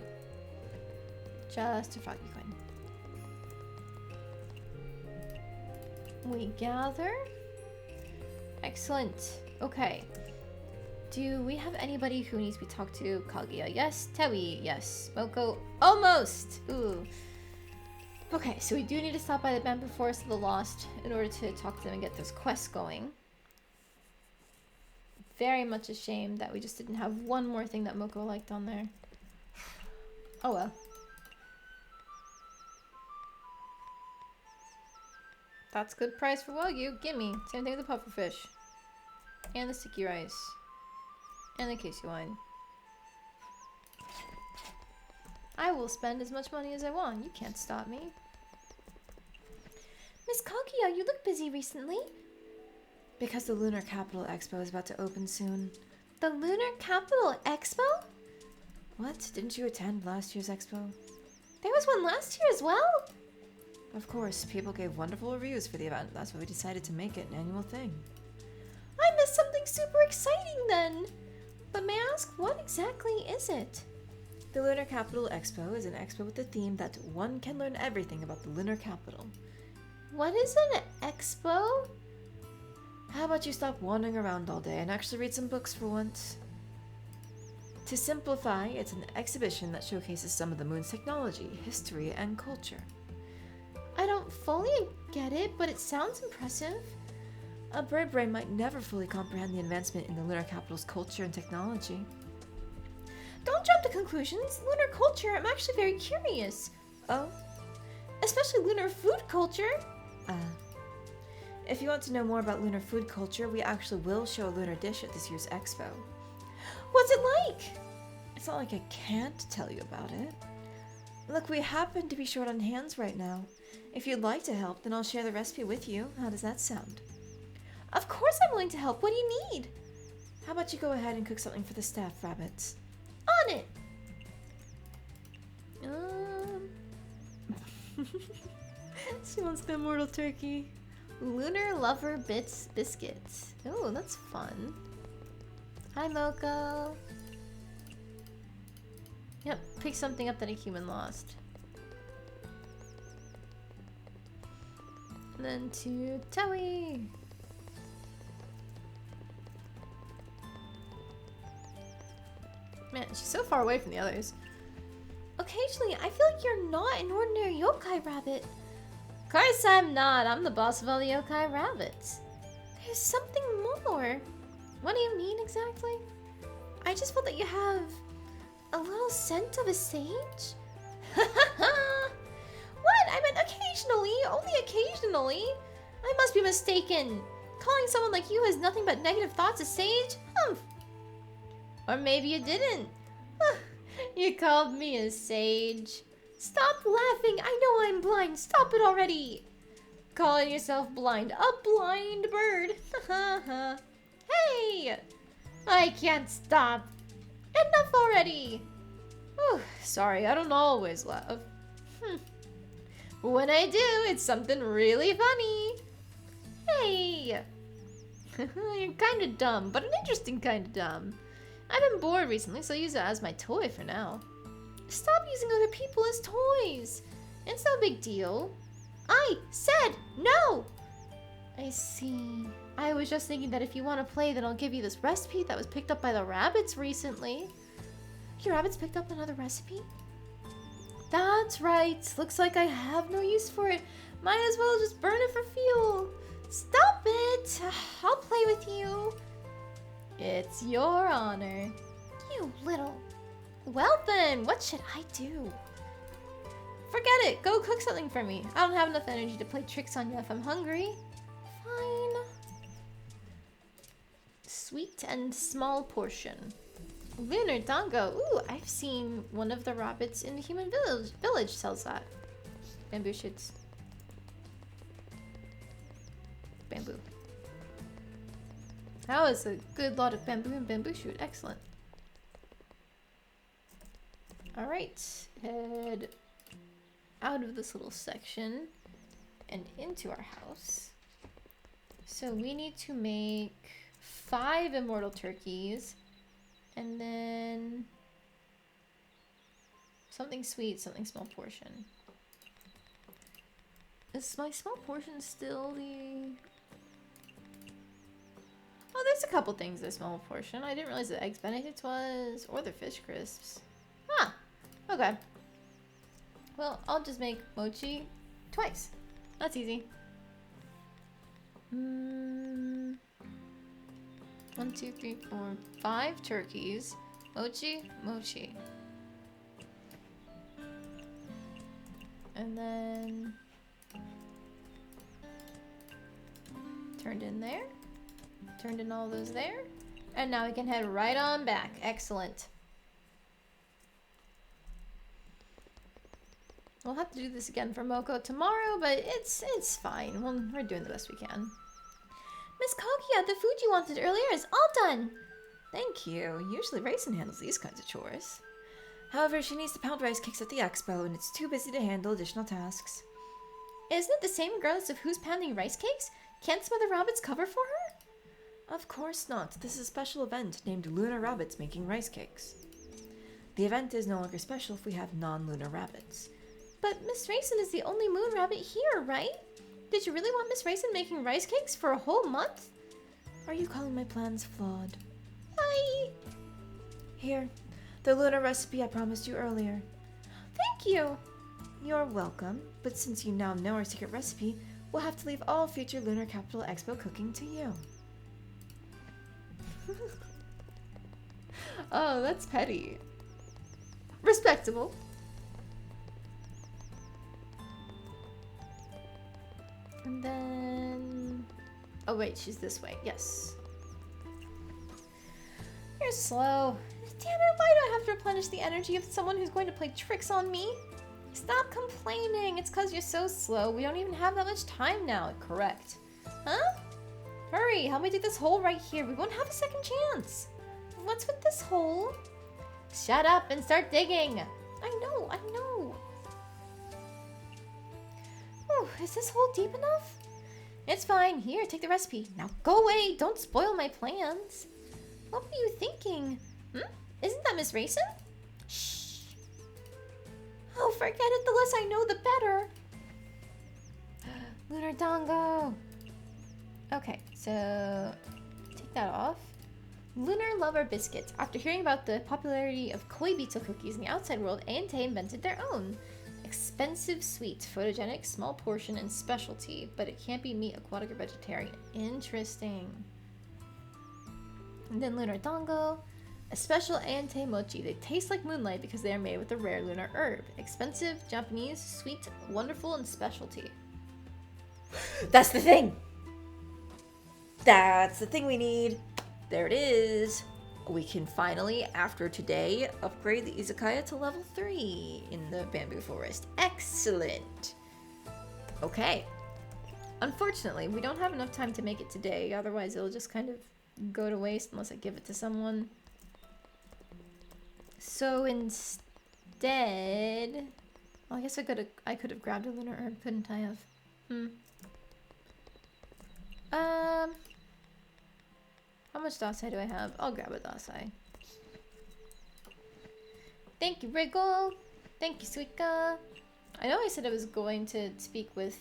Just a froggy coin. We gather. Excellent. Okay. Do we have anybody who needs to be talked to? Kaguya, yes. Tewi, yes. Moko, almost. Ooh. Okay, so we do need to stop by the Bamboo Forest of the Lost in order to talk to them and get those quests going. Very much a shame that we just didn't have one more thing that Moko liked on there. Oh well. That's good price for Wagyu. Gimme. Same thing with the pufferfish. And the sticky rice. And the Casey wine. I will spend as much money as I want. You can't stop me. Miss Kaguya, you look busy recently. Because the Lunar Capital Expo is about to open soon. The Lunar Capital Expo? What? Didn't you attend last year's expo? There was one last year as well? Of course, people gave wonderful reviews for the event. That's why we decided to make it an annual thing. I missed something super exciting then. But may I ask, what exactly is it? The Lunar Capital Expo is an expo with the theme that one can learn everything about the Lunar Capital. What is an expo? How about you stop wandering around all day and actually read some books for once? To simplify, it's an exhibition that showcases some of the moon's technology, history, and culture. I don't fully get it, but it sounds impressive. A bird brain might never fully comprehend the advancement in the Lunar Capital's culture and technology. Don't jump to conclusions. Lunar culture, I'm actually very curious. Oh? Especially lunar food culture. If you want to know more about lunar food culture, we actually will show a lunar dish at this year's expo. What's it like? It's not like I can't tell you about it. Look, we happen to be short on hands right now. If you'd like to help, then I'll share the recipe with you. How does that sound? Of course I'm willing to help. What do you need? How about you go ahead and cook something for the staff, rabbits? On it! She wants the immortal turkey. Lunar Lover Bits Biscuits. Oh, that's fun. Hi, Moko. Yep, pick something up that a human lost. And then to Tewi. Man, she's so far away from the others. Occasionally, I feel like you're not an ordinary yokai rabbit. Of course I'm not. I'm the boss of all the yokai rabbits. There's something more. What do you mean exactly? I just felt that you have a little scent of a sage. What? I meant occasionally. Only occasionally. I must be mistaken. Calling someone like you has nothing but negative thoughts a sage? Humph. Or maybe you didn't. You called me a sage. Stop laughing. I know I'm blind. Stop it already. Calling yourself blind. A blind bird. Hey! I can't stop. Enough already. Oh, sorry, I don't always laugh. When I do, it's something really funny. Hey! You're kind of dumb, but an interesting kind of dumb. I've been bored recently, so I use it as my toy for now. Stop using other people as toys. It's no big deal. I said no! I see. I was just thinking that if you want to play, then I'll give you this recipe that was picked up by the rabbits recently. Your rabbits picked up another recipe? That's right. Looks like I have no use for it. Might as well just burn it for fuel. Stop it! I'll play with you. It's your honor. You little... Well then, what should I do? Forget it. Go cook something for me. I don't have enough energy to play tricks on you if I'm hungry. Fine. Sweet and small portion. Lunar dango. Ooh, I've seen one of the rabbits in the human village sells that. Bamboo shoots. Bamboo. That was a good lot of bamboo and bamboo shoot. Excellent. Alright. Head out of this little section and into our house. So we need to make 5 immortal turkeys. And then something sweet, something small portion. Is my small portion still the... Oh, there's a couple things in small portion. I didn't realize the eggs benedict was, or the fish crisps. Huh. Okay. Well, I'll just make mochi twice. That's easy. 1, 2, 3, 4, 5 turkeys. Mochi, mochi. And then turned in there. Turned in all those there. And now we can head right on back. Excellent. We'll have to do this again for Moko tomorrow, but it's fine. We're doing the best we can. Miss Kokia, the food you wanted earlier is all done. Thank you. Usually Raisin handles these kinds of chores. However, she needs to pound rice cakes at the expo, and it's too busy to handle additional tasks. Isn't it the same regardless of who's pounding rice cakes? Can't some other rabbits cover for her? Of course not. This is a special event named Lunar Rabbits Making Rice Cakes. The event is no longer special if we have non-lunar rabbits. But Miss Raisin is the only moon rabbit here, right? Did you really want Miss Raisin making rice cakes for a whole month? Are you calling my plans flawed? Hi! Here, the lunar recipe I promised you earlier. Thank you! You're welcome, but since you now know our secret recipe, we'll have to leave all future Lunar Capital Expo cooking to you. Oh, that's petty. Respectable. And then... Oh wait, she's this way. Yes. You're slow. Damn it, why do I have to replenish the energy of someone who's going to play tricks on me? Stop complaining. It's because you're so slow. We don't even have that much time now. Correct. Huh? Hurry, help me dig this hole right here. We won't have a second chance. What's with this hole? Shut up and start digging. I know, I know. Oh, is this hole deep enough? It's fine. Here, take the recipe. Now go away. Don't spoil my plans. What were you thinking? Isn't that Miss Raisin? Shh. Oh, forget it. The less I know, the better. Lunar Dango. Okay, so take that off. Lunar Lover Biscuits. After hearing about the popularity of koi beetle cookies in the outside world, A&T invented their own. Expensive, sweet, photogenic, small portion, and specialty, but it can't be meat, aquatic, or vegetarian. Interesting. And then Lunar Dango. A special A&T mochi. They taste like moonlight because they are made with a rare lunar herb. Expensive, Japanese, sweet, wonderful, and specialty. That's the thing! That's the thing we need. There it is. We can finally, after today, upgrade the Izakaya to level 3 in the bamboo forest. Excellent. Okay. Unfortunately, we don't have enough time to make it today. Otherwise, it'll just kind of go to waste unless I give it to someone. So instead... Well, I guess I could have grabbed a lunar herb, couldn't I have? How much Dasai do I have? I'll grab a Dasai. Thank you, Wriggle. Thank you, Suika. I know I said I was going to speak with,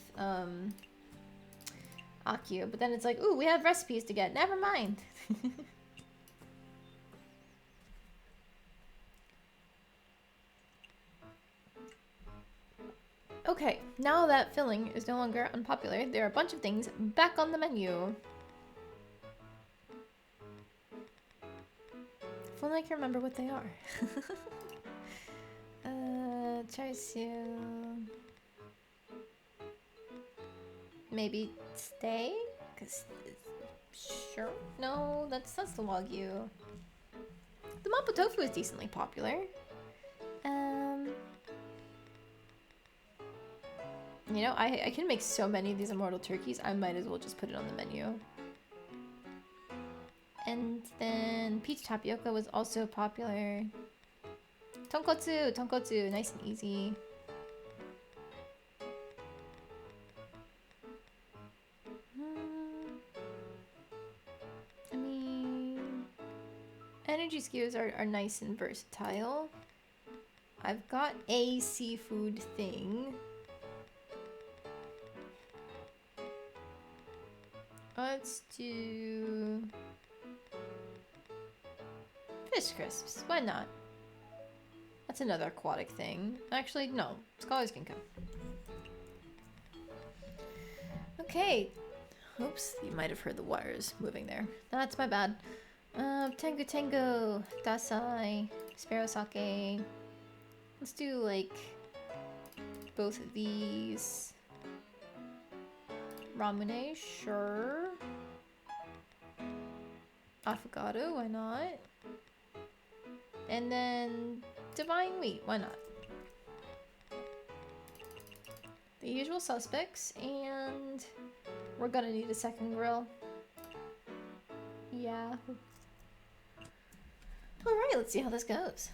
Akio, but then it's like, ooh, we have recipes to get. Never mind. Okay, now that filling is no longer unpopular, there are a bunch of things back on the menu. If only I can remember what they are. Char-siu. Maybe steak? Cause sure. No, that's the wagyu. The mapo tofu is decently popular. You know, I can make so many of these immortal turkeys, I might as well just put it on the menu. And then peach tapioca was also popular. Tonkotsu, nice and easy. I mean, energy skewers are nice and versatile. I've got a seafood thing. Let's do fish crisps. Why not? That's another aquatic thing. Actually, no. Scholars can come. Okay. Oops, you might have heard the wires moving there. That's my bad. Tengu, Dasai, Sparrow Sake. Let's do, like, both of these. Ramune, sure. Affogato, why not? And then divine wheat, why not? The usual suspects, and we're gonna need a second grill. Yeah. Alright, let's see how this goes.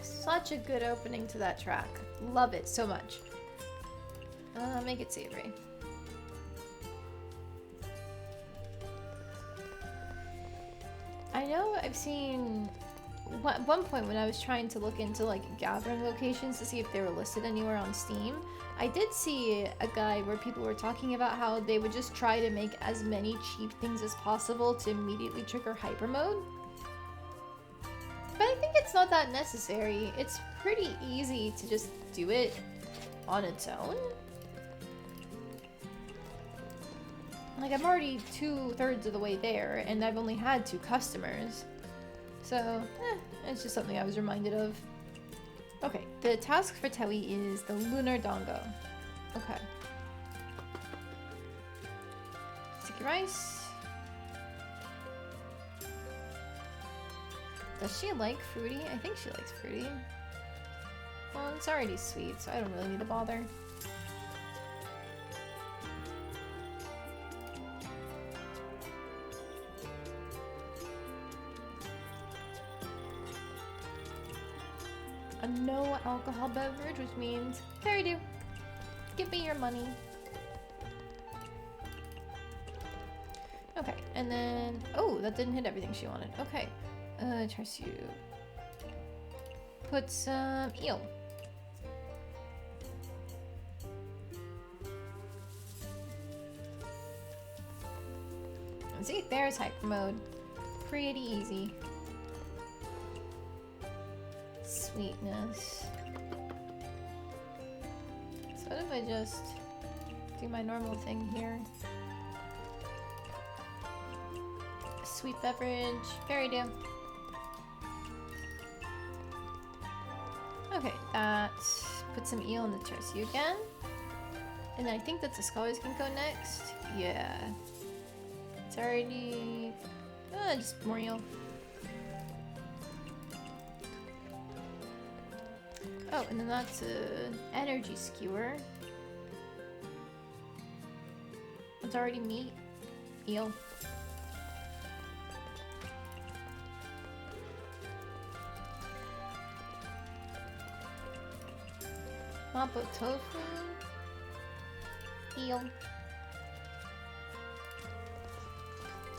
Such a good opening to that track. Love it so much. Make it savory. I know I've seen at one point when I was trying to look into like gathering locations to see if they were listed anywhere on Steam, I did see a guide where people were talking about how they would just try to make as many cheap things as possible to immediately trigger hyper mode. But I think it's not that necessary. It's pretty easy to just do it on its own. Like, I'm already 2/3 of the way there, and I've only had 2 customers. So, it's just something I was reminded of. Okay, the task for Tewi is the Lunar Dongo. Okay. Sticky rice. Does she like fruity? I think she likes fruity. Well, it's already sweet, so I don't really need to bother. A no alcohol beverage, which means, there you do. Give me your money. Okay, and then, oh, that didn't hit everything she wanted. Okay. Char siu. Put some eel. See, there's hyper mode. Pretty easy. Sweetness. So what if I just do my normal thing here? Sweet beverage. Very do. Okay, that. Put some eel in the char siu again. And I think that the scholars can go next. Yeah. It's already... just more eel. Oh, and then that's an energy skewer. It's already meat. Eel. Mapo tofu. Eel.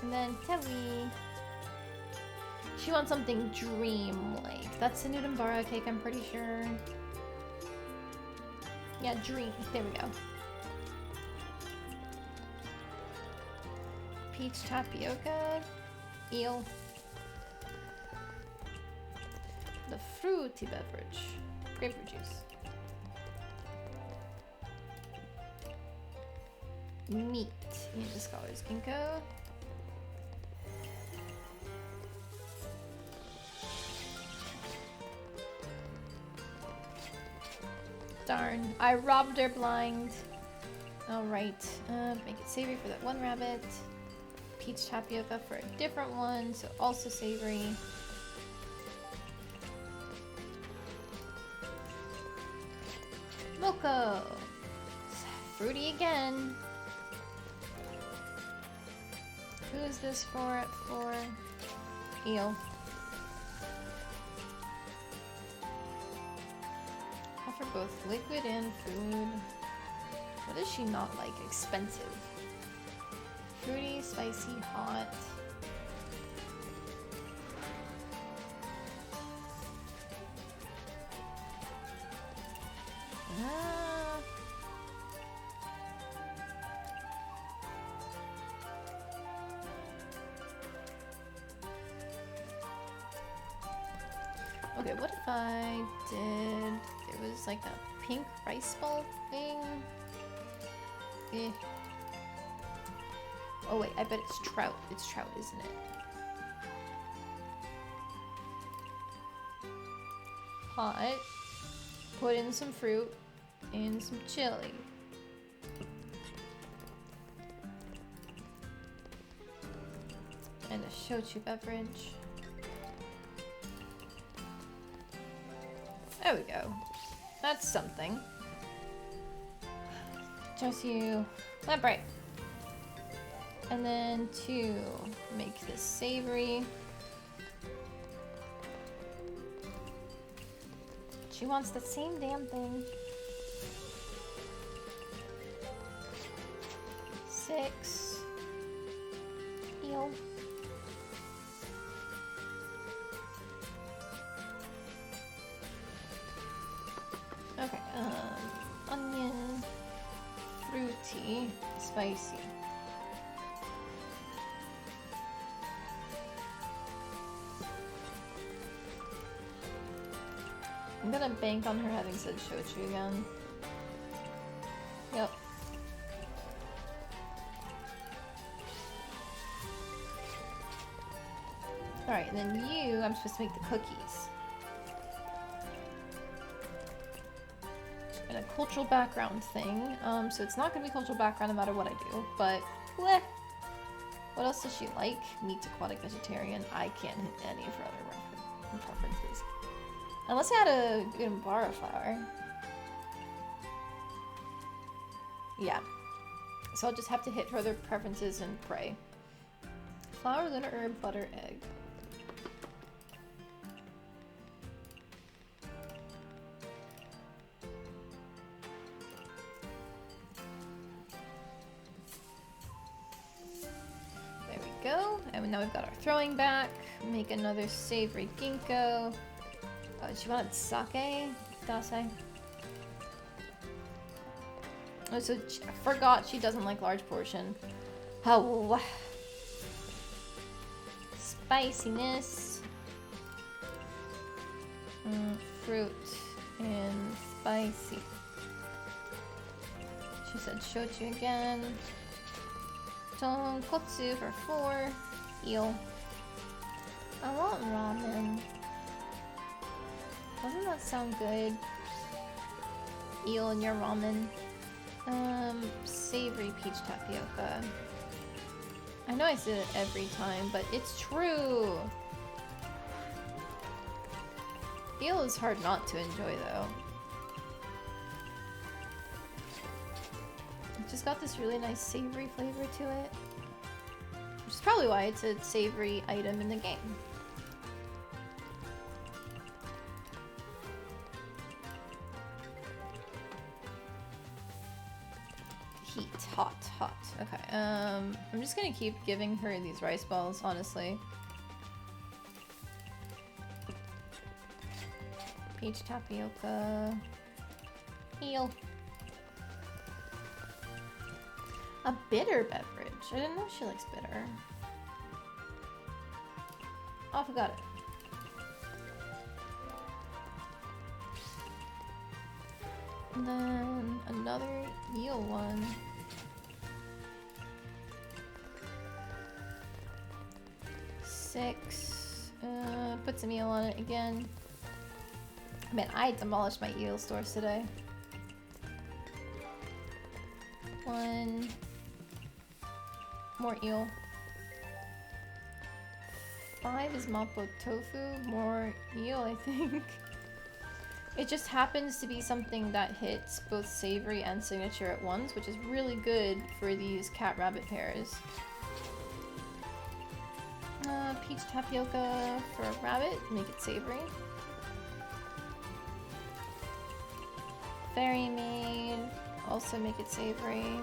And then Tewi. She wants something dream-like. That's the Nudambara cake, I'm pretty sure. Yeah, dream. There we go. Peach tapioca. Eel. The fruity beverage. Grapefruit juice. Meat. The scholars can go. Darn, I robbed her blind. Alright, make it savory for that one rabbit. Peach tapioca for a different one, so also savory. Mocha! Fruity again. Who is this for? For eel. Offer both liquid and food. What does she not like? Expensive. Fruity, spicy, hot. Ah. Okay, what if I did... There was like a pink rice ball thing? Eh. Oh wait, I bet it's trout. It's trout, isn't it? Hot. Put in some fruit and some chili. And a shochu beverage. There we go. That's something. Just you. That bright. And then to make this savory. She wants the same damn thing. 6. Eel. Okay, onion, fruity, spicy. I'm gonna bank on her having said shochu again. Yep. Alright, and then you, I'm supposed to make the cookies. And a cultural background thing. So it's not gonna be cultural background no matter what I do, but bleh. What else does she like? Meat, aquatic, vegetarian. I can't hit any of her other preferences. Unless I had a Gambara flower. Yeah. So I'll just have to hit her other preferences and pray. Flour, lunar herb, butter, egg. There we go. And now we've got our throwing back. Make another savory ginkgo. Oh, she wanted sake? Dase? Oh, so I forgot she doesn't like large portion. Oh. Spiciness. Fruit and spicy. She said shochu again. Tonkotsu for 4. Eel. I want ramen. Doesn't that sound good? Eel in your ramen. Savory peach tapioca. I know I say it every time, but it's true! Eel is hard not to enjoy, though. It's just got this really nice savory flavor to it. Which is probably why it's a savory item in the game. Heat. Hot. Hot. Okay, I'm just gonna keep giving her these rice balls, honestly. Peach tapioca. Eel. A bitter beverage. I didn't know she likes bitter. Oh, I forgot it. And then another eel one. Six. Put some eel on it again. Man, I demolished my eel stores today. 1. More eel. 5 is mapo tofu. More eel, I think. It just happens to be something that hits both savory and signature at once, which is really good for these cat-rabbit pairs. Peach tapioca for a rabbit, make it savory. Fairy maid, also make it savory.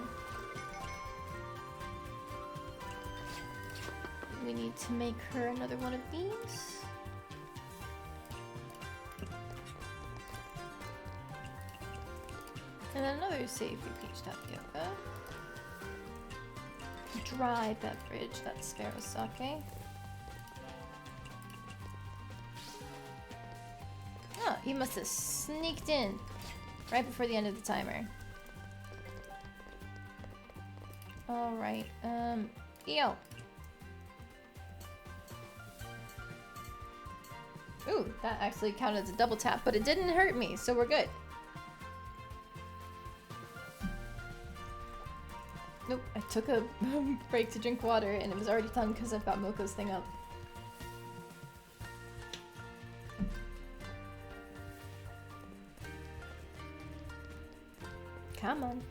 We need to make her another one of these. And then another savory peach tapioca. Dry beverage, that's sparrow sake. Oh, he must have sneaked in right before the end of the timer. Alright, eel. Ooh, that actually counted as a double tap, but it didn't hurt me, so we're good. Nope, I took a break to drink water and it was already done because I've got Moko's thing up. Come on.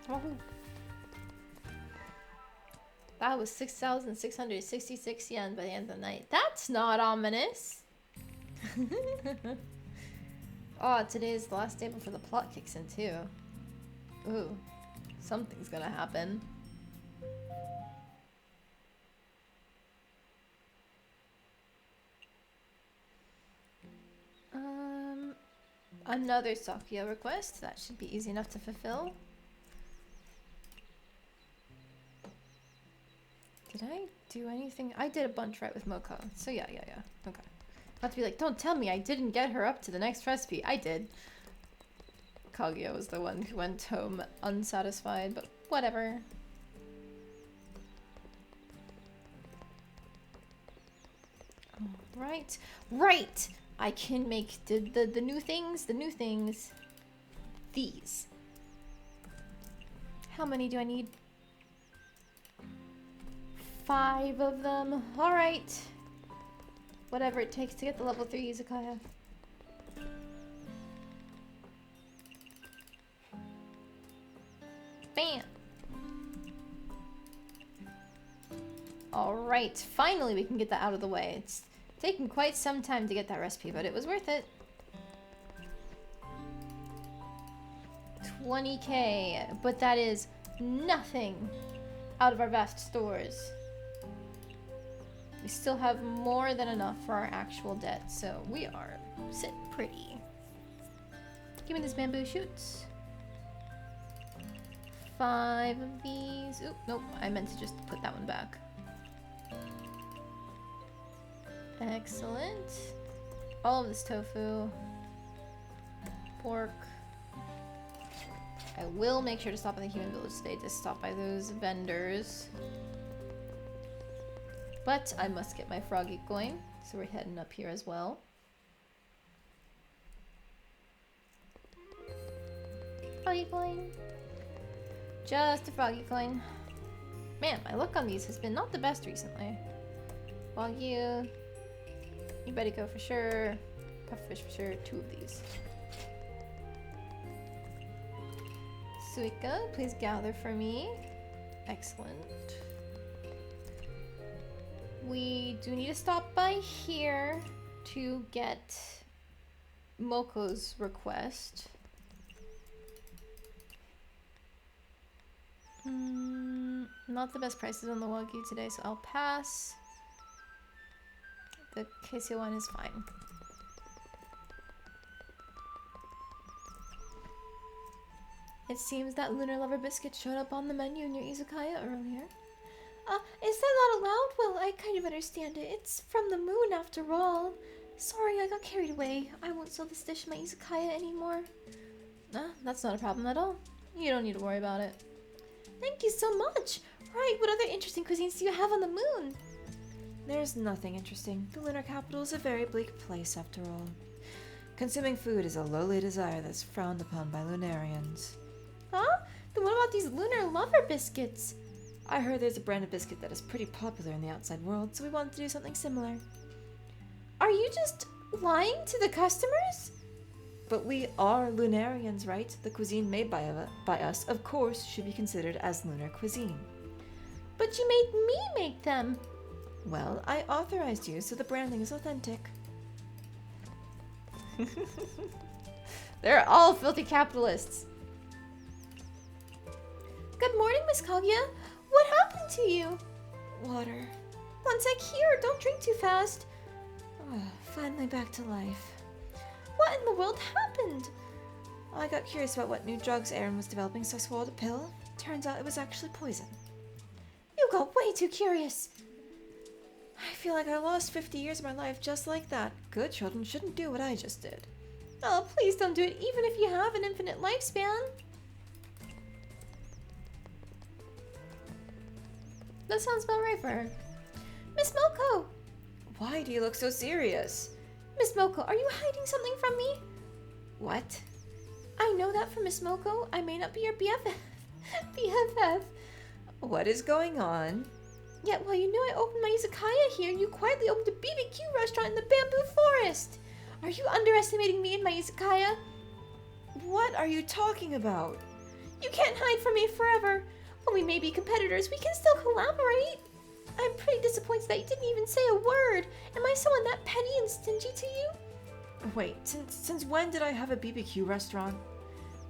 Oh. That was 6,666 yen by the end of the night. That's not ominous. Oh, today is the last day before the plot kicks in too. Ooh, something's gonna happen. Another Sakuya request. That should be easy enough to fulfill. Did I do anything? I did a bunch right with Moko. So yeah. Okay. Not to be like, don't tell me I didn't get her up to the next recipe. I did. Kaguya was the one who went home unsatisfied, but whatever. Right. Right! I can make the new things, These. How many do I need? 5 of them. Alright. Whatever it takes to get the level 3 Izakaya. Bam! Alright, finally we can get that out of the way. It's taken quite some time to get that recipe, but it was worth it. 20k, but that is nothing out of our vast stores. We still have more than enough for our actual debt, so we are sitting pretty. Give me this bamboo shoots. 5 of these. Oop, nope, I meant to just put that one back. Excellent. All of this tofu. Pork. I will make sure to stop at the human village today to stop by those vendors. But I must get my froggy coin, so we're heading up here as well. Froggy coin. Just a froggy coin. Man, my luck on these has been not the best recently. While you better go for sure. Pufferfish for sure. 2 of these. Suika, please gather for me. Excellent. We do need to stop by here to get Moko's request. Not the best prices on the Wagyu today, so I'll pass. The Casey one is fine. It seems that Lunar Lover Biscuit showed up on the menu near Izakaya earlier. Is that not allowed? Well, I kind of understand it. It's from the moon after all. Sorry, I got carried away. I won't sell this dish in my Izakaya anymore. That's not a problem at all. You don't need to worry about it. Thank you so much! Right, what other interesting cuisines do you have on the moon? There's nothing interesting. The lunar capital is a very bleak place after all. Consuming food is a lowly desire that's frowned upon by Lunarians. Huh? Then what about these lunar lover biscuits? I heard there's a brand of biscuit that is pretty popular in the outside world, so we wanted to do something similar. Are you just lying to the customers? But we are Lunarians, right? The cuisine made by us, of course, should be considered as lunar cuisine. But you made me make them. Well, I authorized you, so the branding is authentic. They're all filthy capitalists. Good morning, Miss Kaguya. What happened to you? Water. One sec here, don't drink too fast. Oh, finally back to life. What in the world happened? I got curious about what new drugs Aaron was developing, so I swallowed a pill. Turns out it was actually poison. You got way too curious. I feel like I lost 50 years of my life just like that. Good children shouldn't do what I just did. Oh, please don't do it, even if you have an infinite lifespan. That sounds about right for her. Miss Moko! Why do you look so serious? Miss Moko, are you hiding something from me? What? I know that from Miss Moko. I may not be your BFF. BFF. What is going on? Yet while you knew I opened my Izakaya here, you quietly opened a BBQ restaurant in the bamboo forest. Are you underestimating me and my Izakaya? What are you talking about? You can't hide from me forever. While we may be competitors, we can still collaborate. I'm pretty disappointed that you didn't even say a word. Am I someone that petty and stingy to you? Wait, since when did I have a BBQ restaurant?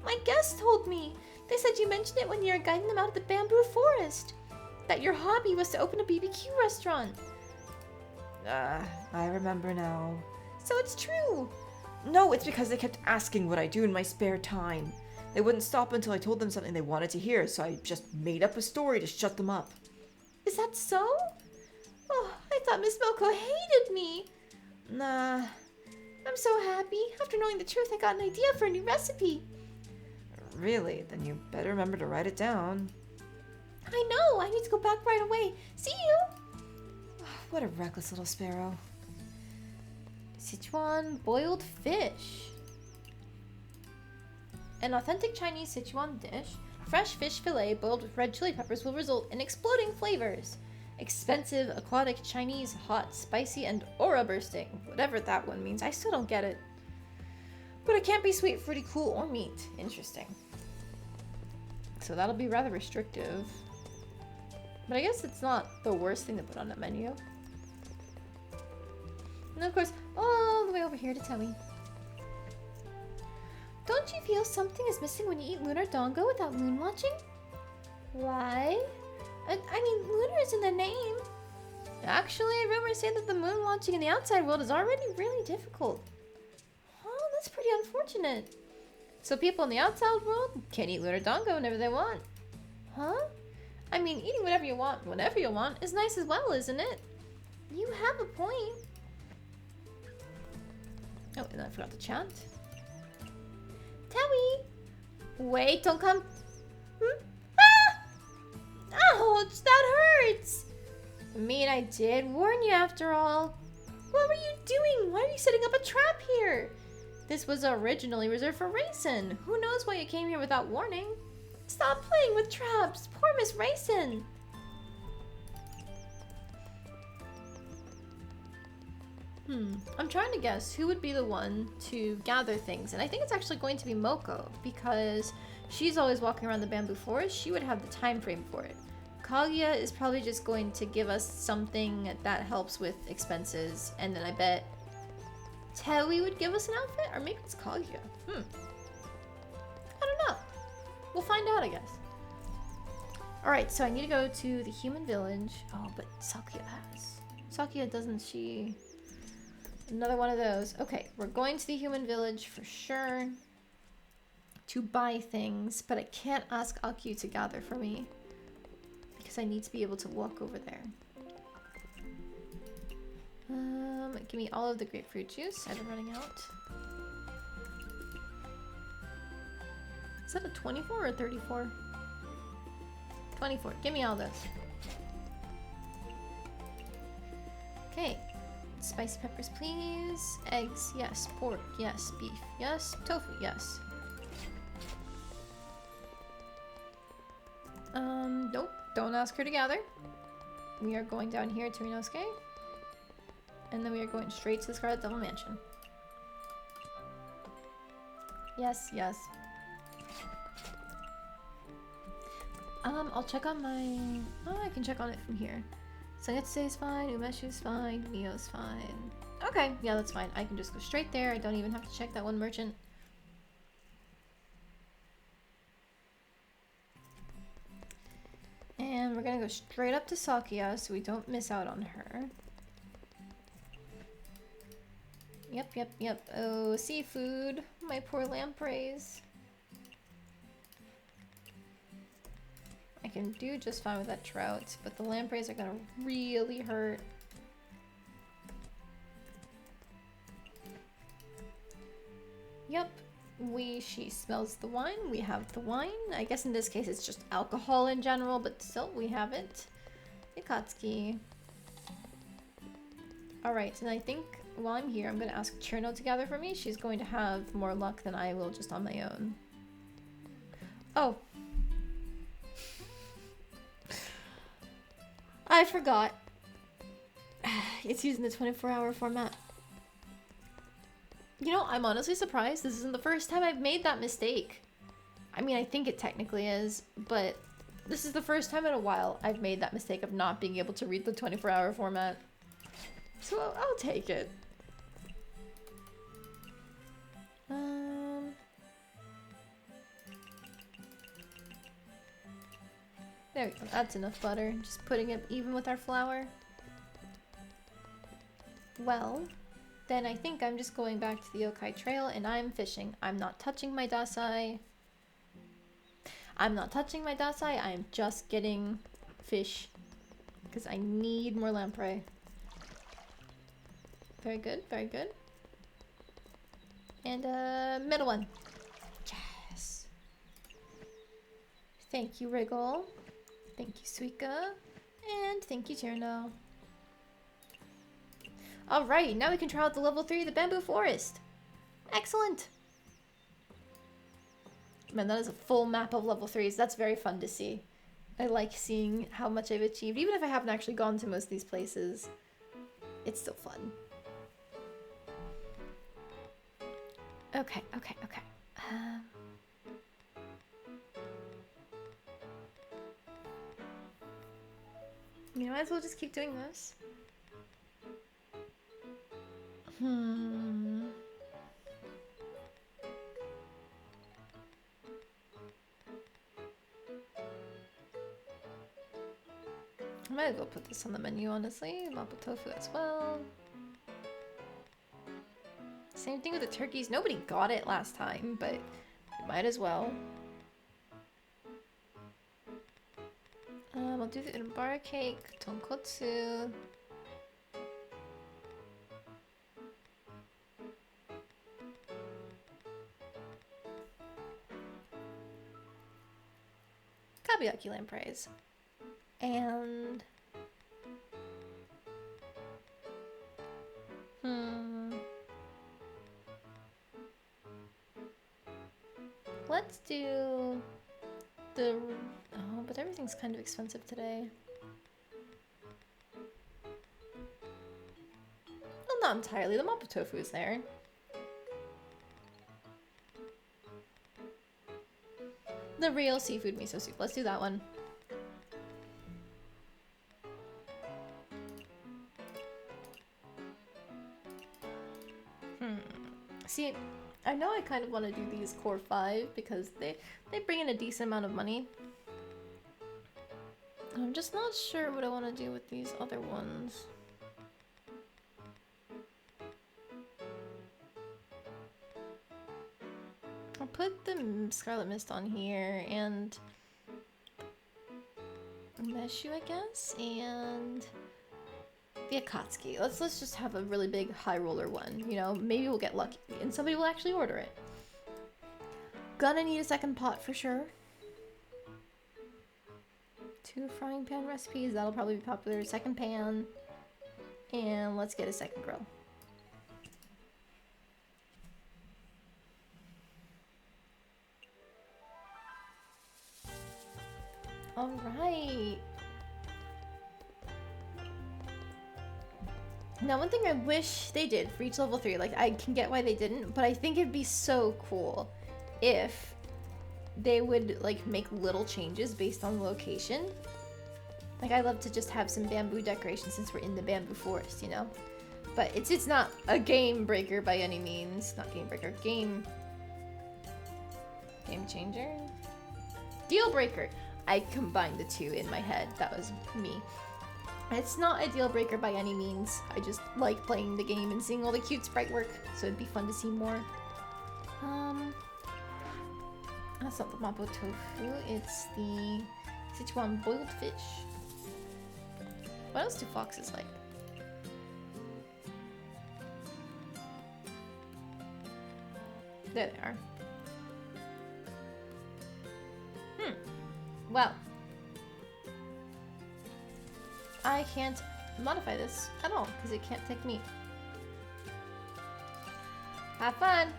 My guests told me. They said you mentioned it when you were guiding them out of the bamboo forest. That your hobby was to open a BBQ restaurant. I remember now. So it's true. No, it's because they kept asking what I do in my spare time. They wouldn't stop until I told them something they wanted to hear, so I just made up a story to shut them up. Is that so? Oh, I thought Miss Moko hated me. Nah. I'm so happy. After knowing the truth, I got an idea for a new recipe. Really? Then you better remember to write it down. I know. I need to go back right away. See you. What a reckless little sparrow. Sichuan boiled fish. An authentic Chinese Sichuan dish. Fresh fish fillet boiled with red chili peppers will result in exploding flavors. Expensive, aquatic, Chinese, hot, spicy, and aura bursting. Whatever that one means, I still don't get it. But it can't be sweet, fruity, cool, or meat. Interesting. So that'll be rather restrictive. But I guess it's not the worst thing to put on a menu. And of course, all the way over here to Temmie. Don't you feel something is missing when you eat lunar dongo without moon watching? Why? I mean, lunar is in the name. Actually, rumors say that the moon watching in the outside world is already really difficult. Oh, that's pretty unfortunate. So people in the outside world can eat lunar dongo whenever they want. Huh? I mean, eating whatever you want, whenever you want, is nice as well, isn't it? You have a point. Oh, and I forgot to chant. Temmie! Wait, don't come. Ah! Ouch, that hurts! I mean, I did warn you after all. What were you doing? Why are you setting up a trap here? This was originally reserved for Raisin. Who knows why you came here without warning? Stop playing with traps. Poor Miss Raisin. I'm trying to guess who would be the one to gather things, and I think it's actually going to be Moko, because she's always walking around the bamboo forest. She would have the time frame for it. Kaguya is probably just going to give us something that helps with expenses, and then I bet Tewi would give us an outfit, or maybe it's Kaguya. I don't know. We'll find out, I guess. Alright, so I need to go to the human village. Oh, but Sakuya has. Sakuya doesn't she... Another one of those. Okay, we're going to the human village for sure to buy things, but I can't ask Akyu to gather for me because I need to be able to walk over there. Give me all of the grapefruit juice. I'm running out. Is that a 24 or 34? 24. Give me all those. Okay. Spicy peppers, please. Eggs, yes. Pork, yes. Beef, yes. Tofu, yes. Nope. Don't ask her to gather. We are going down here to Rinosuke. And then we are going straight to the Scarlet Devil Mansion. Yes, yes. I'll check on my... Oh, I can check on it from here. Sangetsu's fine, Umeshu's fine, Mio's fine. Okay, yeah, that's fine. I can just go straight there. I don't even have to check that one merchant. And we're gonna go straight up to Sakuya so we don't miss out on her. Yep, yep, yep. Oh, seafood. My poor lampreys. I can do just fine with that trout, but the lampreys are gonna really hurt. Yep. She smells the wine. We have the wine. I guess in this case it's just alcohol in general, but still we have it. Ikatsuki. Alright, and I think while I'm here, I'm going to ask Cherno to gather for me. She's going to have more luck than I will just on my own. Oh. I forgot. It's using the 24-hour format. You know, I'm honestly surprised this isn't the first time I've made that mistake. I mean, I think it technically is, but this is the first time in a while I've made that mistake of not being able to read the 24-hour format. So I'll take it. There we go. That's enough butter. Just putting it even with our flour. Well, then I think I'm just going back to the Yokai Trail and I'm fishing. I'm not touching my dasai. I'm not touching my dasai. I am just getting fish because I need more lamprey. Very good, very good. And middle one. Yes. Thank you, Wriggle. Thank you, Suika. And thank you, Cherno. Alright, now we can try out the level 3 of the Bamboo Forest. Excellent. Man, that is a full map of level 3s. That's very fun to see. I like seeing how much I've achieved. Even if I haven't actually gone to most of these places, it's still fun. Okay, okay, okay. You might as well just keep doing this. I might as well put this on the menu, honestly. Mapo tofu as well. Same thing with the turkeys. Nobody got it last time, but we might as well. I'll do the unabara cake, tonkotsu. Kabiyaki lampreys. And... let's do the... Oh, but everything's kind of expensive today. Well, not entirely. The mapo tofu is there. The real seafood miso soup. Let's do that one. See, I know I kind of want to do these core 5 because they bring in a decent amount of money. I'm just not sure what I want to do with these other ones. I'll put the Scarlet Mist on here and Meshu, I guess, and the Akatsuki. Let's just have a really big high roller one. You know, maybe we'll get lucky and somebody will actually order it. Gonna need a second pot for sure. 2 frying pan recipes, that'll probably be popular. Second pan. And let's get a second grill. All right. Now, one thing I wish they did for each level 3, like, I can get why they didn't, but I think it'd be so cool if they would, like, make little changes based on location. Like, I'd love to just have some bamboo decoration since we're in the bamboo forest, you know? But it's not a game breaker by any means. Not game breaker, game changer? Deal breaker! I combined the two in my head. That was me. It's not a deal breaker by any means. I just like playing the game and seeing all the cute sprite work, so it'd be fun to see more. That's not the mapo tofu, it's the Sichuan boiled fish. What else do foxes like? There they are. Well. I can't modify this at all because it can't take meat. Have fun!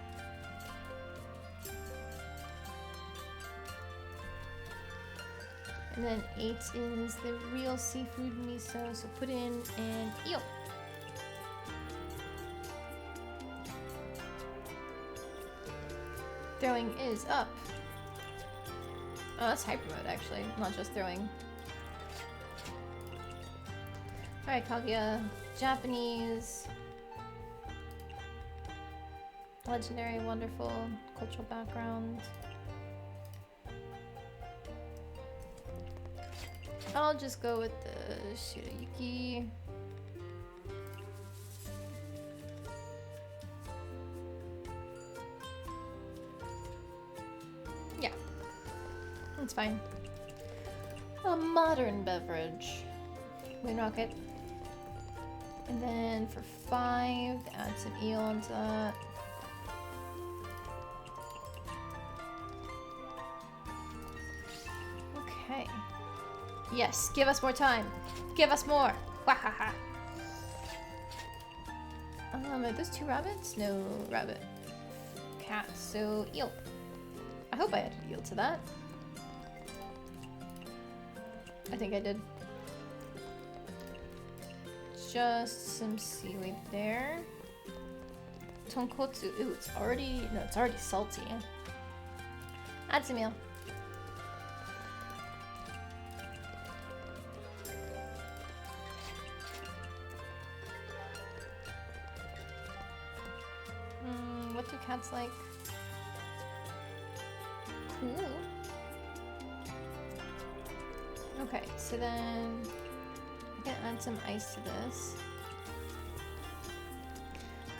And then 8 is the real seafood miso, so put in an eel. Throwing is up. Oh, that's hyper mode actually, not just throwing. Alright, Kaguya. Japanese. Legendary, wonderful, cultural background. I'll just go with the Shirayuki. Yeah. That's fine. A modern beverage. Moon rocket. And then for 5, add some eel onto that. Okay. Yes, give us more time. Give us more. Wahaha. Are those 2 rabbits? No rabbit. Cat, so eel. I hope I added eel to that. I think I did. Just some seaweed there. Tonkotsu. Ooh, it's already salty. Add some eel. What do cats like? Cool. Okay, so then I can add some ice to this.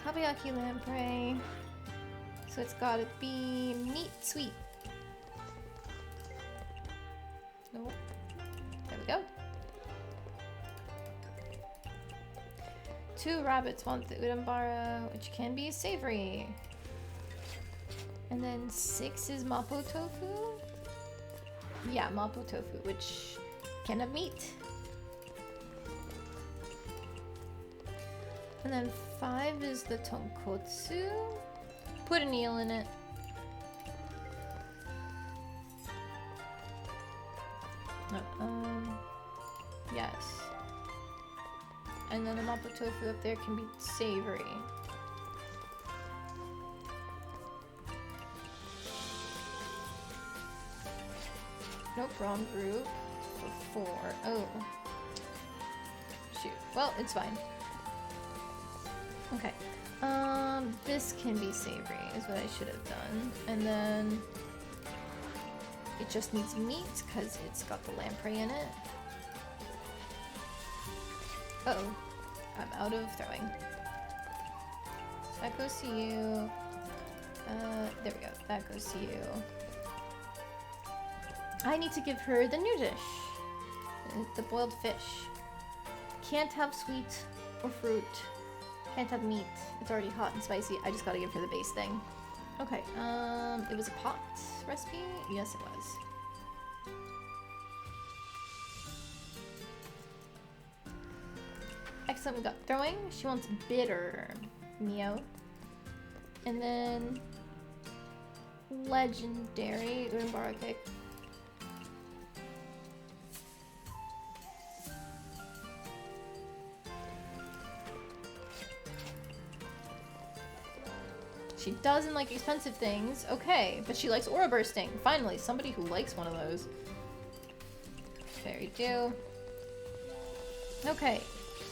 Kabayaki lamprey. So it's gotta be meat sweet. Nope. There we go. 2 rabbits want the udambara, which can be savory. And then 6 is mapo tofu. Yeah, mapo tofu, which can have meat. And then 5 is the tonkotsu. Put an eel in it. Yes. And then the mapo tofu up there can be savory. Nope, wrong group. For 4. Oh. Shoot. Well, it's fine. Okay. This can be savory, is what I should have done. And then it just needs meat because it's got the lamprey in it. Uh-oh. I'm out of throwing. So that goes to you. There we go. That goes to you. I need to give her the new dish. The boiled fish. Can't have sweet or fruit. Can't have meat. It's already hot and spicy. I just gotta give her the base thing. Okay, it was a pot recipe? Yes, it was. Next up we got throwing. She wants bitter. Meow. And then legendary Urumbara kick. She doesn't like expensive things. Okay, but she likes aura bursting. Finally, somebody who likes one of those. Fairy dew. Okay.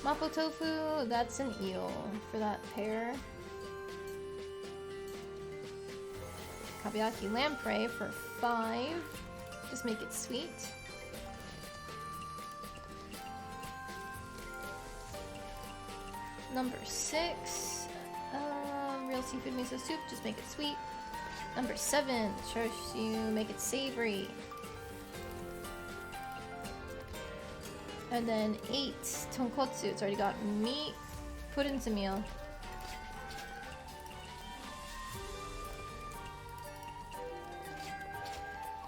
Mapo tofu, that's an eel for that pair. Kabayaki lamprey for 5. Just make it sweet. Number 6. Real seafood miso soup, just make it sweet. Number 7, chashu, make it savory. And then 8, tonkotsu, it's already got meat. Put in some meal.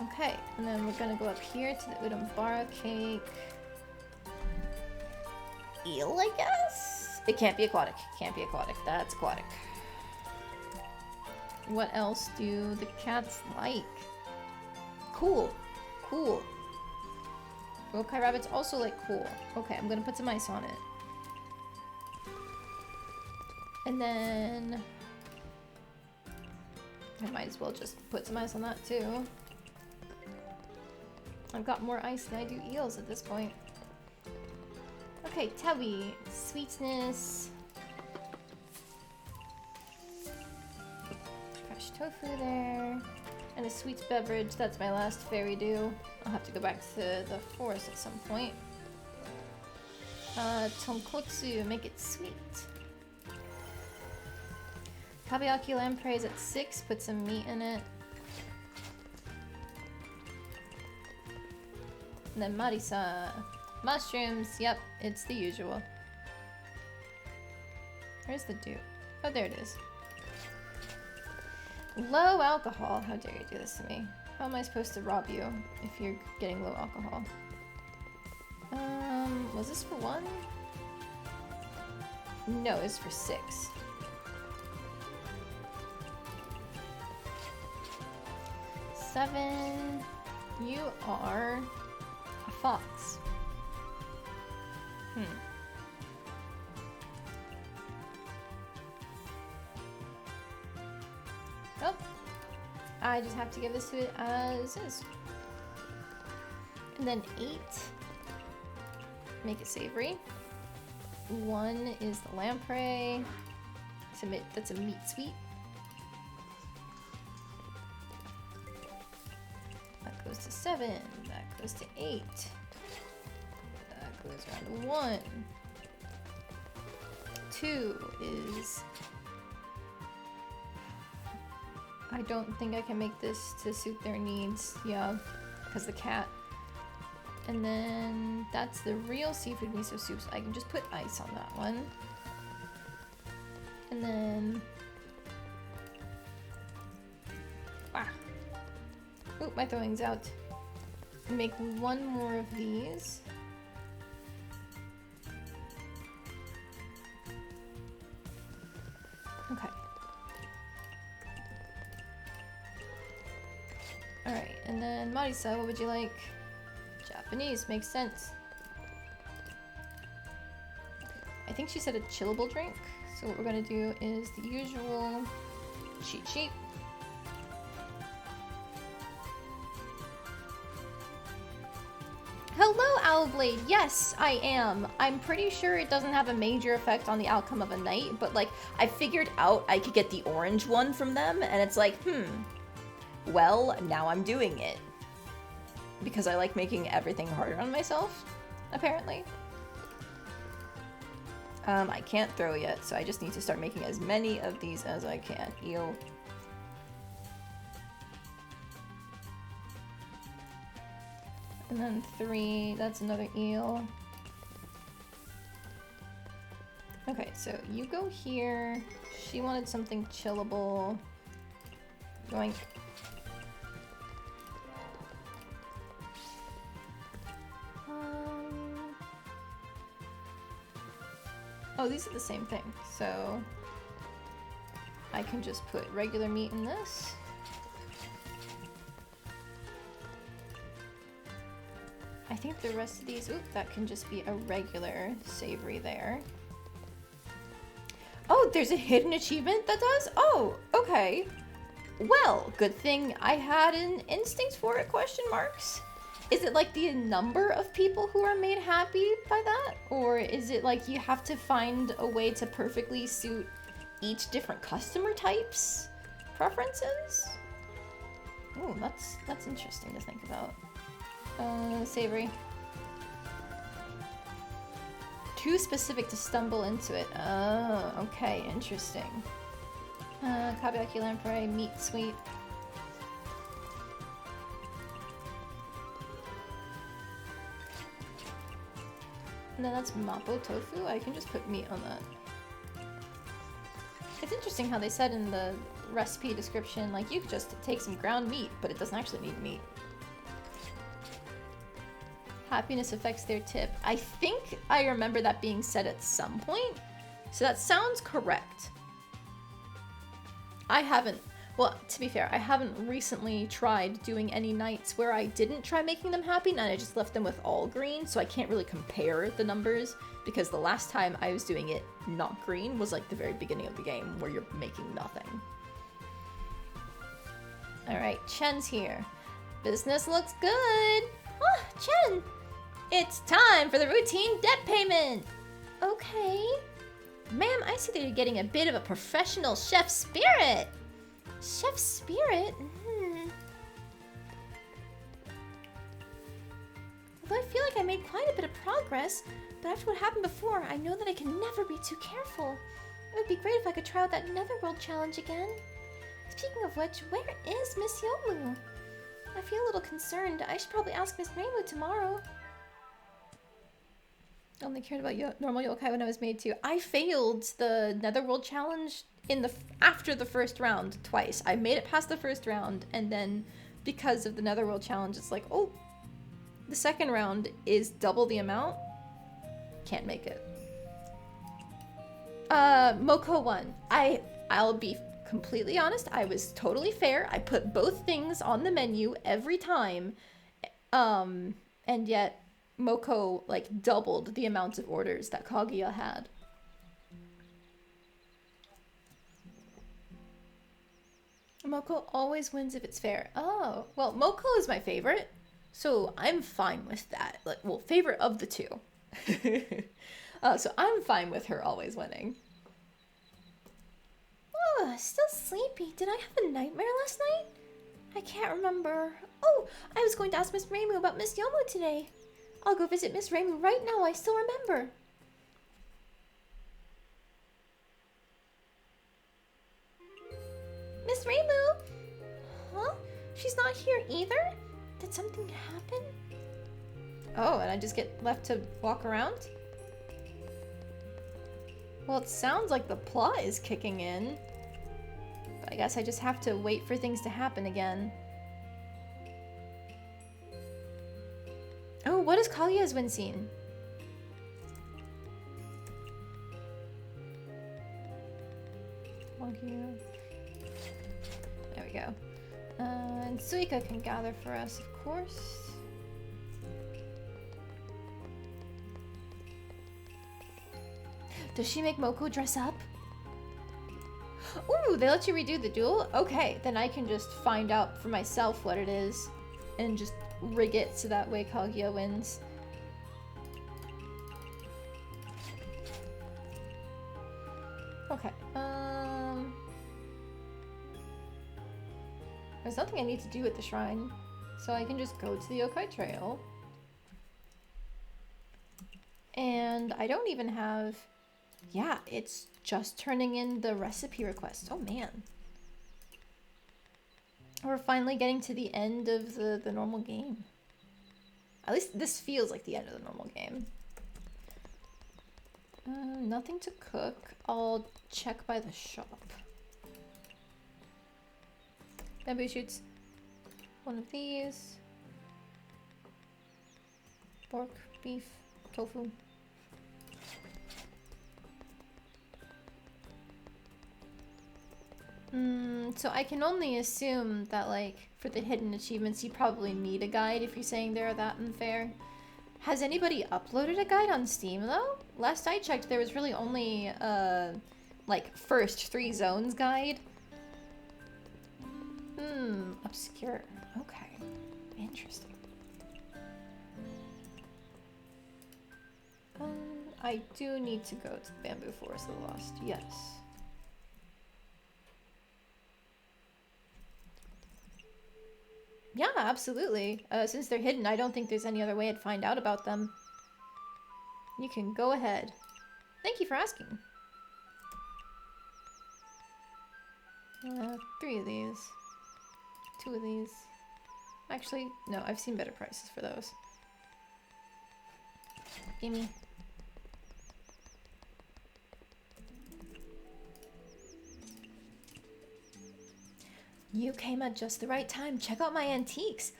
Okay, and then we're gonna go up here to the Urumbara cake. Eel, I guess? It can't be aquatic. Can't be aquatic. That's aquatic. What else do the cats like? Cool. Cool. Rokai rabbits also like cool. Okay, I'm gonna put some ice on it. And then I might as well just put some ice on that too. I've got more ice than I do eels at this point. Okay, Tewi. Sweetness. Fresh tofu there. And a sweet beverage. That's my last fairy dew. I'll have to go back to the forest at some point. Tonkotsu. Make it sweet. Kabayaki lamprey is at 6. Put some meat in it. And then Marisa. Mushrooms. Yep, it's the usual. Where's the dew? Oh, there it is. Low alcohol. How dare you do this to me? How am I supposed to rob you if you're getting low alcohol? Was this for 1? No, it's for 6. Seven. You are a fox. Oh, I just have to give this to it as is. And then 8. Make it savory. 1 is the lamprey. Submit. That's a meat sweet. That goes to 7. That goes to 8. That goes around to 1. 2 is... I don't think I can make this to suit their needs. Yeah, because the cat. And then that's the real seafood miso soup, so I can just put ice on that one. And then... Ah! Oop, my throwing's out. Make 1 more of these. Okay. Alright, and then Marisa, what would you like? Japanese, makes sense. I think she said a chillable drink. So what we're gonna do is the usual cheat sheet. Hello, Owlblade. Yes, I am. I'm pretty sure it doesn't have a major effect on the outcome of a night, but like I figured out I could get the orange one from them, and it's like, well, now I'm doing it. Because I like making everything harder on myself, apparently. I can't throw yet, so I just need to start making as many of these as I can. Eel. And then 3, that's another eel. Okay, so you go here. She wanted something chillable. Going. Oh, these are the same thing. So I can just put regular meat in this. I think the rest of these, oop, that can just be a regular savory there. Oh, there's a hidden achievement that does? Oh, okay. Well, good thing I had an instinct for it, question marks. Is it like the number of people who are made happy by that? Or is it like you have to find a way to perfectly suit each different customer type's preferences? Oh, that's interesting to think about. Savory. Too specific to stumble into it. Oh, okay, interesting. Kabayaki lamprey, meat sweet. And then that's Mapo tofu. I can just put meat on that. It's interesting how they said in the recipe description, like, you could just take some ground meat, but it doesn't actually need meat. Happiness affects their tip. I think I remember that being said at some point. So that sounds correct. I haven't, well, to be fair, I haven't recently tried doing any nights where I didn't try making them happy, and I just left them with all green, so I can't really compare the numbers, because the last time I was doing it not green was like the very beginning of the game, where you're making nothing. Alright, Chen's here. Business looks good! Oh, Chen! It's time for the routine debt payment! Okay. Ma'am, I see that you're getting a bit of a professional chef spirit! Chef spirit? Although I feel like I made quite a bit of progress, but after what happened before, I know that I can never be too careful. It would be great if I could try out that Netherworld challenge again. Speaking of which, where is Miss Yomu? I feel a little concerned. I should probably ask Miss Reimu tomorrow. I only cared about normal yokai when I was made to. I failed the Netherworld challenge in the after the first round twice. I made it past the first round, and then because of the Netherworld challenge, it's like, oh, the second round is double the amount. Can't make it. Moko won. I'll be completely honest. I was totally fair. I put both things on the menu every time, and yet Moko, like, doubled the amount of orders that Kaguya had. Moko always wins if it's fair. Oh, well, Moko is my favorite, so I'm fine with that. Like, well, favorite of the two. So I'm fine with her always winning. Oh, still sleepy. Did I have a nightmare last night? I can't remember. Oh, I was going to ask Miss Reimu about Miss Yomu today. I'll go visit Miss Reimu right now. I still remember. Miss Reimu? Huh? She's not here either? Did something happen? Oh, and I just get left to walk around? Well, it sounds like the plot is kicking in. But I guess I just have to wait for things to happen again. Oh, what is Kaguya's win scene? There we go. And Suika can gather for us, of course. Does she make Moko dress up? Ooh, they let you redo the duel? Okay, then I can just find out for myself what it is and just rig it so that way Kaguya wins. Okay, there's nothing I need to do at the shrine, so I can just go to the Yokai Trail. And I don't even have... Yeah, it's just turning in the recipe request. Oh man. We're finally getting to the end of the normal game. At least this feels like the end of the normal game. Nothing to cook. I'll check by the shop. Bamboo shoots. One of these. Pork, beef, tofu. So I can only assume that, like, for the hidden achievements, you probably need a guide if you're saying they're that unfair. Has anybody uploaded a guide on Steam, though? Last I checked, there was really only, like, first 3 zones guide. Obscure. Okay. Interesting. I do need to go to the Bamboo Forest of the Lost, yes. Yeah, absolutely. Since they're hidden, I don't think there's any other way I'd find out about them. You can go ahead. Thank you for asking. 3 of these. 2 of these. Actually, no, I've seen better prices for those. Gimme. You came at just the right time. Check out my antiques.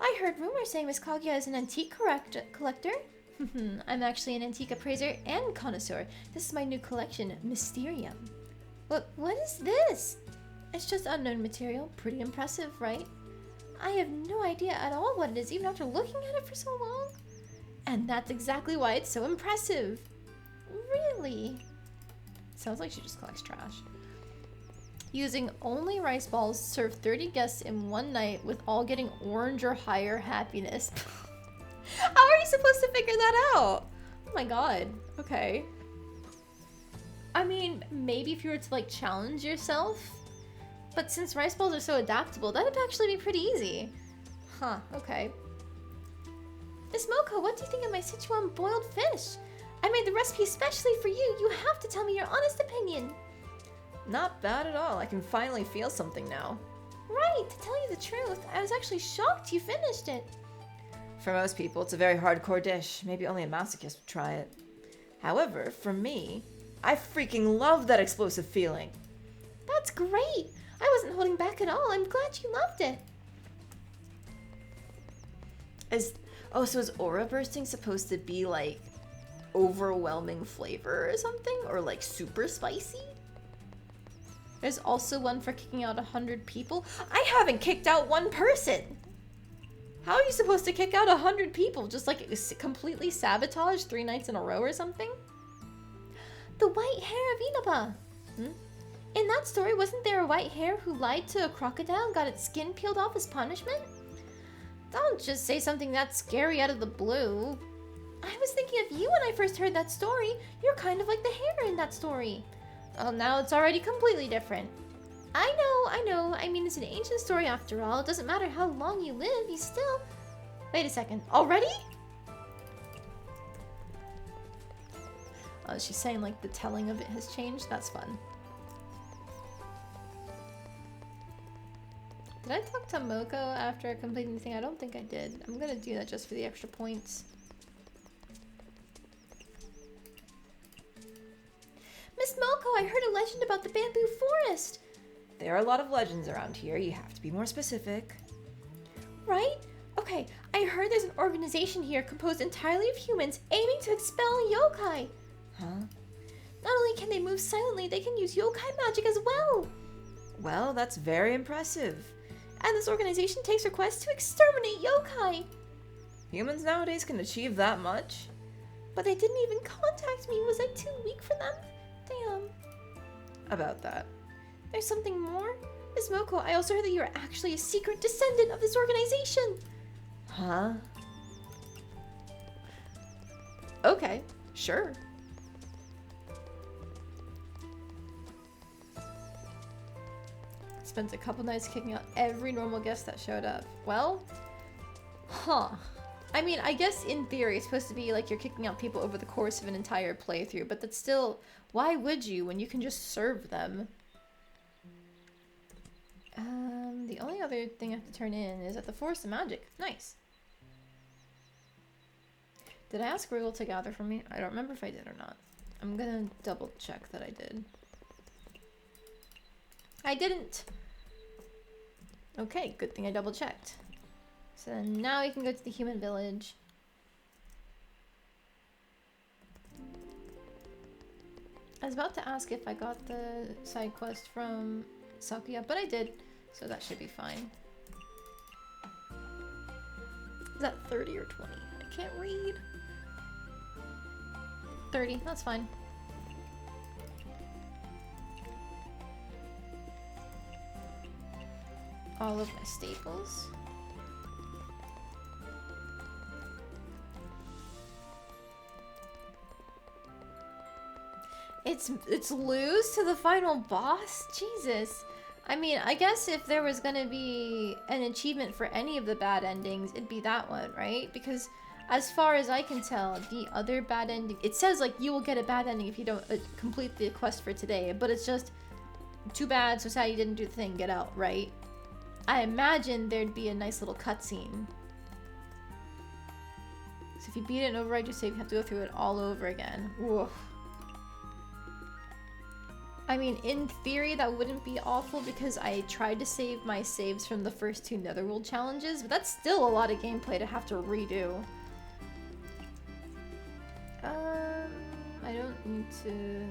I heard rumors saying Miss Kaguya is an antique collector. I'm actually an antique appraiser and connoisseur. This is my new collection, Mysterium. What is this? It's just unknown material. Pretty impressive, right? I have no idea at all what it is, even after looking at it for so long. And that's exactly why it's so impressive. Really? Sounds like she just collects trash. Using only rice balls, serve 30 guests in one night with all getting orange or higher happiness. How are you supposed to figure that out? Oh my god. Okay. I mean, maybe if you were to like challenge yourself, but since rice balls are so adaptable, that'd actually be pretty easy. Huh, okay. Miss Moko, what do you think of my Sichuan boiled fish? I made the recipe especially for you. You have to tell me your honest opinion. Not bad at all. I can finally feel something now. Right, to tell you the truth, I was actually shocked you finished it. For most people, it's a very hardcore dish. Maybe only a masochist would try it. However, for me, I freaking love that explosive feeling. That's great. I wasn't holding back at all. I'm glad you loved it. So is aura bursting supposed to be like overwhelming flavor or something? Or like super spicy? There's also one for kicking out 100 people. I haven't kicked out one person! How are you supposed to kick out 100 people? Just like completely sabotage 3 nights in a row or something? The white hare of Inaba. In that story, wasn't there a white hare who lied to a crocodile and got its skin peeled off as punishment? Don't just say something that scary out of the blue. I was thinking of you when I first heard that story. You're kind of like the hare in that story. Well, now it's already completely different. I know. I mean, it's an ancient story after all. It doesn't matter how long you live, you still... Wait a second. Already? Oh, she's saying, like, the telling of it has changed? That's fun. Did I talk to Moko after I completed anything? I don't think I did. I'm gonna do that just for the extra points. Miss Moko, I heard a legend about the bamboo forest. There are a lot of legends around here. You have to be more specific. Right? Okay, I heard there's an organization here composed entirely of humans aiming to expel yokai. Huh? Not only can they move silently, they can use yokai magic as well. Well, that's very impressive. And this organization takes requests to exterminate yokai. Humans nowadays can achieve that much? But they didn't even contact me. Was I too weak for them? Damn. About that. There's something more? Miss Moko, I also heard that you're actually a secret descendant of this organization. Huh? Okay, sure. Spent a couple nights kicking out every normal guest that showed up. Well, I mean, I guess in theory it's supposed to be like you're kicking out people over the course of an entire playthrough, but that's still, why would you when you can just serve them? The only other thing I have to turn in is at the Forest of Magic. Nice. Did I ask Wriggle to gather for me? I don't remember if I did or not. I'm gonna double check that I did. I didn't! Okay, good thing I double checked. So now we can go to the human village. I was about to ask if I got the side quest from Sakuya, but I did, so that should be fine. Is that 30 or 20? I can't read. 30, that's fine. All of my staples. It's lose to the final boss? Jesus. I mean, I guess if there was gonna be an achievement for any of the bad endings, it'd be that one, right? Because as far as I can tell, the other bad ending, it says like you will get a bad ending if you don't complete the quest for today, but it's just too bad, so sad you didn't do the thing, get out, right? I imagine there'd be a nice little cutscene. So if you beat it and override your save, you have to go through it all over again. Whoa. I mean, in theory, that wouldn't be awful because I tried to save my saves from the first 2 Netherworld challenges, but that's still a lot of gameplay to have to redo. I don't need to...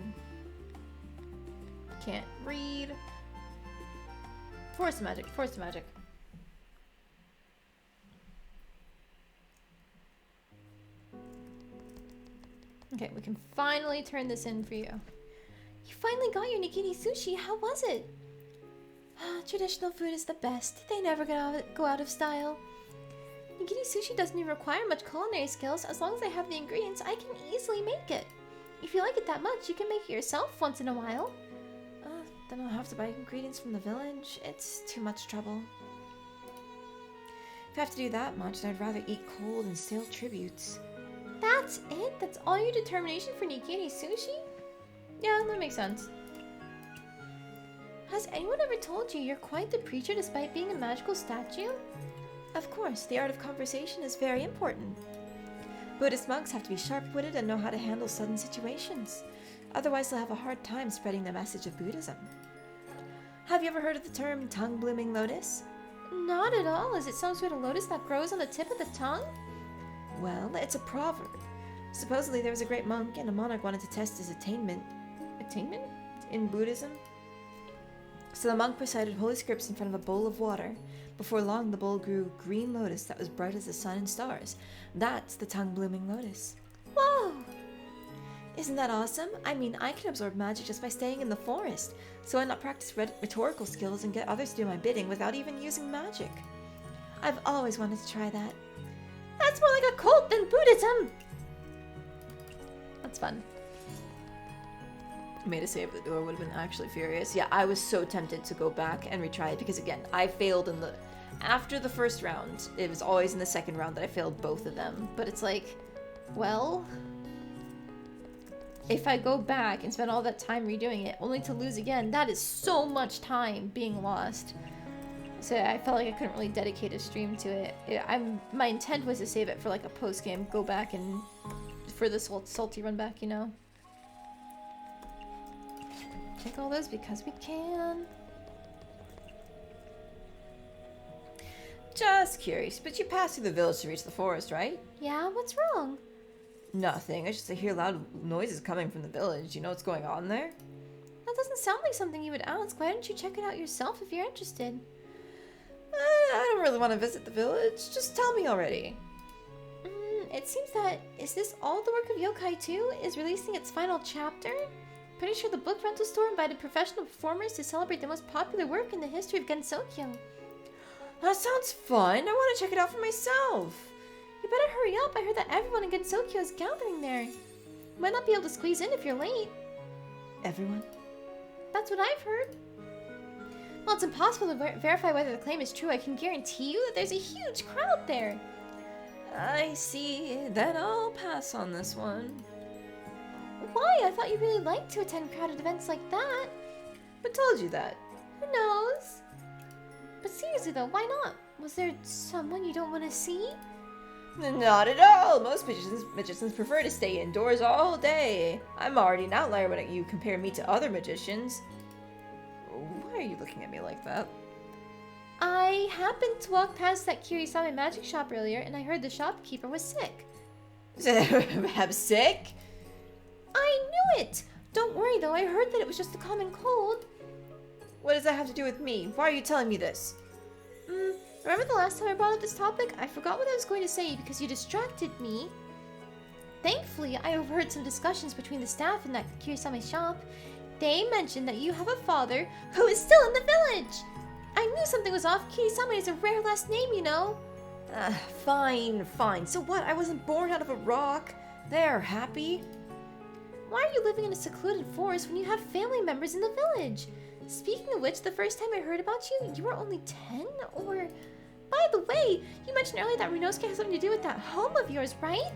Can't read. Force magic, force magic. Okay, we can finally turn this in for you. You finally got your nigiri sushi. How was it? Traditional food is the best. They never go out of style. Nigiri sushi doesn't even require much culinary skills. As long as I have the ingredients, I can easily make it. If you like it that much, you can make it yourself once in a while. Then I'll have to buy ingredients from the village. It's too much trouble. If I have to do that much, then I'd rather eat cold and stale tributes. That's it? That's all your determination for nigiri sushi? Yeah, that makes sense. Has anyone ever told you you're quite the preacher despite being a magical statue? Of course, the art of conversation is very important. Buddhist monks have to be sharp-witted and know how to handle sudden situations. Otherwise, they'll have a hard time spreading the message of Buddhism. Have you ever heard of the term tongue-blooming lotus? Not at all. Is it some sort of lotus that grows on the tip of the tongue? Well, it's a proverb. Supposedly there was a great monk and a monarch wanted to test his attainment. Attainment? In Buddhism. So the monk recited holy scripts in front of a bowl of water. Before long, the bowl grew green lotus that was bright as the sun and stars. That's the tongue-blooming lotus. Whoa! Isn't that awesome? I mean, I can absorb magic just by staying in the forest, so why not practice rhetorical skills and get others to do my bidding without even using magic? I've always wanted to try that. That's more like a cult than Buddhism! That's fun. Made a save at the door, would have been actually furious. Yeah, I was so tempted to go back and retry it because, again, I failed in the... After the first round, it was always in the second round that I failed both of them. But it's like, well... If I go back and spend all that time redoing it, only to lose again, that is so much time being lost. So I felt like I couldn't really dedicate a stream to it. My intent was to save it for like a post-game, go back and... For the salty run back, you know? Check all those because we can. Just curious, but you passed through the village to reach the forest, right? Yeah, what's wrong? Nothing. I just hear loud noises coming from the village. You know what's going on there? That doesn't sound like something you would ask. Why don't you check it out yourself if you're interested? I don't really want to visit the village. Just tell me already. It seems that... Is this all the work of Yokai 2? Is releasing its final chapter? Pretty sure the book rental store invited professional performers to celebrate the most popular work in the history of Gensokyo. That sounds fun. I want to check it out for myself. You better hurry up. I heard that everyone in Gensokyo is gathering there. You might not be able to squeeze in if you're late. Everyone? That's what I've heard. Well, it's impossible to verify whether the claim is true. I can guarantee you that there's a huge crowd there. I see. Then I'll pass on this one. Why? I thought you really liked to attend crowded events like that. But told you that. Who knows? But seriously though, why not? Was there someone you don't want to see? Not at all. Most magicians prefer to stay indoors all day. I'm already an outlier when you compare me to other magicians. Why are you looking at me like that? I happened to walk past that Kirisame magic shop earlier and I heard the shopkeeper was sick. I'm sick? I knew it! Don't worry though, I heard that it was just a common cold. What does that have to do with me? Why are you telling me this? Remember the last time I brought up this topic? I forgot what I was going to say because you distracted me. Thankfully, I overheard some discussions between the staff in that Kirisame shop. They mentioned that you have a father who is still in the village. I knew something was off. Kirisame is a rare last name, you know. Fine. So what? I wasn't born out of a rock. There, happy? Why are you living in a secluded forest when you have family members in the village? Speaking of which, the first time I heard about you, you were only 10, or... By the way, you mentioned earlier that Ryunosuke has something to do with that home of yours, right?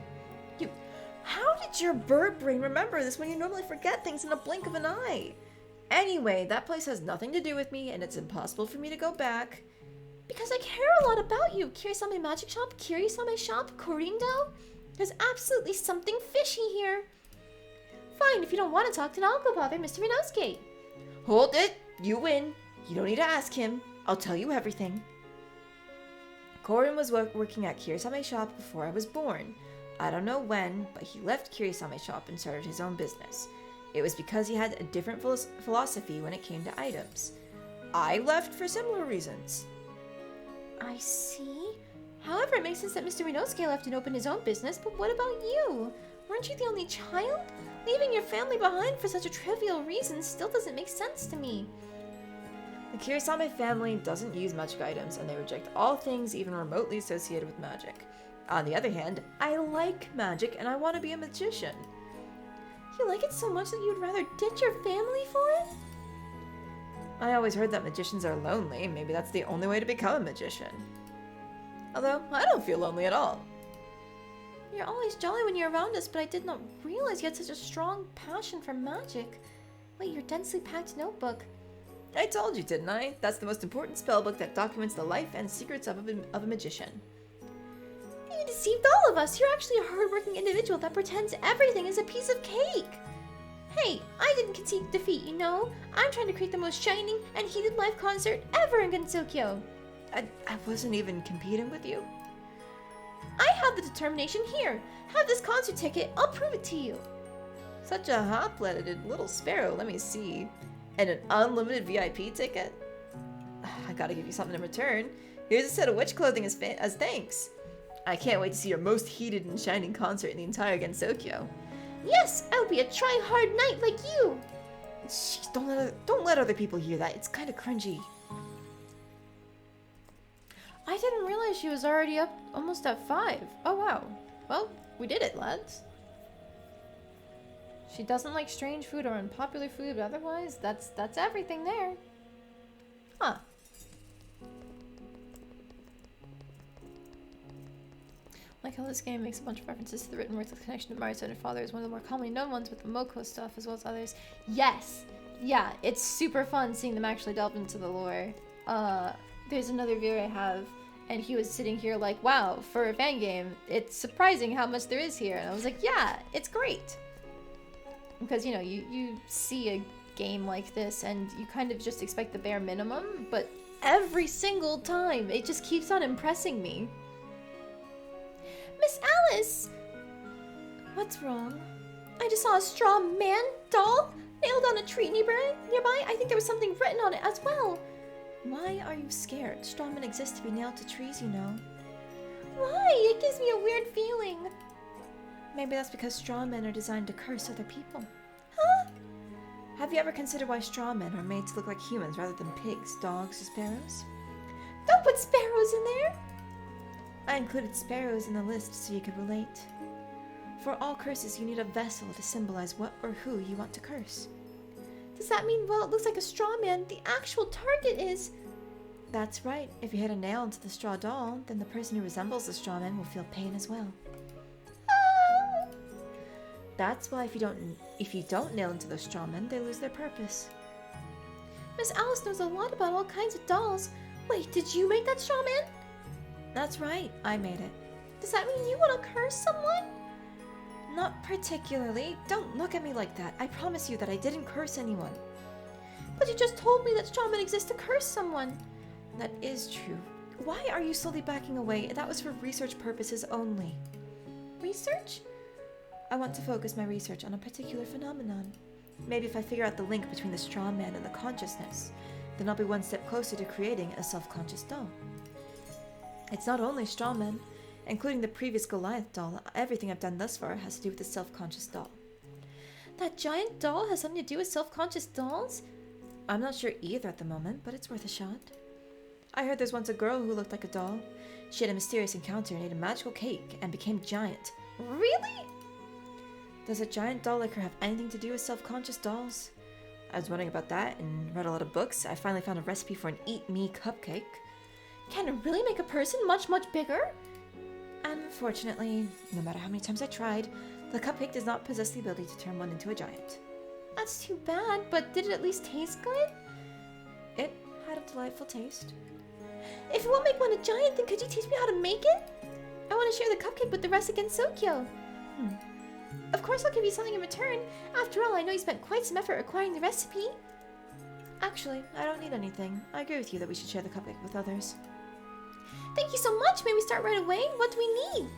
How did your bird brain remember this when you normally forget things in a blink of an eye? Anyway, that place has nothing to do with me, and it's impossible for me to go back. Because I care a lot about you. Kirisame Magic Shop, Kirisame Shop, Korindo. There's absolutely something fishy here. Fine, if you don't want to talk, then I'll go bother Mr. Ryunosuke. Hold it! You win. You don't need to ask him. I'll tell you everything. Korin was working at Kirisame Shop before I was born. I don't know when, but he left Kirisame Shop and started his own business. It was because he had a different philosophy when it came to items. I left for similar reasons. I see. However, it makes sense that Mr. Ryunosuke left and opened his own business, but what about you? Weren't you the only child? Leaving your family behind for such a trivial reason still doesn't make sense to me. The Kirisame family doesn't use magic items, and they reject all things even remotely associated with magic. On the other hand, I like magic and I want to be a magician. You like it so much that you'd rather ditch your family for it? I always heard that magicians are lonely. Maybe that's the only way to become a magician. Although, I don't feel lonely at all. You're always jolly when you're around us, but I did not realize you had such a strong passion for magic. Wait, your densely packed notebook. I told you, didn't I? That's the most important spellbook that documents the life and secrets of a magician. You deceived all of us. You're actually a hardworking individual that pretends everything is a piece of cake. Hey, I didn't concede defeat, you know? I'm trying to create the most shining and heated live concert ever in Gensokyo. I wasn't even competing with you. I have the determination here. Have this concert ticket. I'll prove it to you. Such a hot-blooded little sparrow. Let me see. And an unlimited VIP ticket? I gotta give you something in return. Here's a set of witch clothing as thanks. I can't wait to see your most heated and shining concert in the entire Gensokyo. Yes, I'll be a try-hard knight like you. Jeez, don't let other people hear that. It's kind of cringy. I didn't realize she was already up almost at 5. Oh wow. Well, we did it, lads. She doesn't like strange food or unpopular food, but otherwise, that's everything there. Huh. Like how this game makes a bunch of references to the written works of the connection to Maru's and her father is one of the more commonly known ones with the Moko stuff as well as others. Yes! Yeah, it's super fun seeing them actually delve into the lore. There's another viewer I have, and he was sitting here like, wow, for a fan game, it's surprising how much there is here. And I was like, yeah, it's great. Because, you know, you see a game like this and you kind of just expect the bare minimum, but every single time, it just keeps on impressing me. Miss Alice! What's wrong? I just saw a straw man doll nailed on a tree nearby. I think there was something written on it as well. Why are you scared? Straw men exist to be nailed to trees, you know. Why? It gives me a weird feeling. Maybe that's because straw men are designed to curse other people. Huh? Have you ever considered why straw men are made to look like humans rather than pigs, dogs, or sparrows? Don't put sparrows in there! I included sparrows in the list so you could relate. For all curses, you need a vessel to symbolize what or who you want to curse. Does that mean, well, it looks like a straw man, the actual target is... That's right. If you hit a nail into the straw doll, then the person who resembles the straw man will feel pain as well. Ah! That's why if you don't nail into the straw man, they lose their purpose. Miss Alice knows a lot about all kinds of dolls. Wait, did you make that straw man? That's right, I made it. Does that mean you want to curse someone? Not particularly. Don't look at me like that. I promise you that I didn't curse anyone. But you just told me that straw men exist to curse someone. That is true. Why are you slowly backing away? That was for research purposes only. Research? I want to focus my research on a particular phenomenon. Maybe if I figure out the link between the straw man and the consciousness, then I'll be one step closer to creating a self-conscious doll. It's not only straw men, including the previous Goliath doll. Everything I've done thus far has to do with the self-conscious doll. That giant doll has something to do with self-conscious dolls? I'm not sure either at the moment, but it's worth a shot. I heard there's once a girl who looked like a doll. She had a mysterious encounter and ate a magical cake and became giant. Really? Does a giant doll like her have anything to do with self-conscious dolls? I was wondering about that and read a lot of books. I finally found a recipe for an Eat Me cupcake. Can it really make a person much, much bigger? Unfortunately, no matter how many times I tried, the cupcake does not possess the ability to turn one into a giant. That's too bad, but did it at least taste good? It had a delightful taste. If you won't make one a giant, then could you teach me how to make it? I want to share the cupcake with the rest against Sokyo. Of course I'll give you something in return. After all, I know you spent quite some effort acquiring the recipe. Actually, I don't need anything. I agree with you that we should share the cupcake with others. Thank you so much. May we start right away? What do we need?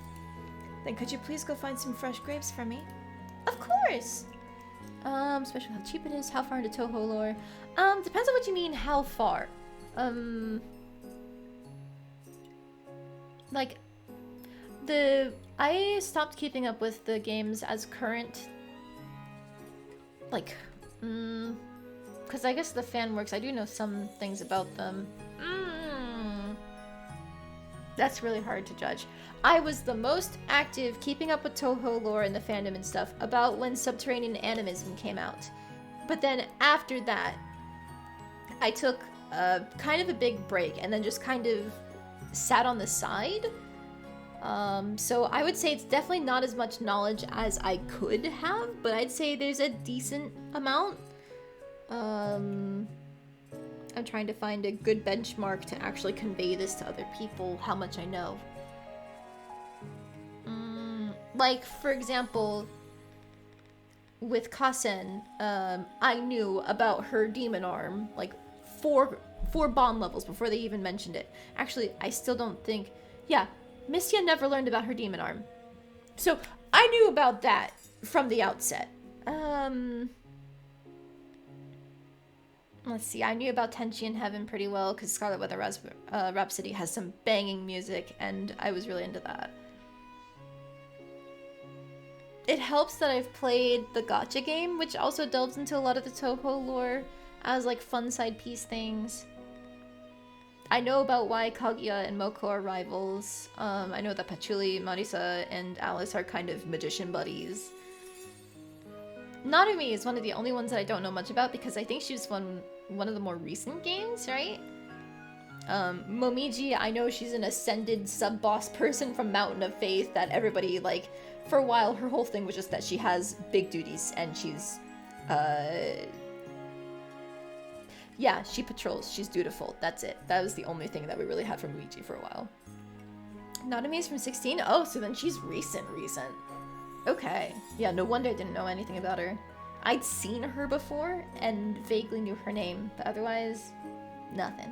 Then could you please go find some fresh grapes for me? Of course. Especially how cheap it is. How far into Toho lore? Depends on what you mean, how far. Like, I stopped keeping up with the games as current. Like, because I guess the fan works. I do know some things about them. That's really hard to judge. I was the most active keeping up with Toho lore and the fandom and stuff about when Subterranean Animism came out. But then after that, I took kind of a big break and then just kind of sat on the side. So I would say it's definitely not as much knowledge as I could have, but I'd say there's a decent amount. I'm trying to find a good benchmark to actually convey this to other people, how much I know. Like, for example, with Kasen, I knew about her demon arm, like, four bond levels before they even mentioned it. Actually, I still don't think... Yeah, Mystia never learned about her demon arm. So, I knew about that from the outset. Let's see, I knew about Tenchi in Heaven pretty well, because Scarlet Weather Rhapsody has some banging music, and I was really into that. It helps that I've played the gacha game, which also delves into a lot of the Toho lore as, like, fun side piece things. I know about why Kaguya and Moko are rivals. I know that Patchouli, Marisa, and Alice are kind of magician buddies. Narumi is one of the only ones that I don't know much about because I think she was one of the more recent games, right? Momiji, I know she's an ascended sub-boss person from Mountain of Faith that everybody, like, for a while her whole thing was just that she has big duties and she's, yeah, she patrols, she's dutiful, that's it. That was the only thing that we really had from Luigi for a while. Narumi's from 16? Oh, so then she's recent. Okay. Yeah, no wonder I didn't know anything about her. I'd seen her before and vaguely knew her name, but otherwise, nothing.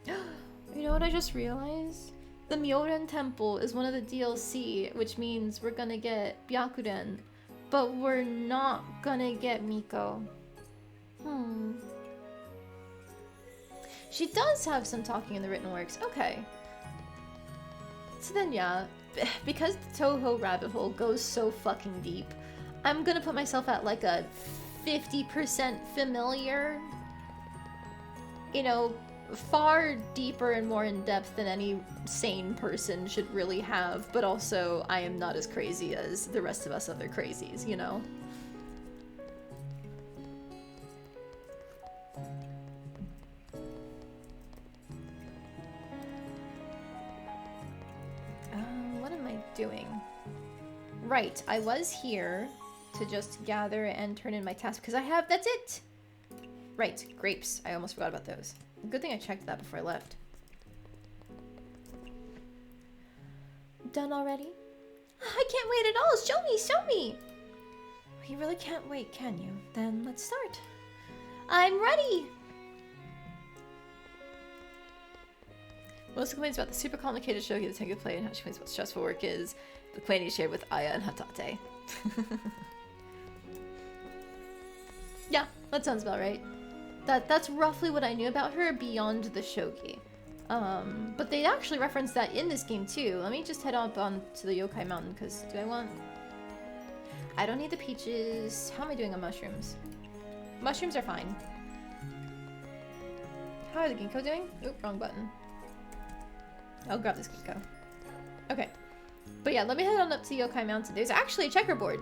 You know what I just realized? The Myoren Temple is one of the DLC, which means we're gonna get Byakuren, but we're not gonna get Miko. She does have some talking in the written works. Okay. So then, yeah, because the Toho rabbit hole goes so fucking deep, I'm gonna put myself at like a 50% familiar. You know, far deeper and more in depth than any sane person should really have, but also I am not as crazy as the rest of us other crazies, you know? What am I doing? Right, I was here to just gather and turn in my task because I have, that's it! Right, grapes. I almost forgot about those. Good thing I checked that before I left. Done already? I can't wait at all! Show me! You really can't wait, can you? Then let's start. I'm ready! Most complaints about the super complicated shogi that Tengu play and how she complains what stressful work is. The complaint he shared with Aya and Hatate. Yeah, That sounds about right. That's roughly what I knew about her beyond the shogi. But they actually referenced that in this game too. Let me just head up on to the Yokai Mountain, because do I want... I don't need the peaches. How am I doing on mushrooms? Mushrooms are fine. How are the ginkgo doing? Oop, wrong button. I'll grab this ginkgo. Okay. But yeah, let me head on up to Yokai Mountain. There's actually a checkerboard.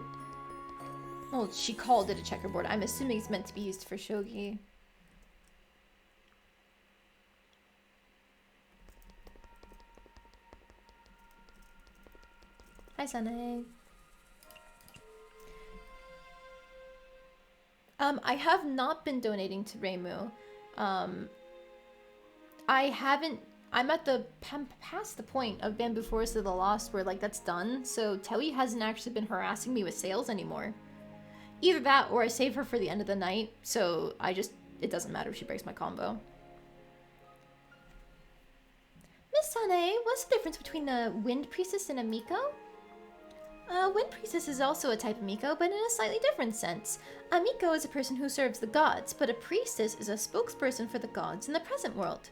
Well, she called it a checkerboard. I'm assuming it's meant to be used for shogi. Hi, Sane. I have not been donating to Reimu. I haven't... I'm at the past the point of Bamboo Forest of the Lost where, like, that's done. So Tewi hasn't actually been harassing me with sales anymore. Either that or I save her for the end of the night. So I just... It doesn't matter if she breaks my combo. Miss Sane, what's the difference between a Wind Priestess and a Miko? Wind Priestess is also a type of Miko, but in a slightly different sense. A Miko is a person who serves the gods, but a priestess is a spokesperson for the gods in the present world.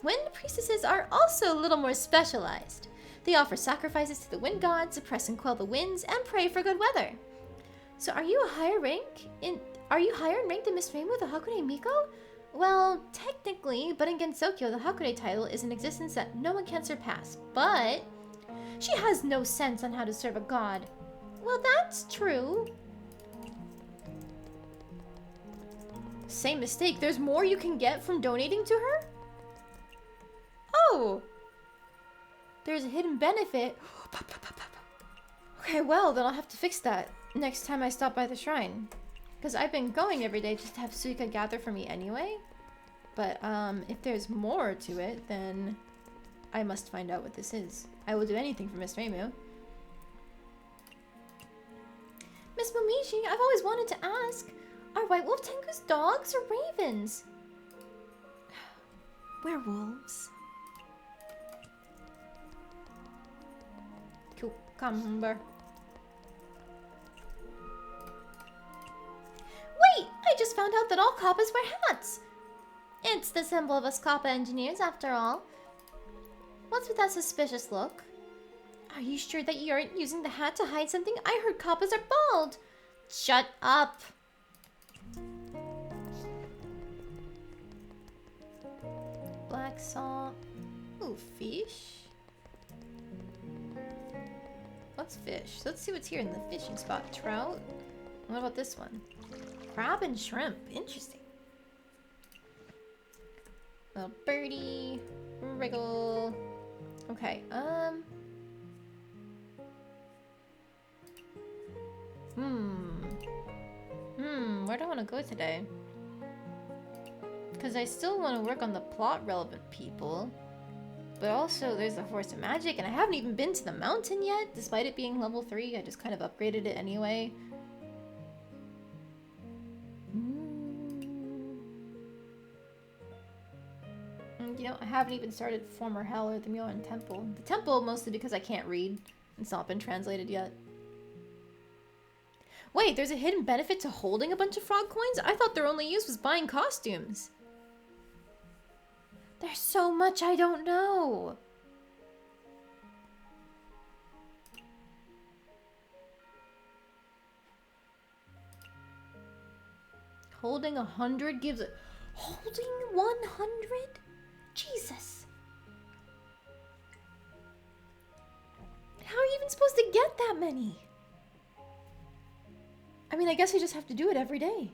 Wind Priestesses are also a little more specialized. They offer sacrifices to the wind gods, suppress and quell the winds, and pray for good weather. So are you higher in rank than Miss Reimu, the Hakone Miko? Well, technically, but in Gensokyo, the Hakone title is an existence that no one can surpass, but... She has no sense on how to serve a god. Well, that's true. Same mistake. There's more you can get from donating to her? Oh! There's a hidden benefit. Okay, well, then I'll have to fix that next time I stop by the shrine. Because I've been going every day just to have Suika gather for me anyway. But, if there's more to it, then I must find out what this is. I will do anything for Miss Reimu. Miss Momishi, I've always wanted to ask, are White Wolf Tengu's dogs or ravens? Werewolves. Cucumber. Wait! I just found out that all Kappas wear hats! It's the symbol of us Kappa engineers, after all. What's with that suspicious look? Are you sure that you aren't using the hat to hide something? I heard Kappas are bald! Shut up! Black salt. Ooh, fish. What's fish? Let's see what's here in the fishing spot. Trout. What about this one? Crab and shrimp. Interesting. Little birdie. Wriggle. Okay, where do I want to go today? Because I still want to work on the plot-relevant people. But also, there's the Force of Magic, and I haven't even been to the mountain yet, despite it being level 3. I just kind of upgraded it anyway. You know, I haven't even started Former Hell or the Myoran Temple. The temple mostly because I can't read. It's not been translated yet. Wait, there's a hidden benefit to holding a bunch of frog coins? I thought their only use was buying costumes. There's so much I don't know. Holding 100 gives it... Holding 100? Jesus. How are you even supposed to get that many? I mean, I guess I just have to do it every day.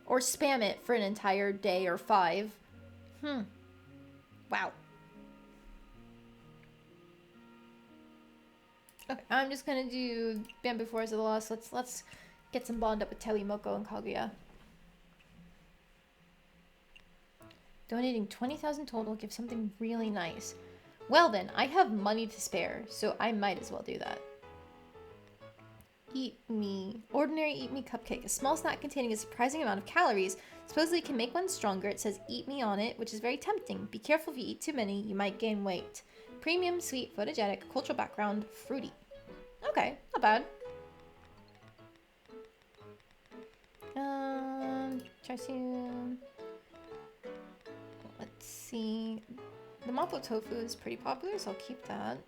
Or spam it for an entire day or 5. Wow. Okay, I'm just gonna do Bamboo Forest of the Lost. Let's get some bond up with Tewi, Moko, and Kaguya. Donating 20,000 total gives something really nice. Well then, I have money to spare, so I might as well do that. Eat Me. Ordinary Eat Me cupcake. A small snack containing a surprising amount of calories. Supposedly can make one stronger. It says Eat Me on it, which is very tempting. Be careful if you eat too many, you might gain weight. Premium, sweet, photogenic, cultural background, fruity. Okay, not bad. Char siu. Let's see. The mapo tofu is pretty popular, so I'll keep that.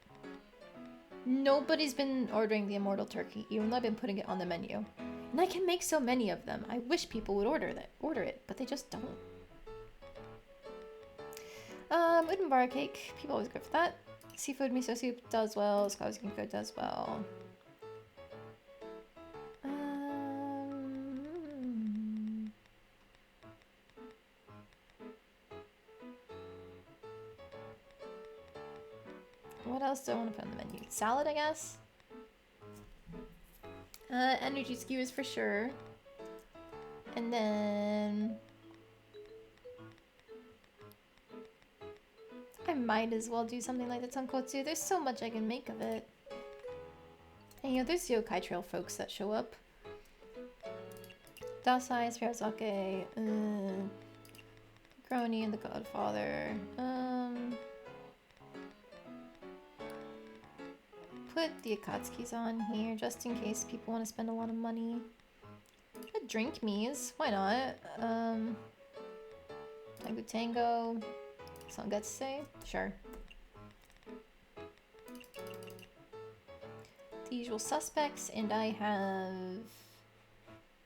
Nobody's been ordering the immortal turkey, even though I've been putting it on the menu. And I can make so many of them. I wish people would order it, but they just don't. Wooden bar cake. People always go for that. Seafood miso soup does well. Scottish ginkgo does well. What else do I want to put on the menu? Salad, I guess? Energy skewers for sure. And then... I might as well do something like the tonkotsu. There's so much I can make of it. And you know, there's yokai trail folks that show up. Dasai, Sparrowsake, Grony and the Godfather. Put the Akatsukis on here just in case people want to spend a lot of money. Drink me's, why not? Tango Tango. Sangetsu, sure. The usual suspects, and I have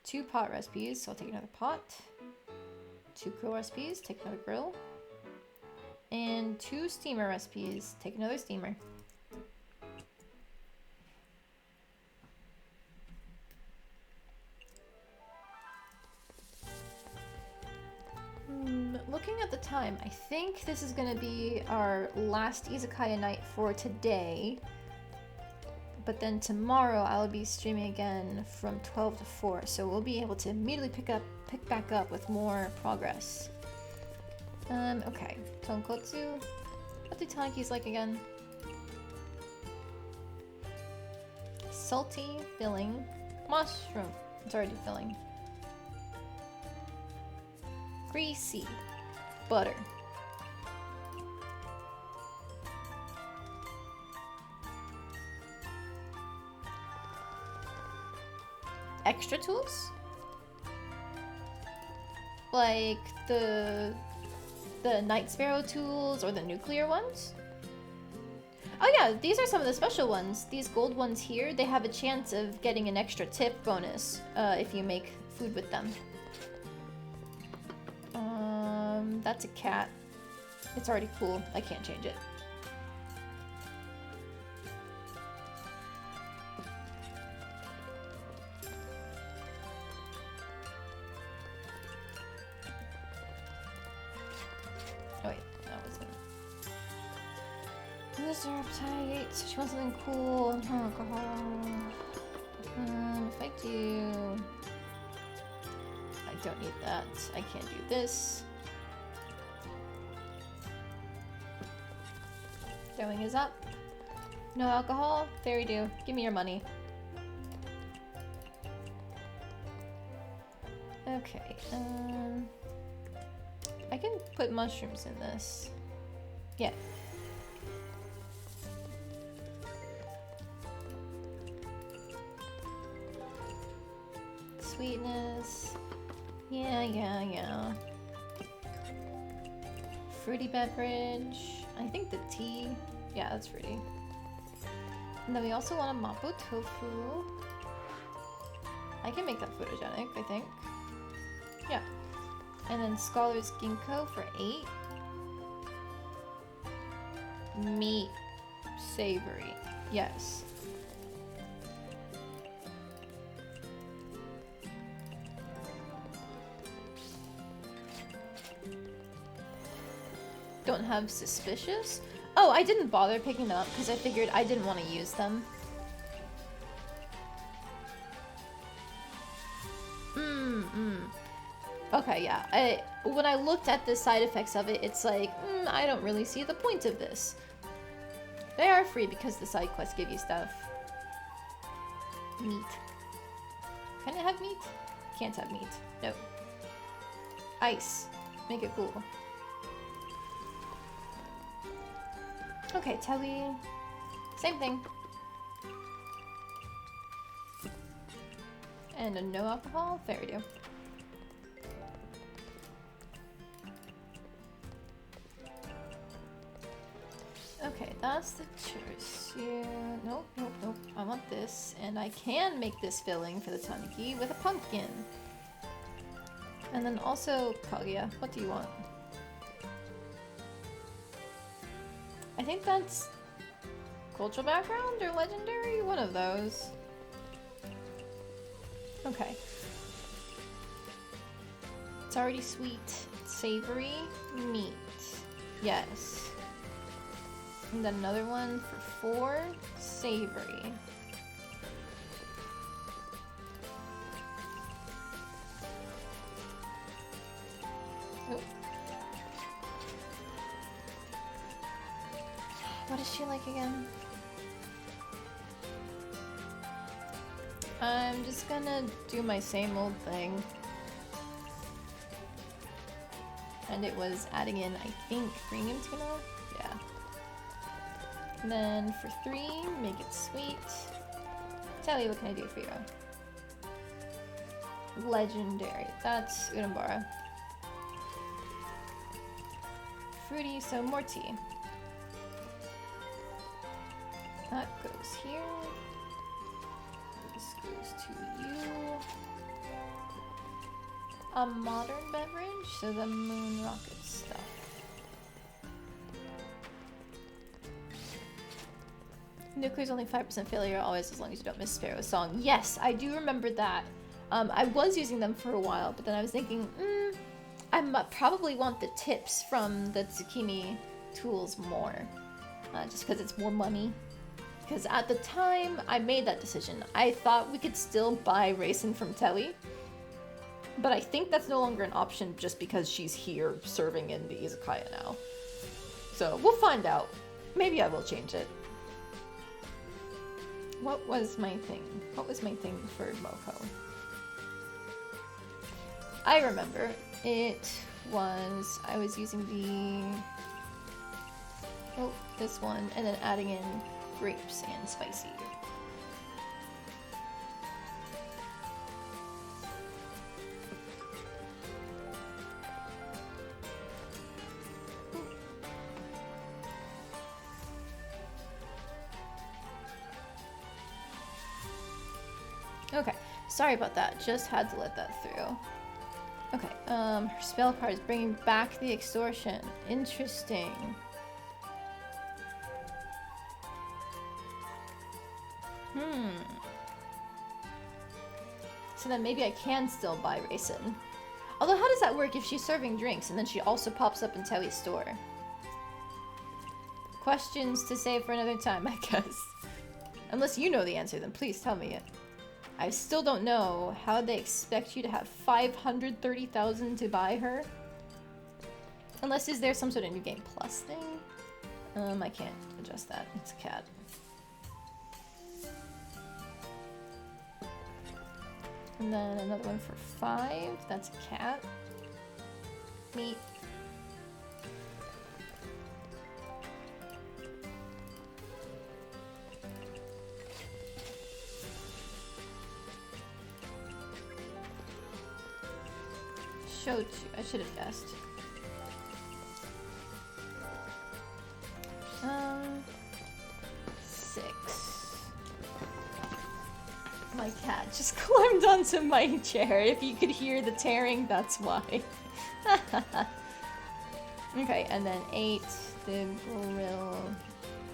2 pot recipes, so I'll take another pot. 2 grill recipes, take another grill. And 2 steamer recipes, take another steamer. Looking at the time, I think this is gonna be our last Izakaya night for today. But then tomorrow I'll be streaming again from 12 to 4, so we'll be able to immediately pick back up with more progress. Okay. Tonkotsu. What do tanakis like again? Salty, filling. Mushroom. It's already filling. Greasy. Butter. Extra tools? Like the Night Sparrow tools or the nuclear ones? Oh yeah, these are some of the special ones. These gold ones here, they have a chance of getting an extra tip bonus if you make food with them. That's a cat. It's already cool. I can't change it. Oh wait, that wasn't. This is her appetite. She wants something cool. Alcohol. If I do... I don't need that. I can't do this. Throwing is up. No alcohol? Fairy do. Give me your money. Okay, I can put mushrooms in this. Yeah. Sweetness. Yeah. Fruity beverage. I think the tea. Yeah, that's fruity. And then we also want a mapo tofu. I can make that photogenic, I think. Yeah. And then Scholar's Ginkgo for 8. Meat. Savory. Yes. Don't have suspicious? Oh, I didn't bother picking them up because I figured I didn't want to use them. Okay, yeah. When I looked at the side effects of it, it's like, I don't really see the point of this. They are free because the side quests give you stuff. Meat. Can it have meat? Can't have meat. Nope. Ice. Make it cool. Okay, Telly. Same thing. And a no alcohol? Fairy do. that's the chorizo. Nope, nope, nope. I want this, and I can make this filling for the tanuki with a pumpkin. And then also, Kaguya, what do you want? I think that's cultural background or legendary? One of those. Okay. It's already sweet. Savory meat. Yes. And then another one for 4. Savory. Oh. What is she like again? I'm just gonna do my same old thing. And it was adding in, I think, premium tuna? Yeah. And then for 3, make it sweet. Tell you, what can I do for you? Legendary. That's Udambara. Fruity, so more tea. That goes here. This goes to you. A modern beverage, so the moon rocket stuff. Nuclear's only 5% failure, always as long as you don't miss Sparrow's song. Yes, I do remember that. I was using them for a while, but then I was thinking, I probably want the tips from the Tsukimi tools more. Just because it's more money. Because at the time I made that decision, I thought we could still buy Raisin from Telly. But I think that's no longer an option just because she's here serving in the Izakaya now. So we'll find out. Maybe I will change it. What was my thing? What was my thing for Moko? I remember. It was... I was using the... Oh, this one. And then adding in grapes and spicy. Okay, sorry about that. Just had to let that through. Okay, her spell card is bringing back the extortion. Interesting. So then maybe I can still buy Raisin. Although how does that work if she's serving drinks and then she also pops up in Telly's store? Questions to save for another time, I guess. Unless you know the answer, then please tell me it. I still don't know how they expect you to have 530,000 to buy her. Unless is there some sort of new game plus thing? I can't adjust that. It's a cat. And then another one for 5. That's a cat. Meat. Shochu. I should have guessed. 6. My cat just climbed onto my chair. If you could hear the tearing, that's why. Okay, and then 8. The grill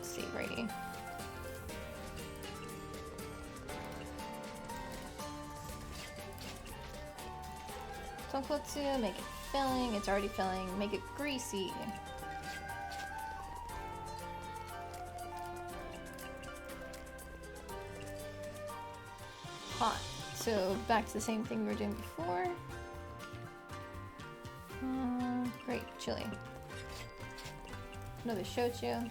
savory. Tonkotsu, make it filling. It's already filling. Make it greasy. Hot. So back to the same thing we were doing before. Great, chili. Another shochu.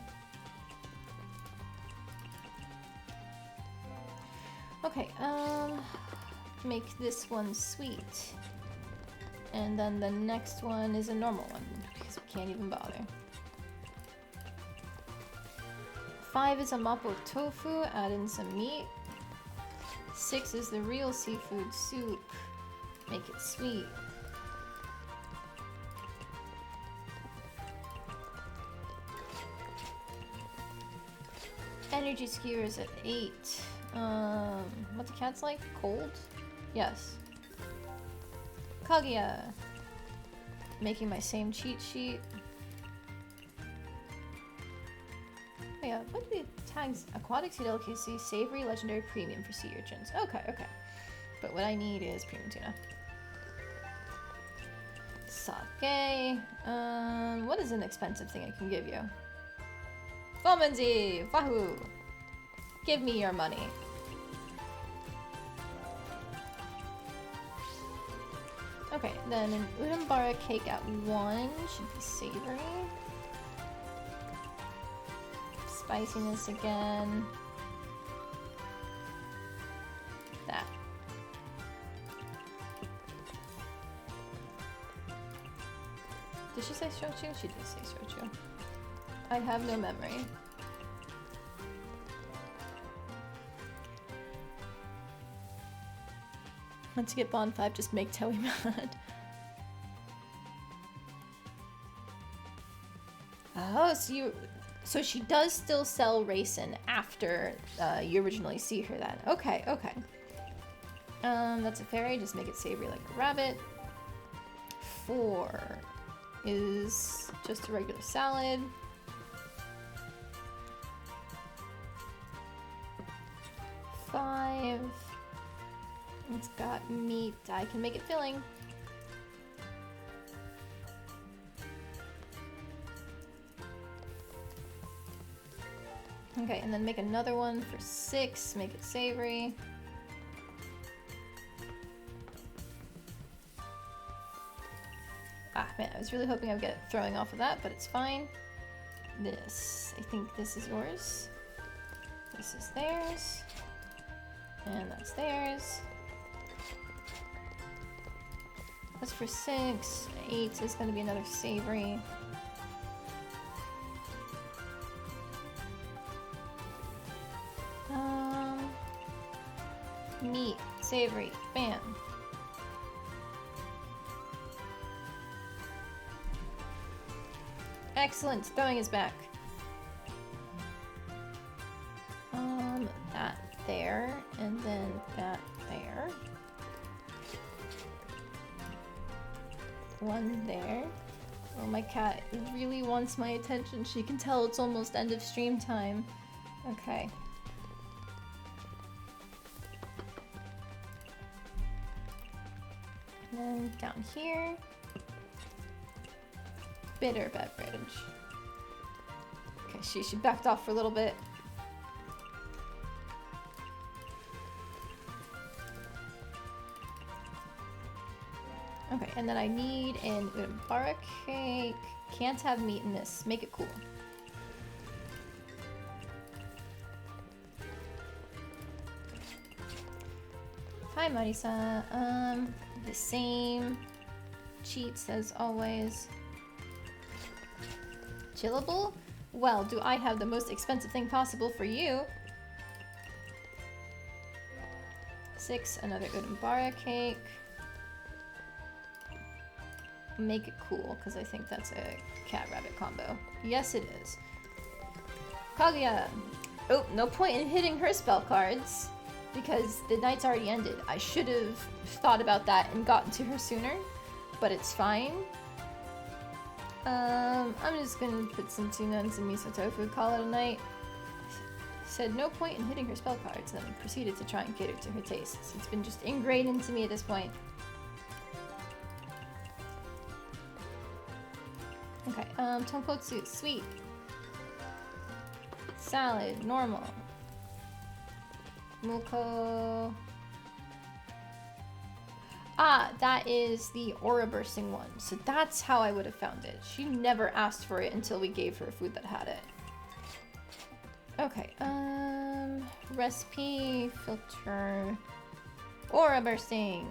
Okay, make this one sweet. And then the next one is a normal one, because we can't even bother. 5 is a mapo tofu, add in some meat. 6 is the real seafood soup, make it sweet. energy skewer is at 8. What the cat's like? Cold? Yes. Kaguya. Making my same cheat sheet. Oh yeah, what do the tags? Aquatic sea delicacy, savory, legendary, premium for sea urchins. Okay, okay. But what I need is premium tuna. Sake. What is an expensive thing I can give you? Fomenzi! Wahoo! Give me your money. Okay, then an udambara cake at 1 should be savory. Spiciness again. That. Did she say shochu? She did say shochu. I have no memory. Once you get Bond 5, just make Toei mad. Oh, so she does still sell raisin after you originally see her then. Okay, okay. That's a fairy, just make it savory like a rabbit. 4 is just a regular salad. 5. It's got meat. I can make it filling. Okay, and then make another one for 6. Make it savory. Ah, man, I was really hoping I would get throwing off of that, but it's fine. This, I think this is yours. This is theirs. And that's theirs. That's for 6. 8 is going to be another savory. Meat, savory, bam. Excellent, throwing is back. That there, and then that there. 1 there. Oh, my cat really wants my attention. She can tell it's almost end of stream time. Okay. And then down here. Bitter beverage. Okay, she backed off for a little bit. Okay, and then I need an udambara cake. Can't have meat in this. Make it cool. Hi, Marisa. The same cheats as always. Chillable? Well, do I have the most expensive thing possible for you? 6, another udambara cake. Make it cool, because I think that's a cat-rabbit combo. Yes, it is. Kaguya! Oh, no point in hitting her spell cards, because the night's already ended. I should have thought about that and gotten to her sooner, but it's fine. I'm just gonna put some tuna and some miso tofu, call it a night. Said no point in hitting her spell cards, then proceeded to try and cater to her tastes. It's been just ingrained into me at this point. Okay, tonkotsu, sweet. Salad, normal. Muko. Ah, that is the aura bursting one. So that's how I would have found it. She never asked for it until we gave her food that had it. Okay, recipe, filter, aura bursting.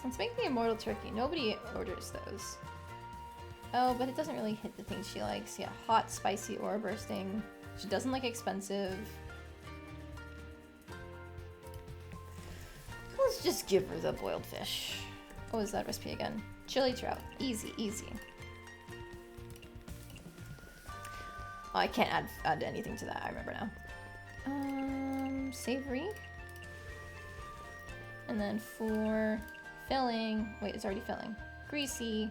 Let's make the immortal turkey. Nobody orders those. Oh, but it doesn't really hit the things she likes. Yeah, hot, spicy, aura bursting. She doesn't like expensive. Let's just give her the boiled fish. What was that recipe again? Chili trout. Easy, easy. Oh, I can't add anything to that. I remember now. Savory. And then for filling, wait, it's already filling. Greasy.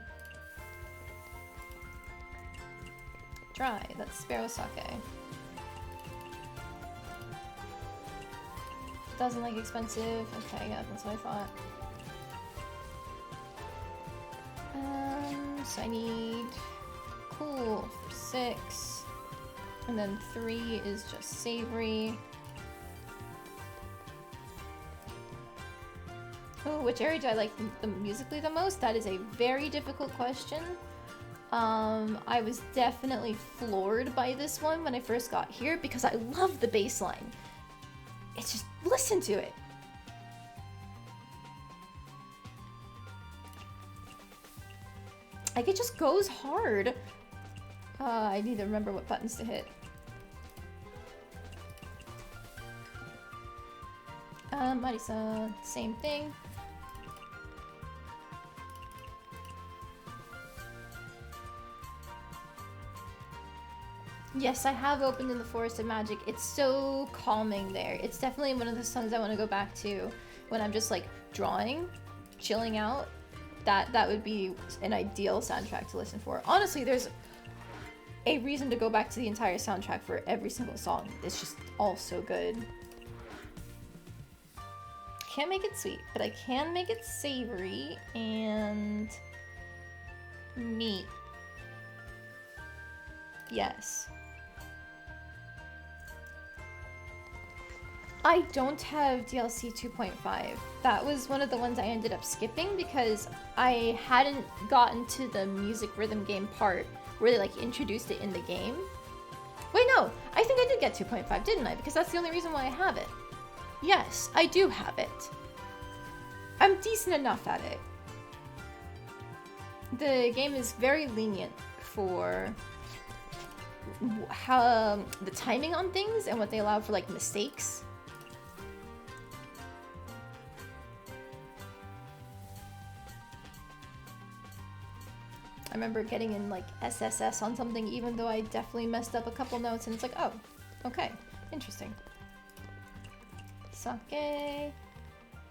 Dry. That's sparrow sake. Doesn't like expensive. Okay, yeah, that's what I thought. So I need cool for 6. And then 3 is just savory. Oh, which area do I like the musically the most? That is a very difficult question. I was definitely floored by this one when I first got here because I love the bass line. It's just, listen to it. Like, it just goes hard. I need to remember what buttons to hit. Marisa, same thing. Yes, I have opened in the Forest of Magic. It's so calming there. It's definitely one of the songs I want to go back to when I'm just like drawing, chilling out. That would be an ideal soundtrack to listen for. Honestly, there's a reason to go back to the entire soundtrack for every single song. It's just all so good. Can't make it sweet, but I can make it savory and meat. Yes. I don't have DLC 2.5. That was one of the ones I ended up skipping because I hadn't gotten to the music rhythm game part where they like introduced it in the game. Wait, no, I think I did get 2.5, didn't I? Because that's the only reason why I have it. Yes, I do have it. I'm decent enough at it. The game is very lenient for how the timing on things and what they allow for like mistakes. I remember getting in like SSS on something even though I definitely messed up a couple notes and it's like, oh, okay, interesting. Sake.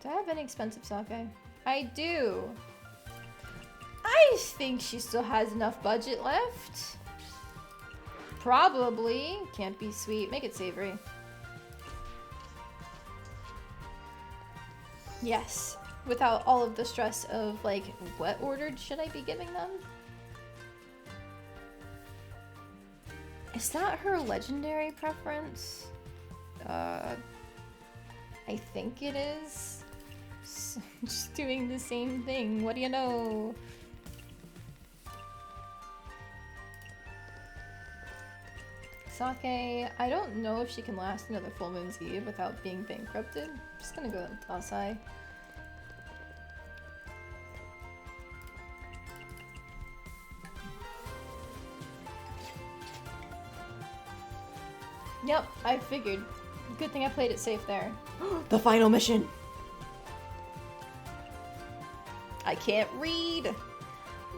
Do I have any expensive sake? I do. I think she still has enough budget left. Probably. Can't be sweet. Make it savory. Yes. Without all of the stress of like, what order should I be giving them? Is that her legendary preference? I think it is. Just doing the same thing. What do you know? Sake. I don't know if she can last another Full Moon's Eve without being bankrupted. I'm just gonna go with Asai. Yep, I figured. Good thing I played it safe there. The final mission! I can't read!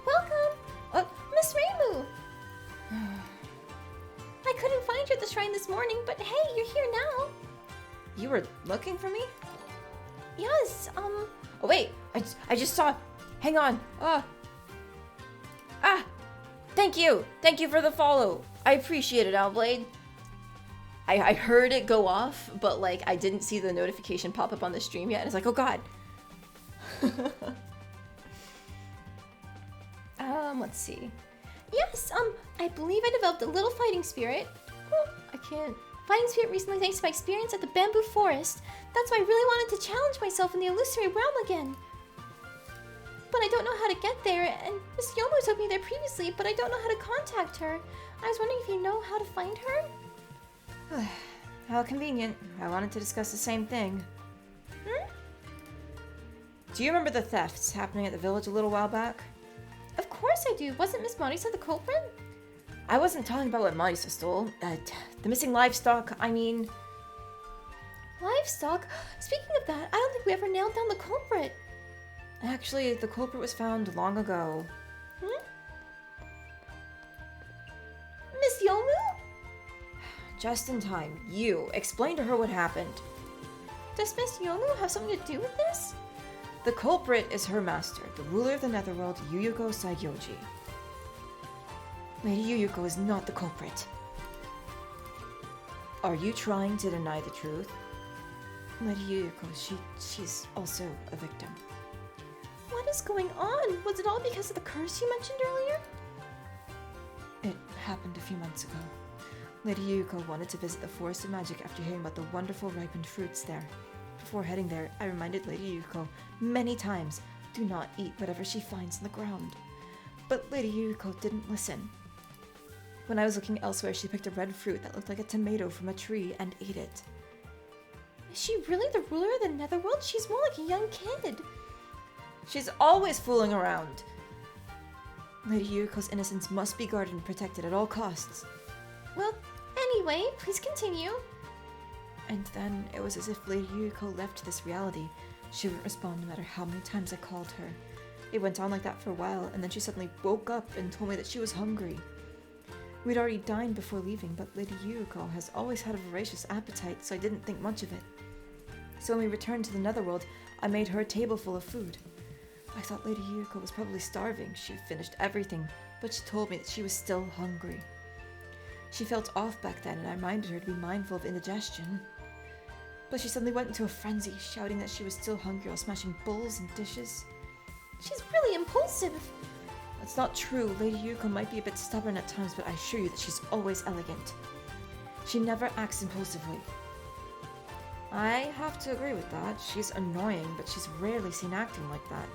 Welcome! Miss Reimu! I couldn't find you at the shrine this morning, but hey, you're here now! You were looking for me? Yes, Oh wait, I just saw... Hang on. Thank you! Thank you for the follow! I appreciate it, Owlblade. I heard it go off, but like I didn't see the notification pop up on the stream yet, and it's like, oh god. Let's see. Yes, I believe I developed a little fighting spirit. Oh, I can't. Fighting spirit recently thanks to my experience at the bamboo forest. That's why I really wanted to challenge myself in the illusory realm again. But I don't know how to get there, and Miss Yomo took me there previously, but I don't know how to contact her. I was wondering if you know how to find her? How convenient. I wanted to discuss the same thing. Do you remember the thefts happening at the village a little while back? Of course I do. Wasn't Miss Marisa the culprit? I wasn't talking about what Marisa stole. The missing livestock, I mean... Livestock? Speaking of that, I don't think we ever nailed down the culprit. Actually, the culprit was found long ago. Miss Yomu? Just in time. You, explain to her what happened. Does Miss Yomu have something to do with this? The culprit is her master, the ruler of the Netherworld, Yuyuko Saigyoji. Lady Yuyuko is not the culprit. Are you trying to deny the truth? Lady Yuyuko, she's also a victim. What is going on? Was it all because of the curse you mentioned earlier? It happened a few months ago. Lady Yuyuko wanted to visit the Forest of Magic after hearing about the wonderful ripened fruits there. Before heading there, I reminded Lady Yuyuko many times, do not eat whatever she finds on the ground. But Lady Yuyuko didn't listen. When I was looking elsewhere, she picked a red fruit that looked like a tomato from a tree and ate it. Is she really the ruler of the Netherworld? She's more like a young kid. She's always fooling around. Lady Yuyuko's innocence must be guarded and protected at all costs. Well, anyway, please continue. And then it was as if Lady Yuyuko left this reality. She wouldn't respond no matter how many times I called her. It went on like that for a while, and then she suddenly woke up and told me that she was hungry. We'd already dined before leaving, but Lady Yuyuko has always had a voracious appetite, so I didn't think much of it. So when we returned to the Netherworld, I made her a table full of food. I thought Lady Yuyuko was probably starving. She had finished everything, but she told me that she was still hungry. She felt off back then, and I reminded her to be mindful of indigestion. But she suddenly went into a frenzy, shouting that she was still hungry while smashing bowls and dishes. She's really impulsive. That's not true. Lady Yuyuko might be a bit stubborn at times, but I assure you that she's always elegant. She never acts impulsively. I have to agree with that. She's annoying, but she's rarely seen acting like that.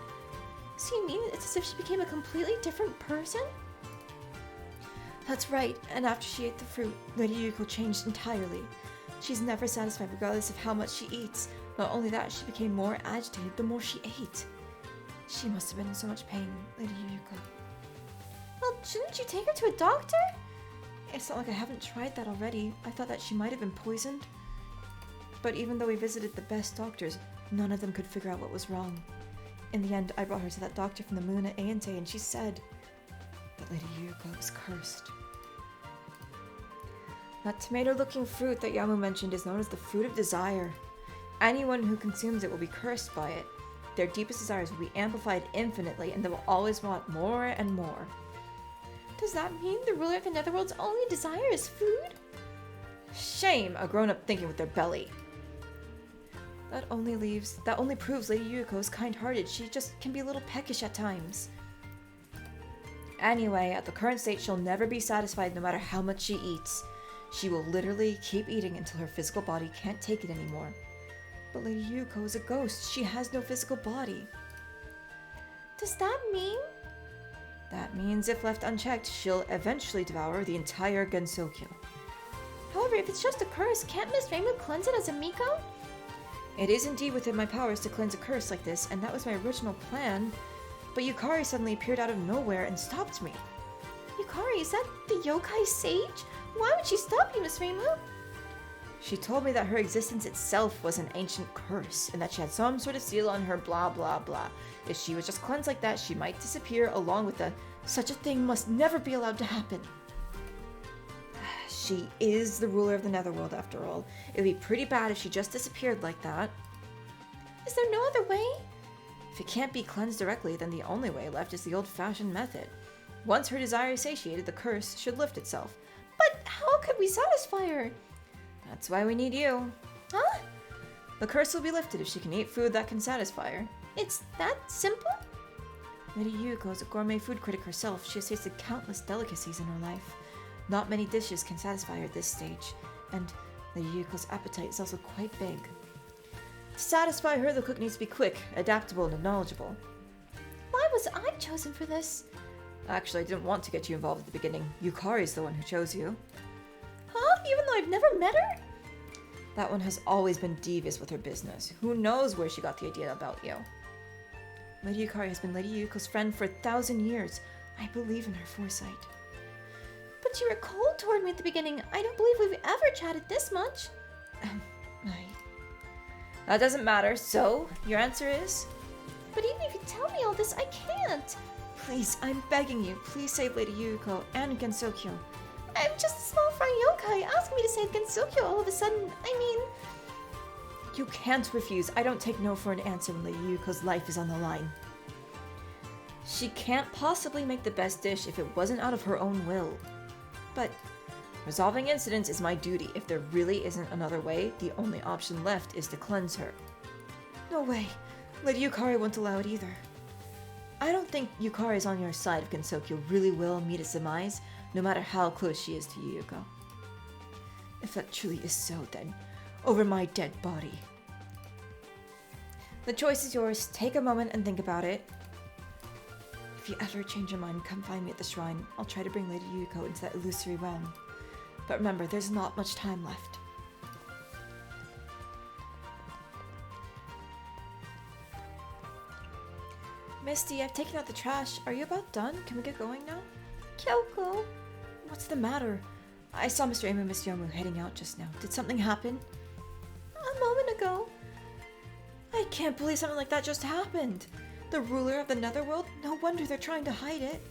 So you mean it's as if she became a completely different person? That's right, and after she ate the fruit, Lady Yuyuko changed entirely. She's never satisfied regardless of how much she eats. Not only that, she became more agitated the more she ate. She must have been in so much pain, Lady Yuyuko. Well, shouldn't you take her to a doctor? It's not like I haven't tried that already. I thought that she might have been poisoned. But even though we visited the best doctors, none of them could figure out what was wrong. In the end, I brought her to that doctor from the moon at Aente, and she said that Lady Yuyuko was cursed. That tomato-looking fruit that Yamu mentioned is known as the fruit of desire. Anyone who consumes it will be cursed by it. Their deepest desires will be amplified infinitely, and they will always want more and more. Does that mean the ruler of the Netherworld's only desire is food? Shame, a grown-up thinking with their belly. That only proves Lady Yuyuko is kind-hearted. She just can be a little peckish at times. Anyway, at the current state, she'll never be satisfied no matter how much she eats. She will literally keep eating until her physical body can't take it anymore. But Lady Yuyuko is a ghost. She has no physical body. Does that mean? That means if left unchecked, she'll eventually devour the entire Gensokyo. However, if it's just a curse, can't Miss Rainbow cleanse it as a Miko? It is indeed within my powers to cleanse a curse like this, and that was my original plan. But Yukari suddenly appeared out of nowhere and stopped me. Yukari, is that the yokai sage? Why would she stop you, Miss Rainbow? She told me that her existence itself was an ancient curse, and that she had some sort of seal on her blah blah blah. If she was just cleansed like that, she might disappear along with the such a thing must never be allowed to happen. She is the ruler of the Netherworld after all. It would be pretty bad if she just disappeared like that. Is there no other way? If it can't be cleansed directly, then the only way left is the old-fashioned method. Once her desire is satiated, the curse should lift itself. But how could we satisfy her? That's why we need you. Huh? The curse will be lifted if she can eat food that can satisfy her. It's that simple? Lady Yuyuko is a gourmet food critic herself. She has tasted countless delicacies in her life. Not many dishes can satisfy her at this stage, and Lady Yuyuko's appetite is also quite big. To satisfy her, the cook needs to be quick, adaptable, and knowledgeable. Why was I chosen for this? Actually, I didn't want to get you involved at the beginning. Yukari's the one who chose you. Huh? Even though I've never met her? That one has always been devious with her business. Who knows where she got the idea about you? Lady Yukari has been Lady Yuyuko's friend for 1,000 years. I believe in her foresight. But you were cold toward me at the beginning. I don't believe we've ever chatted this much. That doesn't matter. So, your answer is? But even if you tell me all this, I can't. Please, I'm begging you. Please save Lady Yuko and Gensokyo. I'm just a small fry yokai. Ask me to save Gensokyo all of a sudden. I mean... You can't refuse. I don't take no for an answer when Lady Yuko's life is on the line. She can't possibly make the best dish if it wasn't out of her own will. But resolving incidents is my duty. If there really isn't another way, the only option left is to cleanse her. No way. Lady Yukari won't allow it either. I don't think Yukari's on your side if Gensokyo really will meet its demise, no matter how close she is to Yuko. If that truly is so, then over my dead body. The choice is yours. Take a moment and think about it. If you ever change your mind, come find me at the shrine. I'll try to bring Lady Yuko into that illusory realm. But remember, there's not much time left. Misty, I've taken out the trash. Are you about done? Can we get going now? Kyoko. What's the matter? I saw Mr. Amu and Miss Yomu heading out just now. Did something happen? A moment ago. I can't believe something like that just happened. The ruler of the Netherworld? No wonder they're trying to hide it.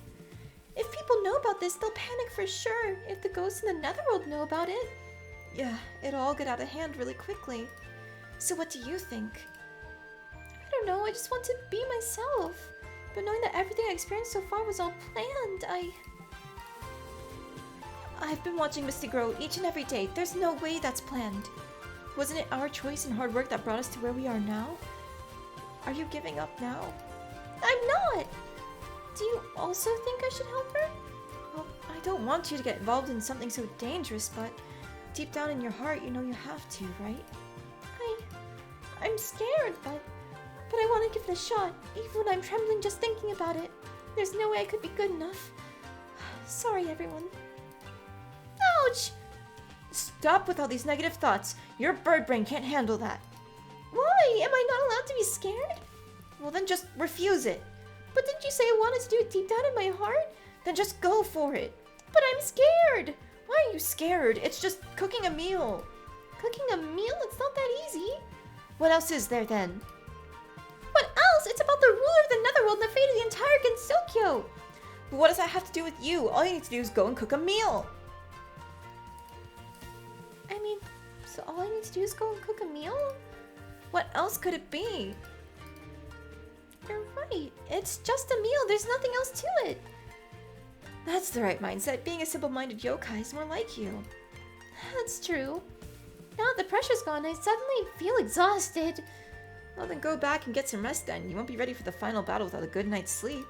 If people know about this, they'll panic for sure. If the ghosts in the Netherworld know about it. Yeah, it'll all get out of hand really quickly. So what do you think? I don't know, I just want to be myself. But knowing that everything I experienced so far was all planned, I've been watching Misty grow each and every day. There's no way that's planned. Wasn't it our choice and hard work that brought us to where we are now? Are you giving up now? I'm not! Do you also think I should help her? Well, I don't want you to get involved in something so dangerous, but deep down in your heart, you know you have to, right? I'm scared, but I want to give it a shot, even when I'm trembling just thinking about it. There's no way I could be good enough. Sorry, everyone. Ouch! Stop with all these negative thoughts. Your bird brain can't handle that. Why? Am I not allowed to be scared? Well, then just refuse it. But didn't you say I wanted to do it deep down in my heart? Then just go for it. But I'm scared! Why are you scared? It's just cooking a meal. Cooking a meal? It's not that easy. What else is there then? What else? It's about the ruler of the Netherworld and the fate of the entire Gensokyo. But what does that have to do with you? All you need to do is go and cook a meal. I mean, so all I need to do is go and cook a meal? What else could it be? You're right. It's just a meal. There's nothing else to it. That's the right mindset. Being a simple-minded yokai is more like you. That's true. Now that the pressure's gone, I suddenly feel exhausted. Well, then go back and get some rest then. You won't be ready for the final battle without a good night's sleep.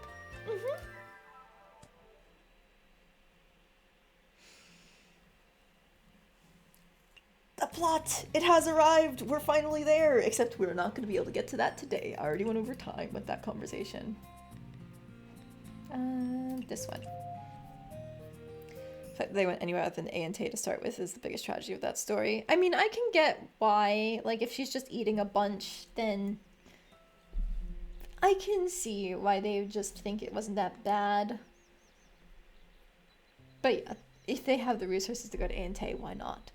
The plot! It has arrived! We're finally there! Except we're not going to be able to get to that today. I already went over time with that conversation. This one. The fact that they went anywhere other than Aante to start with is the biggest tragedy of that story. I mean, I can get why, like, if she's just eating a bunch, then I can see why they just think it wasn't that bad. But yeah, if they have the resources to go to Aante, why not?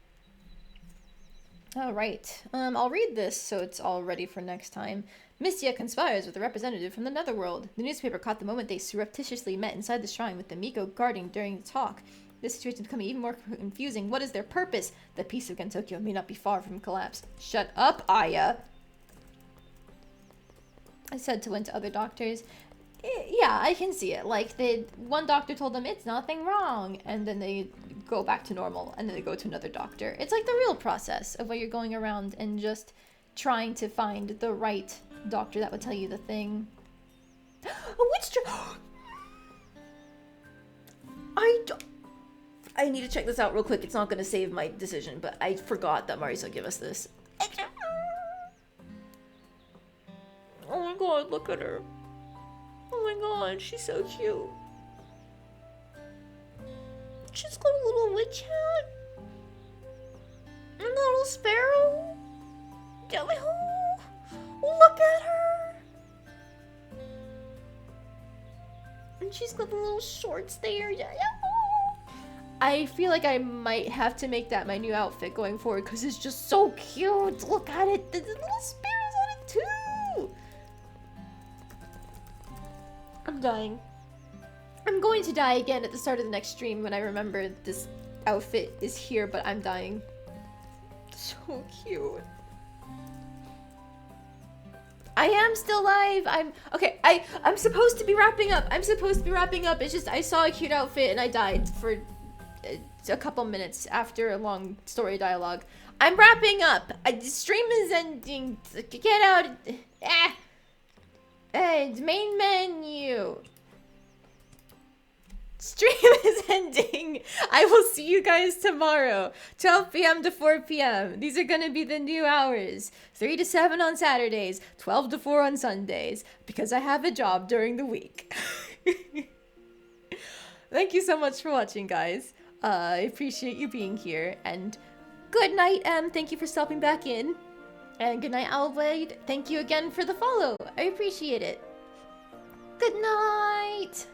Alright, I'll read this so it's all ready for next time. Mystia conspires with a representative from the Netherworld. The newspaper caught the moment they surreptitiously met inside the shrine with the Miko guarding during the talk. This situation is becoming even more confusing. What is their purpose? The peace of Gensokyo may not be far from collapse. Shut up, Aya! I said to went to other doctors. Yeah, I can see it. Like, one doctor told them it's nothing wrong, and then they go back to normal, and then they go to another doctor. It's like the real process of where you're going around and just trying to find the right doctor that would tell you the thing. A witch I need to check this out real quick. It's not going to save my decision, but I forgot that Marisa gave us this. Oh my god, look at her. Oh my god, she's so cute. She's got a little witch hat. And a little sparrow. Look at her. And she's got the little shorts there. I feel like I might have to make that my new outfit going forward because it's just so cute. Look at it. The little sparrows on it too. I'm dying. I'm going to die again at the start of the next stream when I remember this outfit is here, but I'm dying. So cute. I am still live. I'm supposed to be wrapping up. It's just I saw a cute outfit and I died for a couple minutes after a long story dialogue. I'm wrapping up. The stream is ending. Get out. Main menu. Stream is ending. I will see you guys tomorrow. 12 p.m. to 4 p.m. These are gonna be the new hours. 3 to 7 on Saturdays, 12 to 4 on Sundays, because I have a job during the week. Thank you so much for watching, guys. I appreciate you being here, and good night, thank you for stopping back in. And good night, Owlblade. Thank you again for the follow. I appreciate it. Good night.